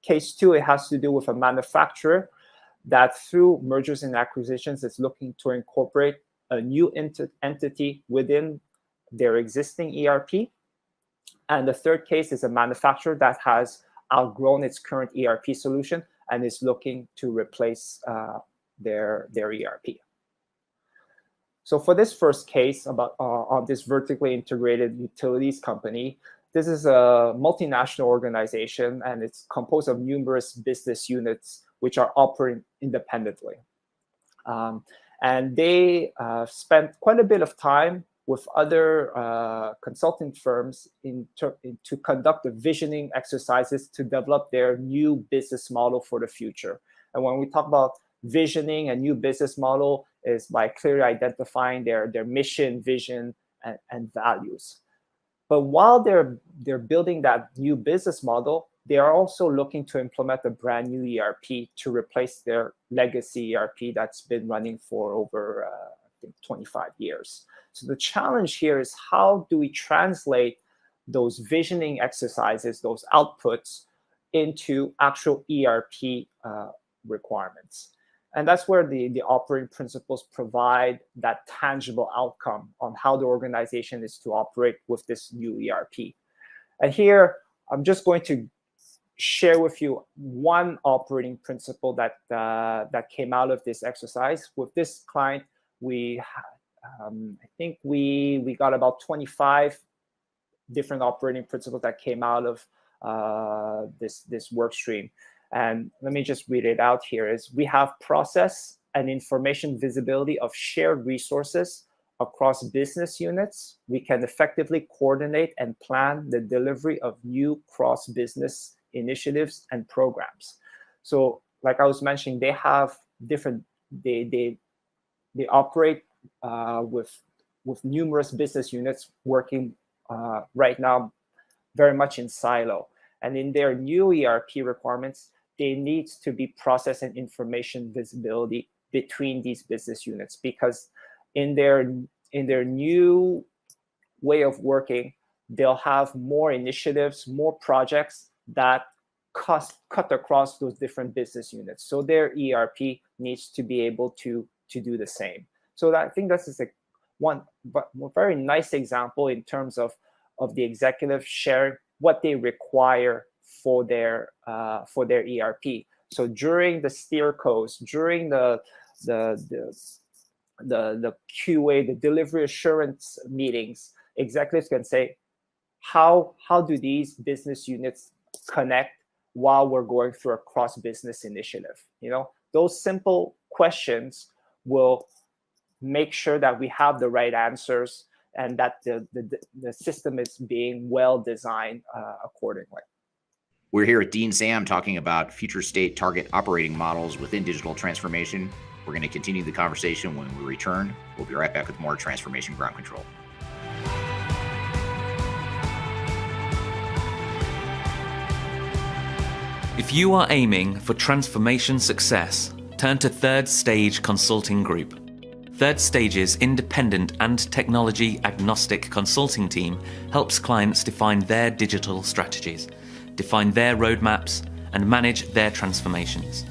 Case two, it has to do with a manufacturer that through mergers and acquisitions is looking to incorporate a new entity within their existing ERP. And the third case is a manufacturer that has outgrown its current ERP solution and is looking to replace their ERP. So for this first case about on this vertically integrated utilities company, this is a multinational organization, and it's composed of numerous business units which are operating independently. And they spent quite a bit of time with other consulting firms to conduct the visioning exercises to develop their new business model for the future. And when we talk about visioning a new business model, is by clearly identifying their mission, vision, and values. But while they're building that new business model, they are also looking to implement a brand new ERP to replace their legacy ERP that's been running for over I think 25 years. So the challenge here is, how do we translate those visioning exercises, those outputs, into actual ERP requirements? And that's where the operating principles provide that tangible outcome on how the organization is to operate with this new ERP. And here, I'm just going to share with you one operating principle that came out of this exercise. With this client, I think we got about 25 different operating principles that came out of this work stream. And let me just read it out here. Is we have process and information visibility of shared resources across business units. We can effectively coordinate and plan the delivery of new cross-business initiatives and programs. So, like I was mentioning, they have different. They operate with numerous business units working right now very much in silo. And in their new ERP requirements, there needs to be process and information visibility between these business units, because in their new way of working, they'll have more initiatives, more projects that cut across those different business units. So their ERP needs to be able to do the same. So I think this is one very nice example in terms of the executive sharing what they require for their ERP. So during the steer codes, during the QA, the delivery assurance meetings, executives can say, how do these business units connect while we're going through a cross-business initiative? Those simple questions will make sure that we have the right answers and that the system is being well designed accordingly. We're here at Dean Sam talking about future state target operating models within digital transformation. We're going to continue the conversation when we return. We'll be right back with more Transformation Ground Control. If you are aiming for transformation success, turn to Third Stage Consulting Group. Third Stage's independent and technology agnostic consulting team helps clients define their digital strategies, define their roadmaps, and manage their transformations.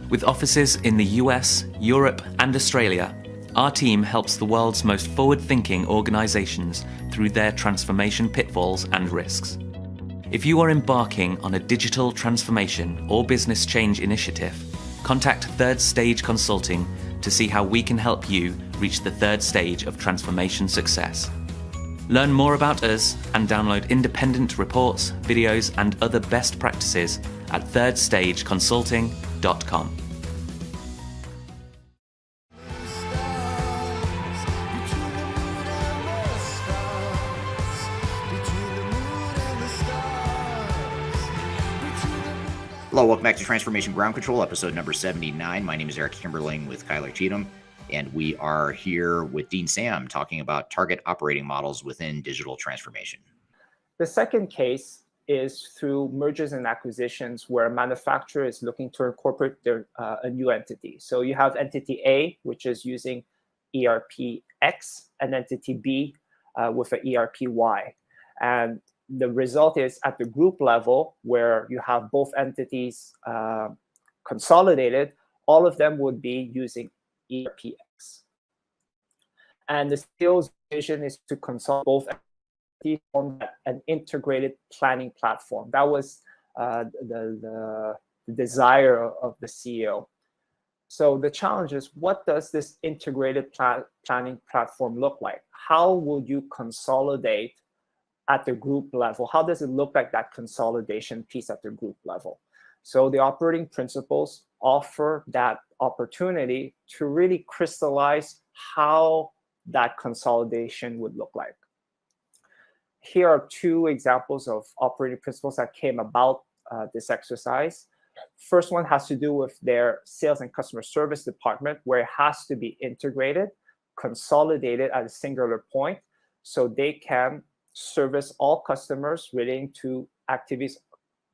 With offices in the US, Europe, and Australia, our team helps the world's most forward-thinking organizations through their transformation pitfalls and risks. If you are embarking on a digital transformation or business change initiative, contact Third Stage Consulting to see how we can help you reach the third stage of transformation success. Learn more about us and download independent reports, videos, and other best practices at thirdstageconsulting.com. Hello, welcome back to Transformation Ground Control, episode number 79. My name is Eric Kimberling with Cheatham, and we are here with Dean Sam talking about target operating models within digital transformation. The second case is through mergers and acquisitions where a manufacturer is looking to incorporate a new entity. So you have entity A, which is using ERP X, and entity B with an ERP Y. And the result is at the group level, where you have both entities consolidated, all of them would be using ERPX. And the sales vision is to consolidate both entities on an integrated planning platform. That was the desire of the CEO. So the challenge is, what does this integrated planning platform look like? How will you consolidate at the group level? How does it look like, that consolidation piece at the group level? So the operating principles offer that opportunity to really crystallize how that consolidation would look like. Here are two examples of operating principles that came about this exercise. First one has to do with their sales and customer service department, where it has to be integrated, consolidated at a singular point, so they can service all customers relating to activities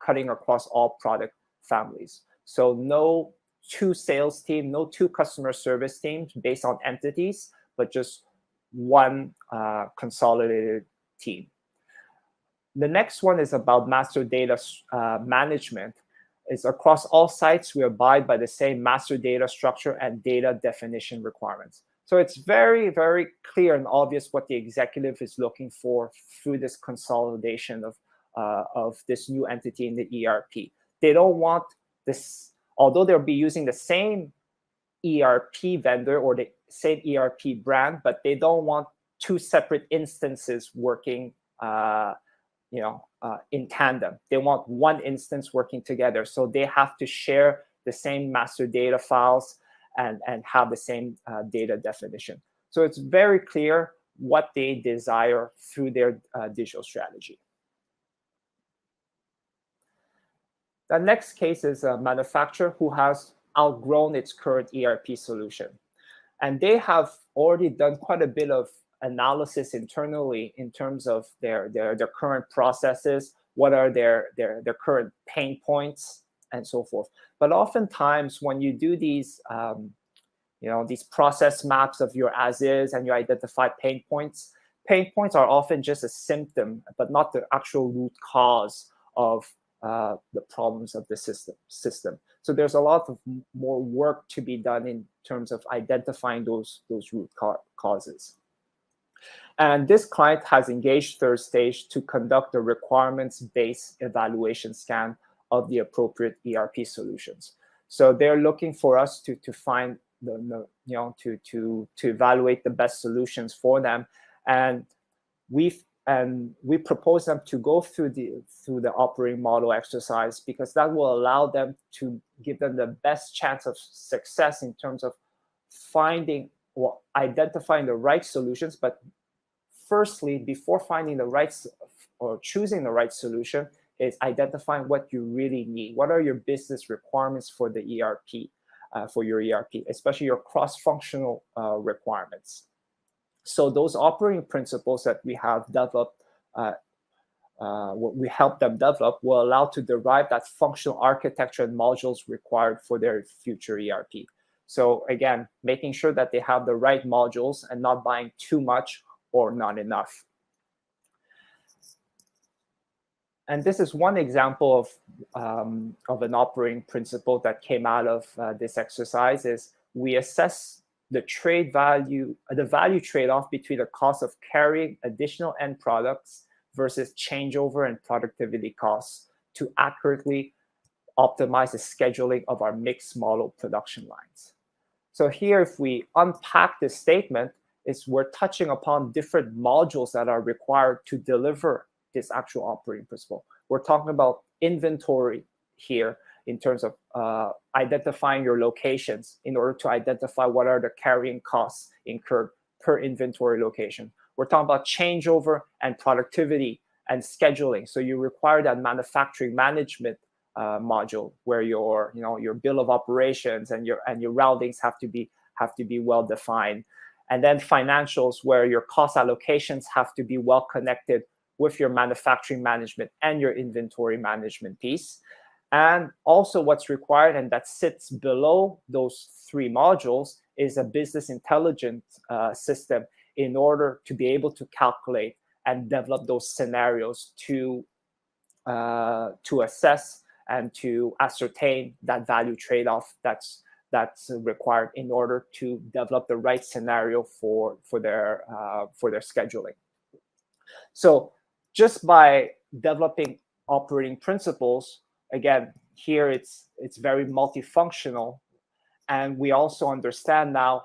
cutting across all product families. So no two sales team, no two customer service teams based on entities, but just one consolidated team. The next one is about master data management. It's across all sites, we abide by the same master data structure and data definition requirements. So it's very, very clear and obvious what the executive is looking for through this consolidation of this new entity in the ERP. They don't want this, although they'll be using the same ERP vendor or the same ERP brand, but they don't want two separate instances working in tandem. They want one instance working together. So they have to share the same master data files and have the same data definition. So it's very clear what they desire through their digital strategy. The next case is a manufacturer who has outgrown its current ERP solution. And they have already done quite a bit of analysis internally in terms of their current processes, what are their current pain points, and so forth. But oftentimes when you do these these process maps of your as is and you identify pain points are often just a symptom, but not the actual root cause of the problems of the system. So there's a lot of more work to be done in terms of identifying those root causes. And this client has engaged Third Stage to conduct a requirements-based evaluation scan of the appropriate ERP solutions. So they're looking for us to find to evaluate the best solutions for them, and we propose them to go through the operating model exercise, because that will allow them to give them the best chance of success in terms of finding or identifying the right solutions. But firstly, before finding the right or choosing the right solution, is identifying what you really need. What are your business requirements for the ERP, for your ERP, especially your cross-functional requirements. So those operating principles that we have developed, what we help them develop, will allow to derive that functional architecture and modules required for their future ERP. So again, making sure that they have the right modules and not buying too much or not enough. And this is one example of an operating principle that came out of this exercise. Is we assess the the value trade-off between the cost of carrying additional end products versus changeover and productivity costs to accurately optimize the scheduling of our mixed model production lines. So here, if we unpack this statement, we're touching upon different modules that are required to deliver this actual operating principle. We're talking about inventory here in terms of identifying your locations in order to identify what are the carrying costs incurred per inventory location. We're talking about changeover and productivity and scheduling. So you require that manufacturing management module where your bill of operations and your routings have to be well defined. And then financials, where your cost allocations have to be well connected with your manufacturing management and your inventory management piece. And also what's required, and that sits below those three modules, is a business intelligence system in order to be able to calculate and develop those scenarios to assess and to ascertain that value trade-off that's required in order to develop the right scenario for their scheduling. So just by developing operating principles, again, here it's very multifunctional, and we also understand now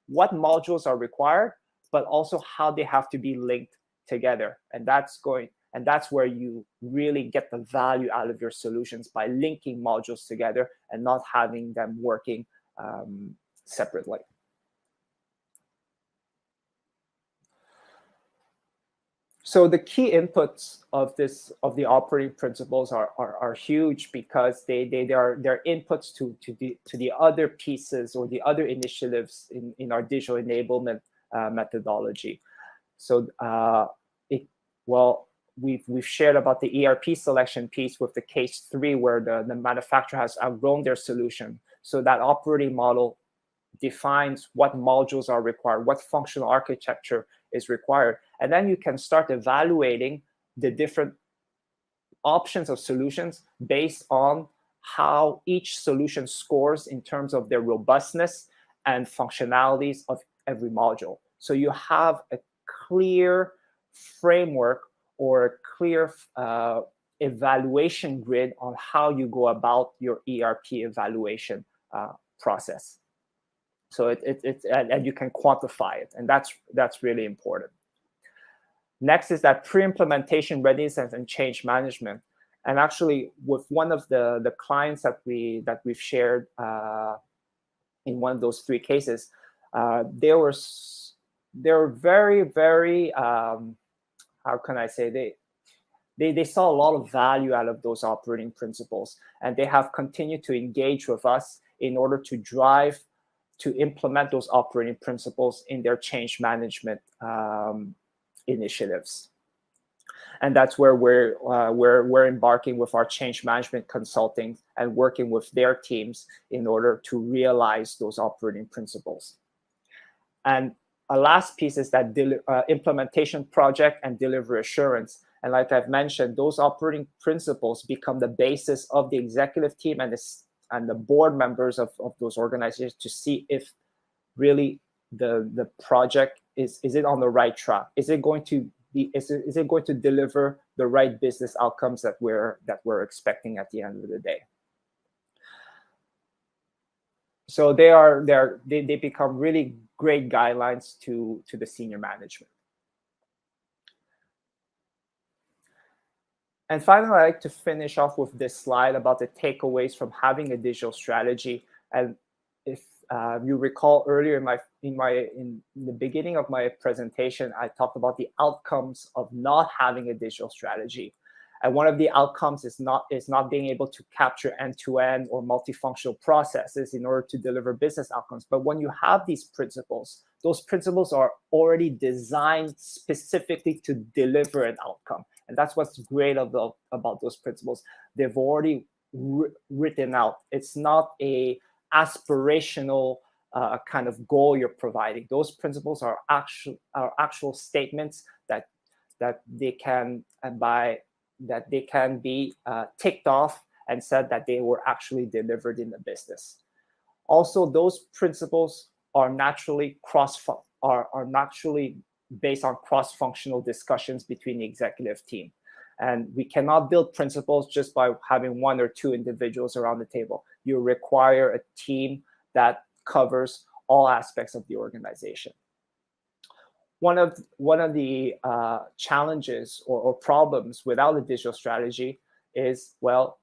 what modules are required, but also how they have to be linked together, and that's where you really get the value out of your solutions, by linking modules together and not having them working separately. So the key inputs of the operating principles are huge, because they're inputs to the other pieces or the other initiatives in our digital enablement methodology. So we've shared about the ERP selection piece with the case 3, where the manufacturer has outgrown their solution. So that operating model defines what modules are required, what functional architecture is required. And then you can start evaluating the different options of solutions based on how each solution scores in terms of their robustness and functionalities of every module. So you have a clear framework or a clear evaluation grid on how you go about your ERP evaluation process. So and you can quantify it, and that's really important. Next is that pre-implementation readiness and change management. And actually, with one of the clients that we've shared in one of those 3 cases, they were very, very how can I say, they saw a lot of value out of those operating principles, and they have continued to engage with us in order to implement those operating principles in their change management initiatives. And that's where we're embarking with our change management consulting and working with their teams in order to realize those operating principles. And a last piece is that implementation project and delivery assurance. And like I've mentioned, those operating principles become the basis of the executive team and the board members of those organizations to see if really the project is it on the right track? Is it going to deliver the right business outcomes that we're expecting at the end of the day? So they become really great guidelines to the senior management. And finally, I'd like to finish off with this slide about the takeaways from having a digital strategy. And if you recall earlier in the beginning of my presentation, I talked about the outcomes of not having a digital strategy. And one of the outcomes is not being able to capture end-to-end or multifunctional processes in order to deliver business outcomes. But when you have these principles, those principles are already designed specifically to deliver an outcome. And that's what's great about those principles. They've already written out. It's not a aspirational kind of goal you're providing. Those principles are actual statements that they can be ticked off and said that they were actually delivered in the business. Also, those principles are naturally based on cross-functional discussions between the executive team. And we cannot build principles just by having one or two individuals around the table. You require a team that covers all aspects of the organization. One of the challenges or problems without a digital strategy is, well,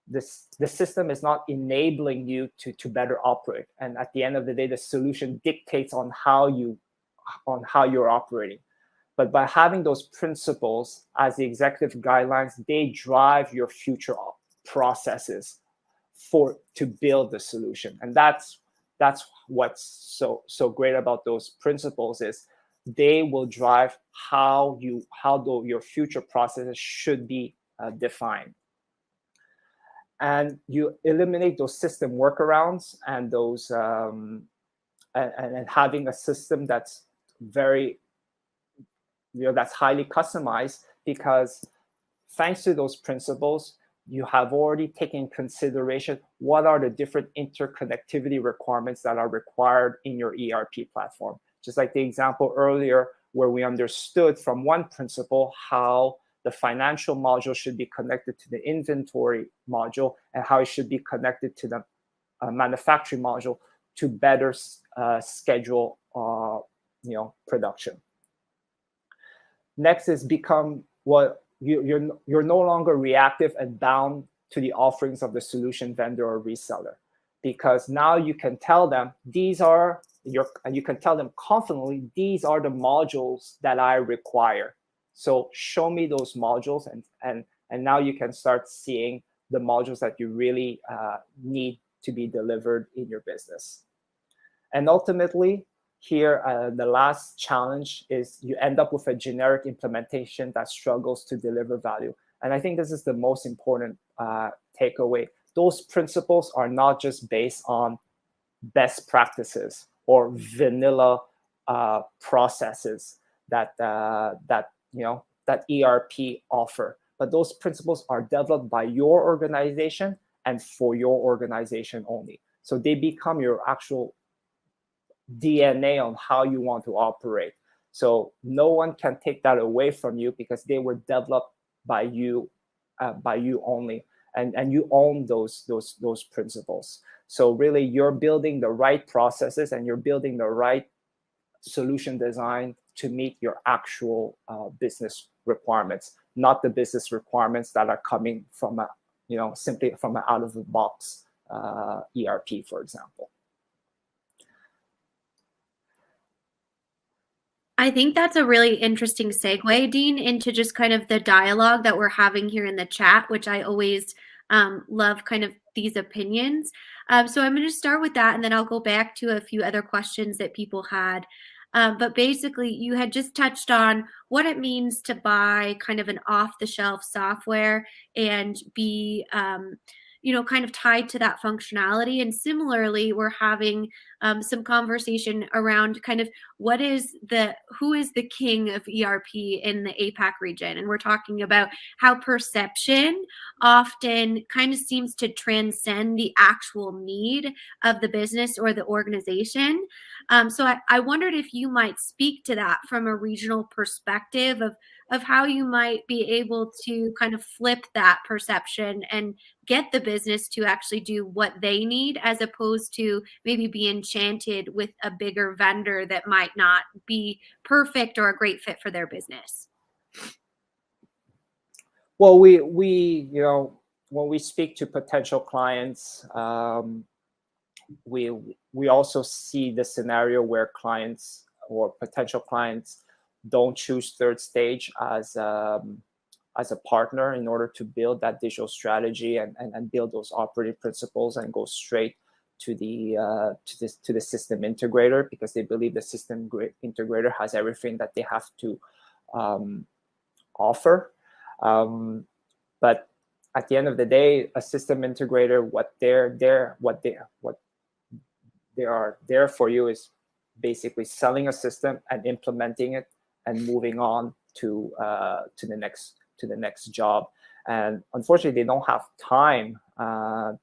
the system is not enabling you to better operate. And at the end of the day, the solution dictates on how you're operating. But by having those principles as the executive guidelines, they drive your future processes to build the solution. And that's what's so great about those principles is they will drive how your future processes should be defined. And you eliminate those system workarounds and those and having a system that's very, that's highly customized, because thanks to those principles, you have already taken consideration what are the different interconnectivity requirements that are required in your ERP platform. Just like the example earlier, where we understood from one principle how the financial module should be connected to the inventory module and how it should be connected to the manufacturing module to better schedule production. Next is become what you're no longer reactive and bound to the offerings of the solution vendor or reseller, because now you can tell them and you can tell them confidently, these are the modules that I require. So show me those modules, and now you can start seeing the modules that you really need to be delivered in your business. And ultimately, here, the last challenge is you end up with a generic implementation that struggles to deliver value. And I think this is the most important takeaway. Those principles are not just based on best practices or vanilla processes that ERP offer, but those principles are developed by your organization and for your organization only. So they become your actual DNA on how you want to operate. So no one can take that away from you, because they were developed by you only, and you own those principles. So really, you're building the right processes and you're building the right solution design to meet your actual business requirements, not the business requirements that are coming from simply from an out of the box ERP, for example. I think that's a really interesting segue, Dean, into just kind of the dialogue that we're having here in the chat, which I always love kind of these opinions. So I'm going to start with that, and then I'll go back to a few other questions that people had. But basically, you had just touched on what it means to buy kind of an off-the-shelf software and be kind of tied to that functionality. And similarly, we're having some conversation around kind of who is the king of ERP in the APAC region. And we're talking about how perception often kind of seems to transcend the actual need of the business or the organization. So I wondered if you might speak to that from a regional perspective of how you might be able to kind of flip that perception and get the business to actually do what they need, as opposed to maybe be enchanted with a bigger vendor that might not be perfect or a great fit for their business. Well, we when we speak to potential clients, we also see the scenario where clients or potential clients don't choose third stage as as a partner in order to build that digital strategy and build those operating principles and go straight to the system integrator, because they believe the system integrator has everything that they have to offer. But at the end of the day, a system integrator, what they are there for you is basically selling a system and implementing it and moving on to the next job. And unfortunately, they don't have time to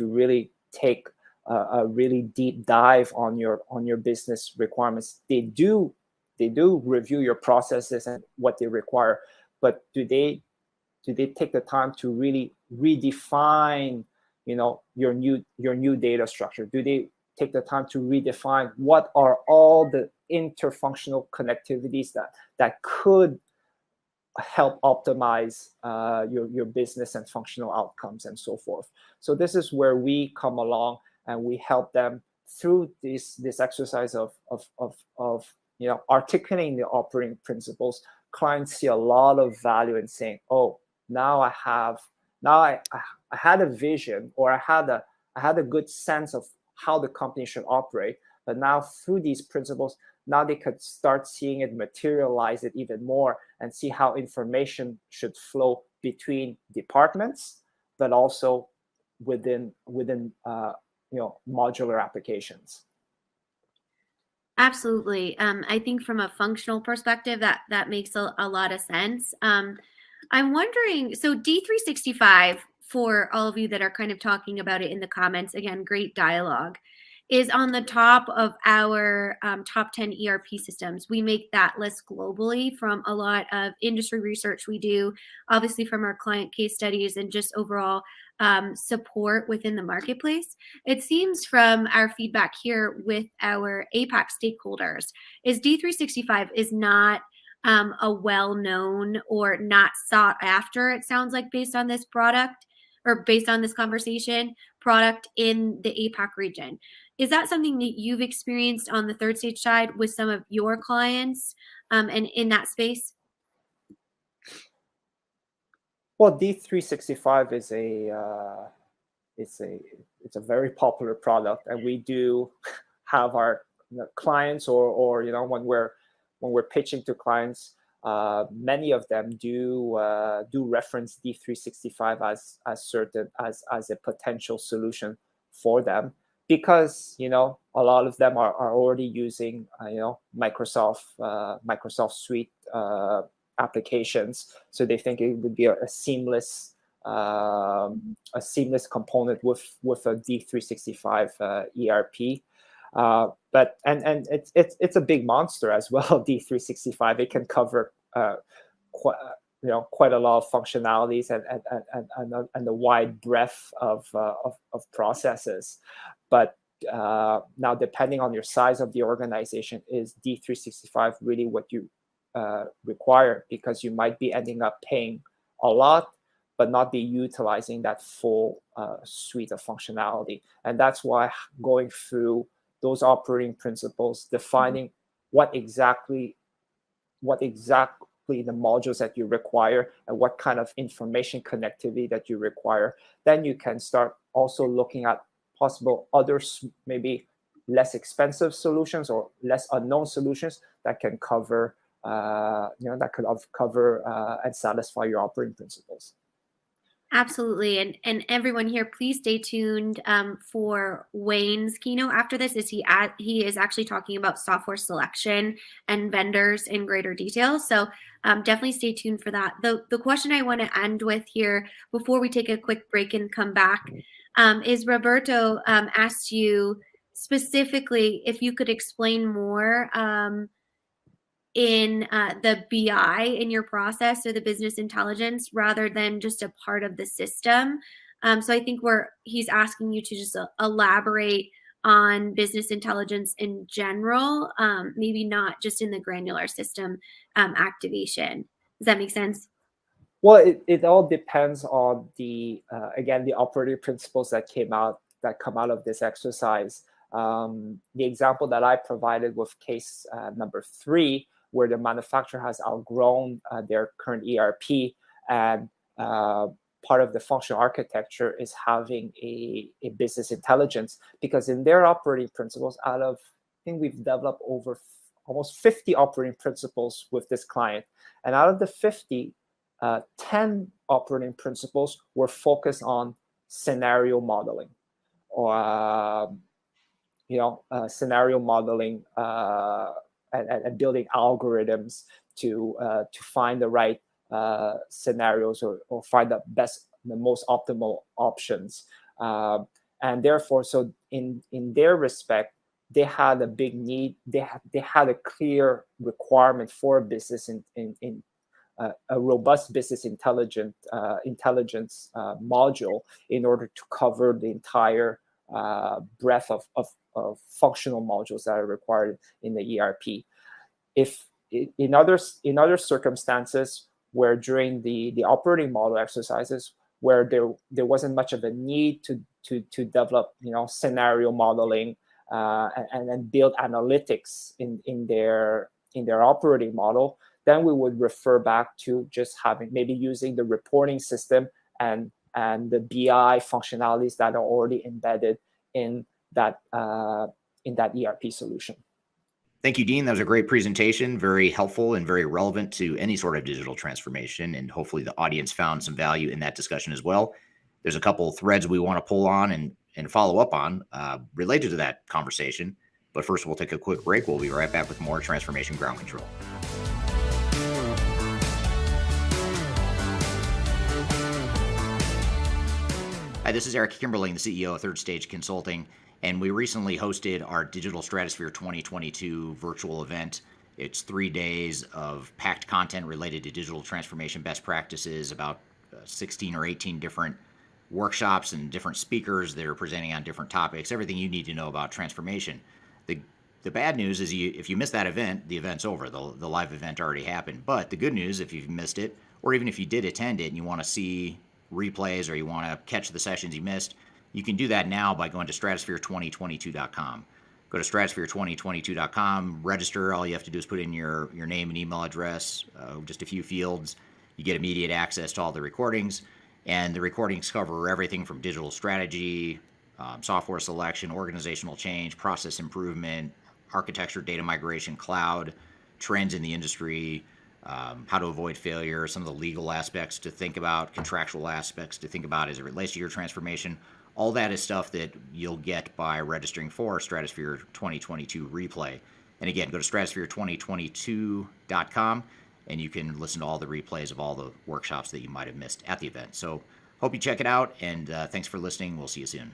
really take a really deep dive on your business requirements. They do review your processes and what they require, but do they take the time to really redefine, your new data structure? Do they take the time to redefine what are all the interfunctional connectivities that could help optimize your business and functional outcomes and so forth? So this is where we come along and we help them through this exercise of articulating the operating principles. Clients see a lot of value in saying, oh, now I had a vision, or I had a good sense of how the company should operate, but now through these principles, now they could start seeing it, materialize it even more, and see how information should flow between departments, but also within modular applications. Absolutely. I think from a functional perspective, that makes a lot of sense. I'm wondering, so D365, for all of you that are kind of talking about it in the comments, again, great dialogue, is on the top of our top 10 ERP systems. We make that list globally from a lot of industry research we do, obviously from our client case studies and just overall support within the marketplace. It seems from our feedback here with our APAC stakeholders is D365 is not a well-known or not sought after, it sounds like, based on this product or based on this conversation, product in the APAC region. Is that something that you've experienced on the third stage side with some of your clients and in that space? Well, D365 is it's a very popular product, and we do have our clients or when we're pitching to clients, many of them do reference D365 as a potential solution for them, because a lot of them are already using Microsoft Suite applications, so they think it would be a seamless component with a D365 ERP. But it's a big monster as well. D365, it can cover quite a lot of functionalities and a wide breadth of processes. But now, depending on your size of the organization, is D365 really what you require? Because you might be ending up paying a lot, but not be utilizing that full suite of functionality. And that's why going through those operating principles, defining what exactly the modules that you require and what kind of information connectivity that you require, then you can start also looking at possible other, maybe less expensive solutions or less unknown solutions that can cover, and satisfy your operating principles. Absolutely. And everyone here, please stay tuned for Wayne's keynote after this. He is actually talking about software selection and vendors in greater detail. So definitely stay tuned for that. The question I want to end with here before we take a quick break and come back is Roberto asked you specifically if you could explain more in the BI in your process, or the business intelligence, rather than just a part of the system. So I think he's asking you to just elaborate on business intelligence in general, maybe not just in the granular system activation. Does that make sense? Well, it all depends on the operating principles that come out of this exercise. The example that I provided with case number 3 where the manufacturer has outgrown their current ERP, and part of the functional architecture is having a business intelligence, because in their operating principles, I think we've developed over almost 50 operating principles with this client. And out of the 50, 10 operating principles were focused on scenario modeling, or scenario modeling and building algorithms to find the right scenarios, or find the most optimal options. And therefore, so in their respect, they had a big need. They had a clear requirement for a business in a robust business intelligence module in order to cover the entire breadth of functional modules that are required in the ERP. If in other circumstances, where during the operating model exercises, where there wasn't much of a need to develop scenario modeling and then build analytics in their operating model, then we would refer back to just maybe using the reporting system and the BI functionalities that are already embedded in that ERP solution. Thank you, Dean. That was a great presentation, very helpful and very relevant to any sort of digital transformation. And hopefully the audience found some value in that discussion as well. There's a couple of threads we want to pull on and follow up on related to that conversation. But first, we'll take a quick break. We'll be right back with more Transformation Ground Control. Hi, this is Eric Kimberling, the CEO of Third Stage Consulting, and we recently hosted our Digital Stratosphere 2022 virtual event. It's 3 days of packed content related to digital transformation best practices, about 16 or 18 different workshops and different speakers that are presenting on different topics, everything you need to know about transformation. The bad news is if you missed that event, the event's over. The live event already happened. But the good news, if you've missed it, or even if you did attend it and you want to see replays or you want to catch the sessions you missed, you can do that now by going to stratosphere2022.com. Go to stratosphere2022.com, register. All you have to do is put in your name and email address, just a few fields. You get immediate access to all the recordings, and the recordings cover everything from digital strategy, software selection, organizational change, process improvement, architecture, data migration, cloud, trends in the industry, how to avoid failure, some of the legal aspects to think about, contractual aspects to think about as it relates to your transformation. All that is stuff that you'll get by registering for Stratosphere 2022 replay. And again, go to stratosphere2022.com and you can listen to all the replays of all the workshops that you might have missed at the event. So hope you check it out, and thanks for listening. We'll see you soon.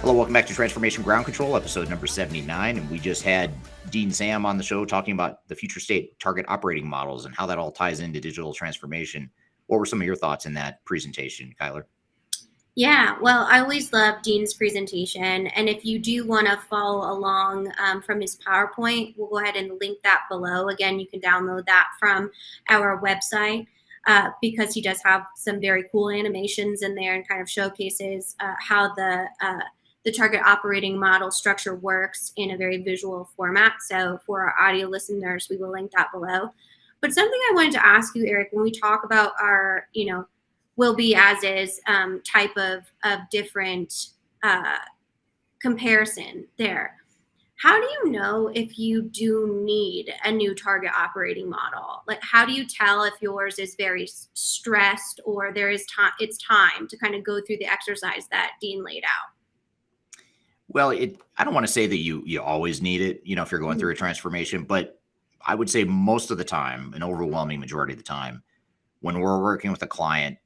Hello, welcome back to Transformation Ground Control, episode number 79. And we just had Dean Sam on the show talking about the future state target operating models and how that all ties into digital transformation. What were some of your thoughts in that presentation, Kyler? Yeah, well, I always love Dean's presentation. And if you do want to follow along from his PowerPoint, we'll go ahead and link that below. Again, you can download that from our website because he does have some very cool animations in there and kind of showcases how the target operating model structure works in a very visual format. So for our audio listeners, we will link that below. But something I wanted to ask you, Eric, when we talk about our, will be as is type of different comparison there, how do you know if you do need a new target operating model? Like, how do you tell if yours is very stressed or there is time? It's time to kind of go through the exercise that Dean laid out. Well, I don't want to say that you always need it, if you're going through a transformation, but I would say most of the time, an overwhelming majority of the time, when we're working with a client,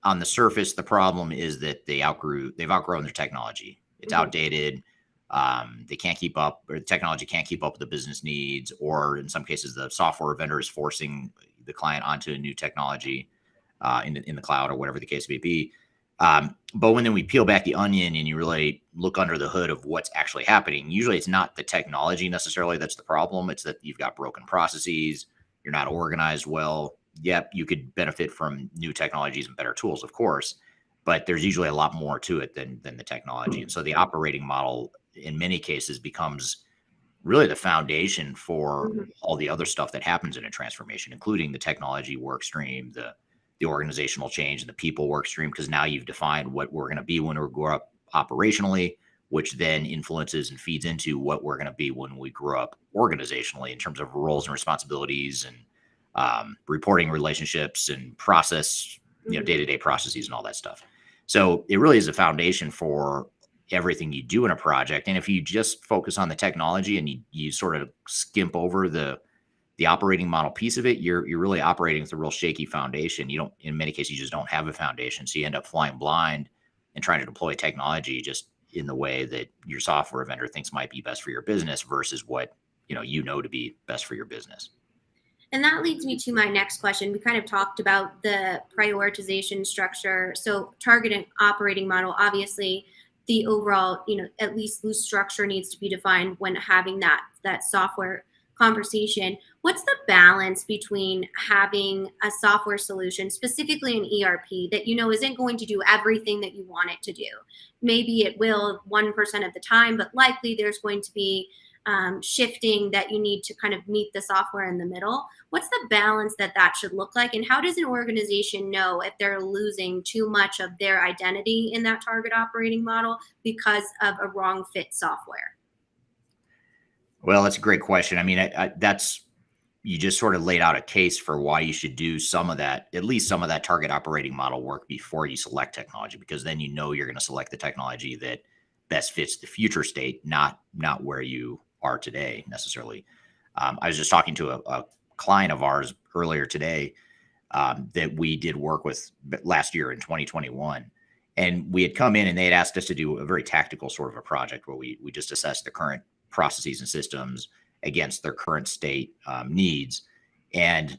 on the surface, the problem is that they've outgrown their technology. It's outdated. They can't keep up, or the technology can't keep up with the business needs, or in some cases, the software vendor is forcing the client onto a new technology in the cloud or whatever the case may be. But when then we peel back the onion and you really look under the hood of what's actually happening, usually it's not the technology necessarily that's the problem. It's that you've got broken processes, you're not organized well. Yep, you could benefit from new technologies and better tools, of course. but there's usually a lot more to it than the technology. And so the operating model in many cases becomes really the foundation for all the other stuff that happens in a transformation, including the technology work stream, the organizational change, and the people work stream, because now you've defined what we're going to be when we grow up operationally, which then influences and feeds into what we're going to be when we grow up organizationally in terms of roles and responsibilities and reporting relationships and process, day-to-day processes and all that stuff. So it really is a foundation for everything you do in a project. And if you just focus on the technology and you sort of skimp over the operating model piece of it, you're really operating with a real shaky foundation. You don't, in many cases, you just don't have a foundation. So you end up flying blind and trying to deploy technology just in the way that your software vendor thinks might be best for your business versus what you know to be best for your business. And that leads me to my next question. We kind of talked about the prioritization structure. So target operating model, obviously the overall, at least loose structure needs to be defined when having that software conversation. What's the balance between having a software solution, specifically an ERP, that isn't going to do everything that you want it to do? Maybe it will 1% of the time, but likely there's going to be shifting that you need to kind of meet the software in the middle. What's the balance that should look like? And how does an organization know if they're losing too much of their identity in that target operating model because of a wrong fit software? Well, that's a great question. I mean, you just sort of laid out a case for why you should do some of that, at least some of that target operating model work before you select technology, because then you're going to select the technology that best fits the future state, not where you are today necessarily. I was just talking to a client of ours earlier today that we did work with last year in 2021. And we had come in and they had asked us to do a very tactical sort of a project where we just assessed the current processes and systems against their current state needs, and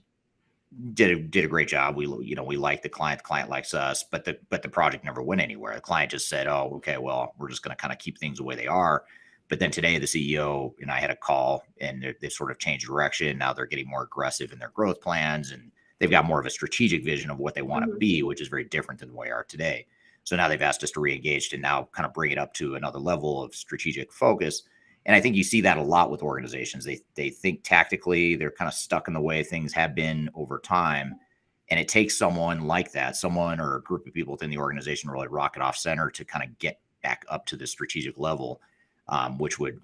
did a great job. We like the client likes us, but the project never went anywhere. The client just said, "Oh, okay, well, we're just going to kind of keep things the way they are." But then today, the CEO and I had a call, and they sort of changed direction. Now they're getting more aggressive in their growth plans, and they've got more of a strategic vision of what they want to be, which is very different than the way we are today. So now they've asked us to re-engage to now kind of bring it up to another level of strategic focus. And I think you see that a lot with organizations. They think tactically, they're kind of stuck in the way things have been over time. And it takes someone like that, someone or a group of people within the organization to really rocket off center to kind of get back up to the strategic level, which would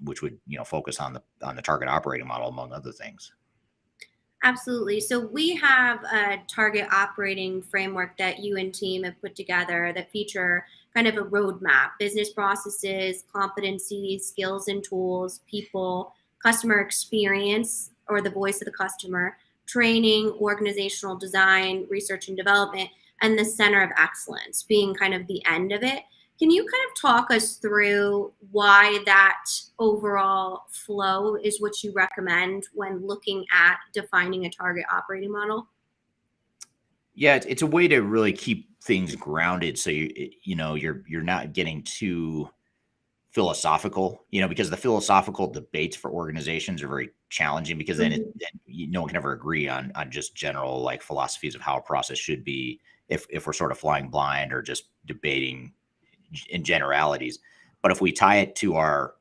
focus on the target operating model, among other things. Absolutely. So we have a target operating framework that you and team have put together that feature kind of a roadmap: business processes, competencies, skills and tools, people, customer experience or the voice of the customer, training, organizational design, research and development, and the center of excellence being kind of the end of it. Can you kind of talk us through why that overall flow is what you recommend when looking at defining a target operating model? Yeah, it's a way to really keep things grounded, so you're not getting too philosophical, because the philosophical debates for organizations are very challenging, because then no one can ever agree on just general like philosophies of how a process should be if we're sort of flying blind or just debating in generalities. But if we tie it to our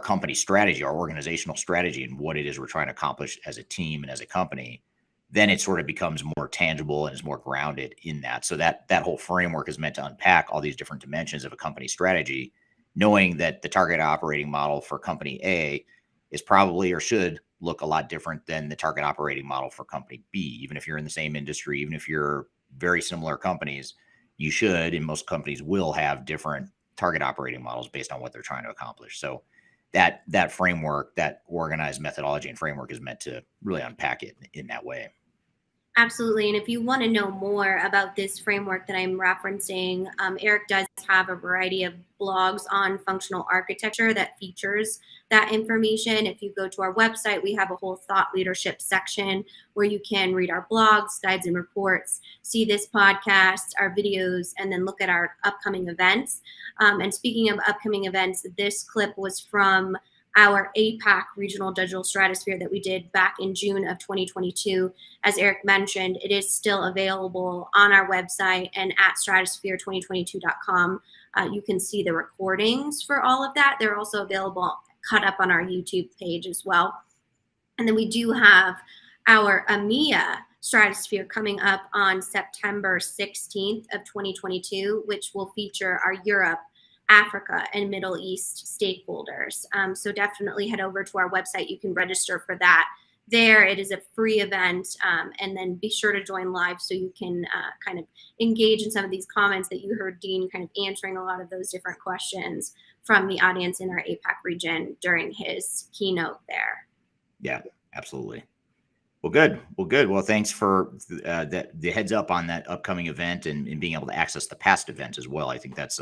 company strategy, our organizational strategy, and what it is we're trying to accomplish as a team and as a company, then it sort of becomes more tangible and is more grounded in that. So that whole framework is meant to unpack all these different dimensions of a company strategy, knowing that the target operating model for company A is probably or should look a lot different than the target operating model for company B. Even if you're in the same industry, even if you're very similar companies, you should, and most companies will have different target operating models based on what they're trying to accomplish. So that framework, that organized methodology and framework is meant to really unpack it in that way. Absolutely. And if you want to know more about this framework that I'm referencing, Eric does have a variety of blogs on functional architecture that features that information. If you go to our website, we have a whole thought leadership section where you can read our blogs, guides, and reports, see this podcast, our videos, and then look at our upcoming events. And speaking of upcoming events, this clip was from our APAC Regional Digital Stratosphere that we did back in June of 2022. As Eric mentioned, it is still available on our website and at stratosphere2022.com. You can see the recordings for all of that. They're also available cut up on our YouTube page as well. And then we do have our EMEA Stratosphere coming up on September 16th of 2022, which will feature our Europe, Africa, and Middle East stakeholders. So definitely head over to our website. You can register for that. There, it is a free event, and then be sure to join live so you can kind of engage in some of these comments that you heard Dean kind of answering a lot of those different questions from the audience in our APAC region during his keynote there. Yeah, absolutely. Well, good. Well, thanks for the heads up on that upcoming event and being able to access the past event as well. I think that's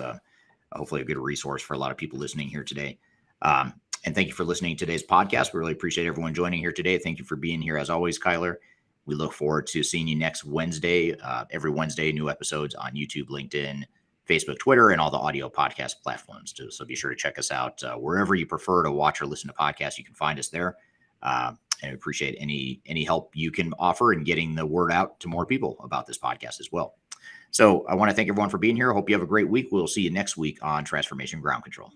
hopefully a good resource for a lot of people listening here today. And thank you for listening to today's podcast. We really appreciate everyone joining here today. Thank you for being here as always, Kyler. We look forward to seeing you next Wednesday. Every Wednesday, new episodes on YouTube, LinkedIn, Facebook, Twitter, and all the audio podcast platforms too. So be sure to check us out wherever you prefer to watch or listen to podcasts. You can find us there. And appreciate any help you can offer in getting the word out to more people about this podcast as well. So I want to thank everyone for being here. I hope you have a great week. We'll see you next week on Transformation Ground Control.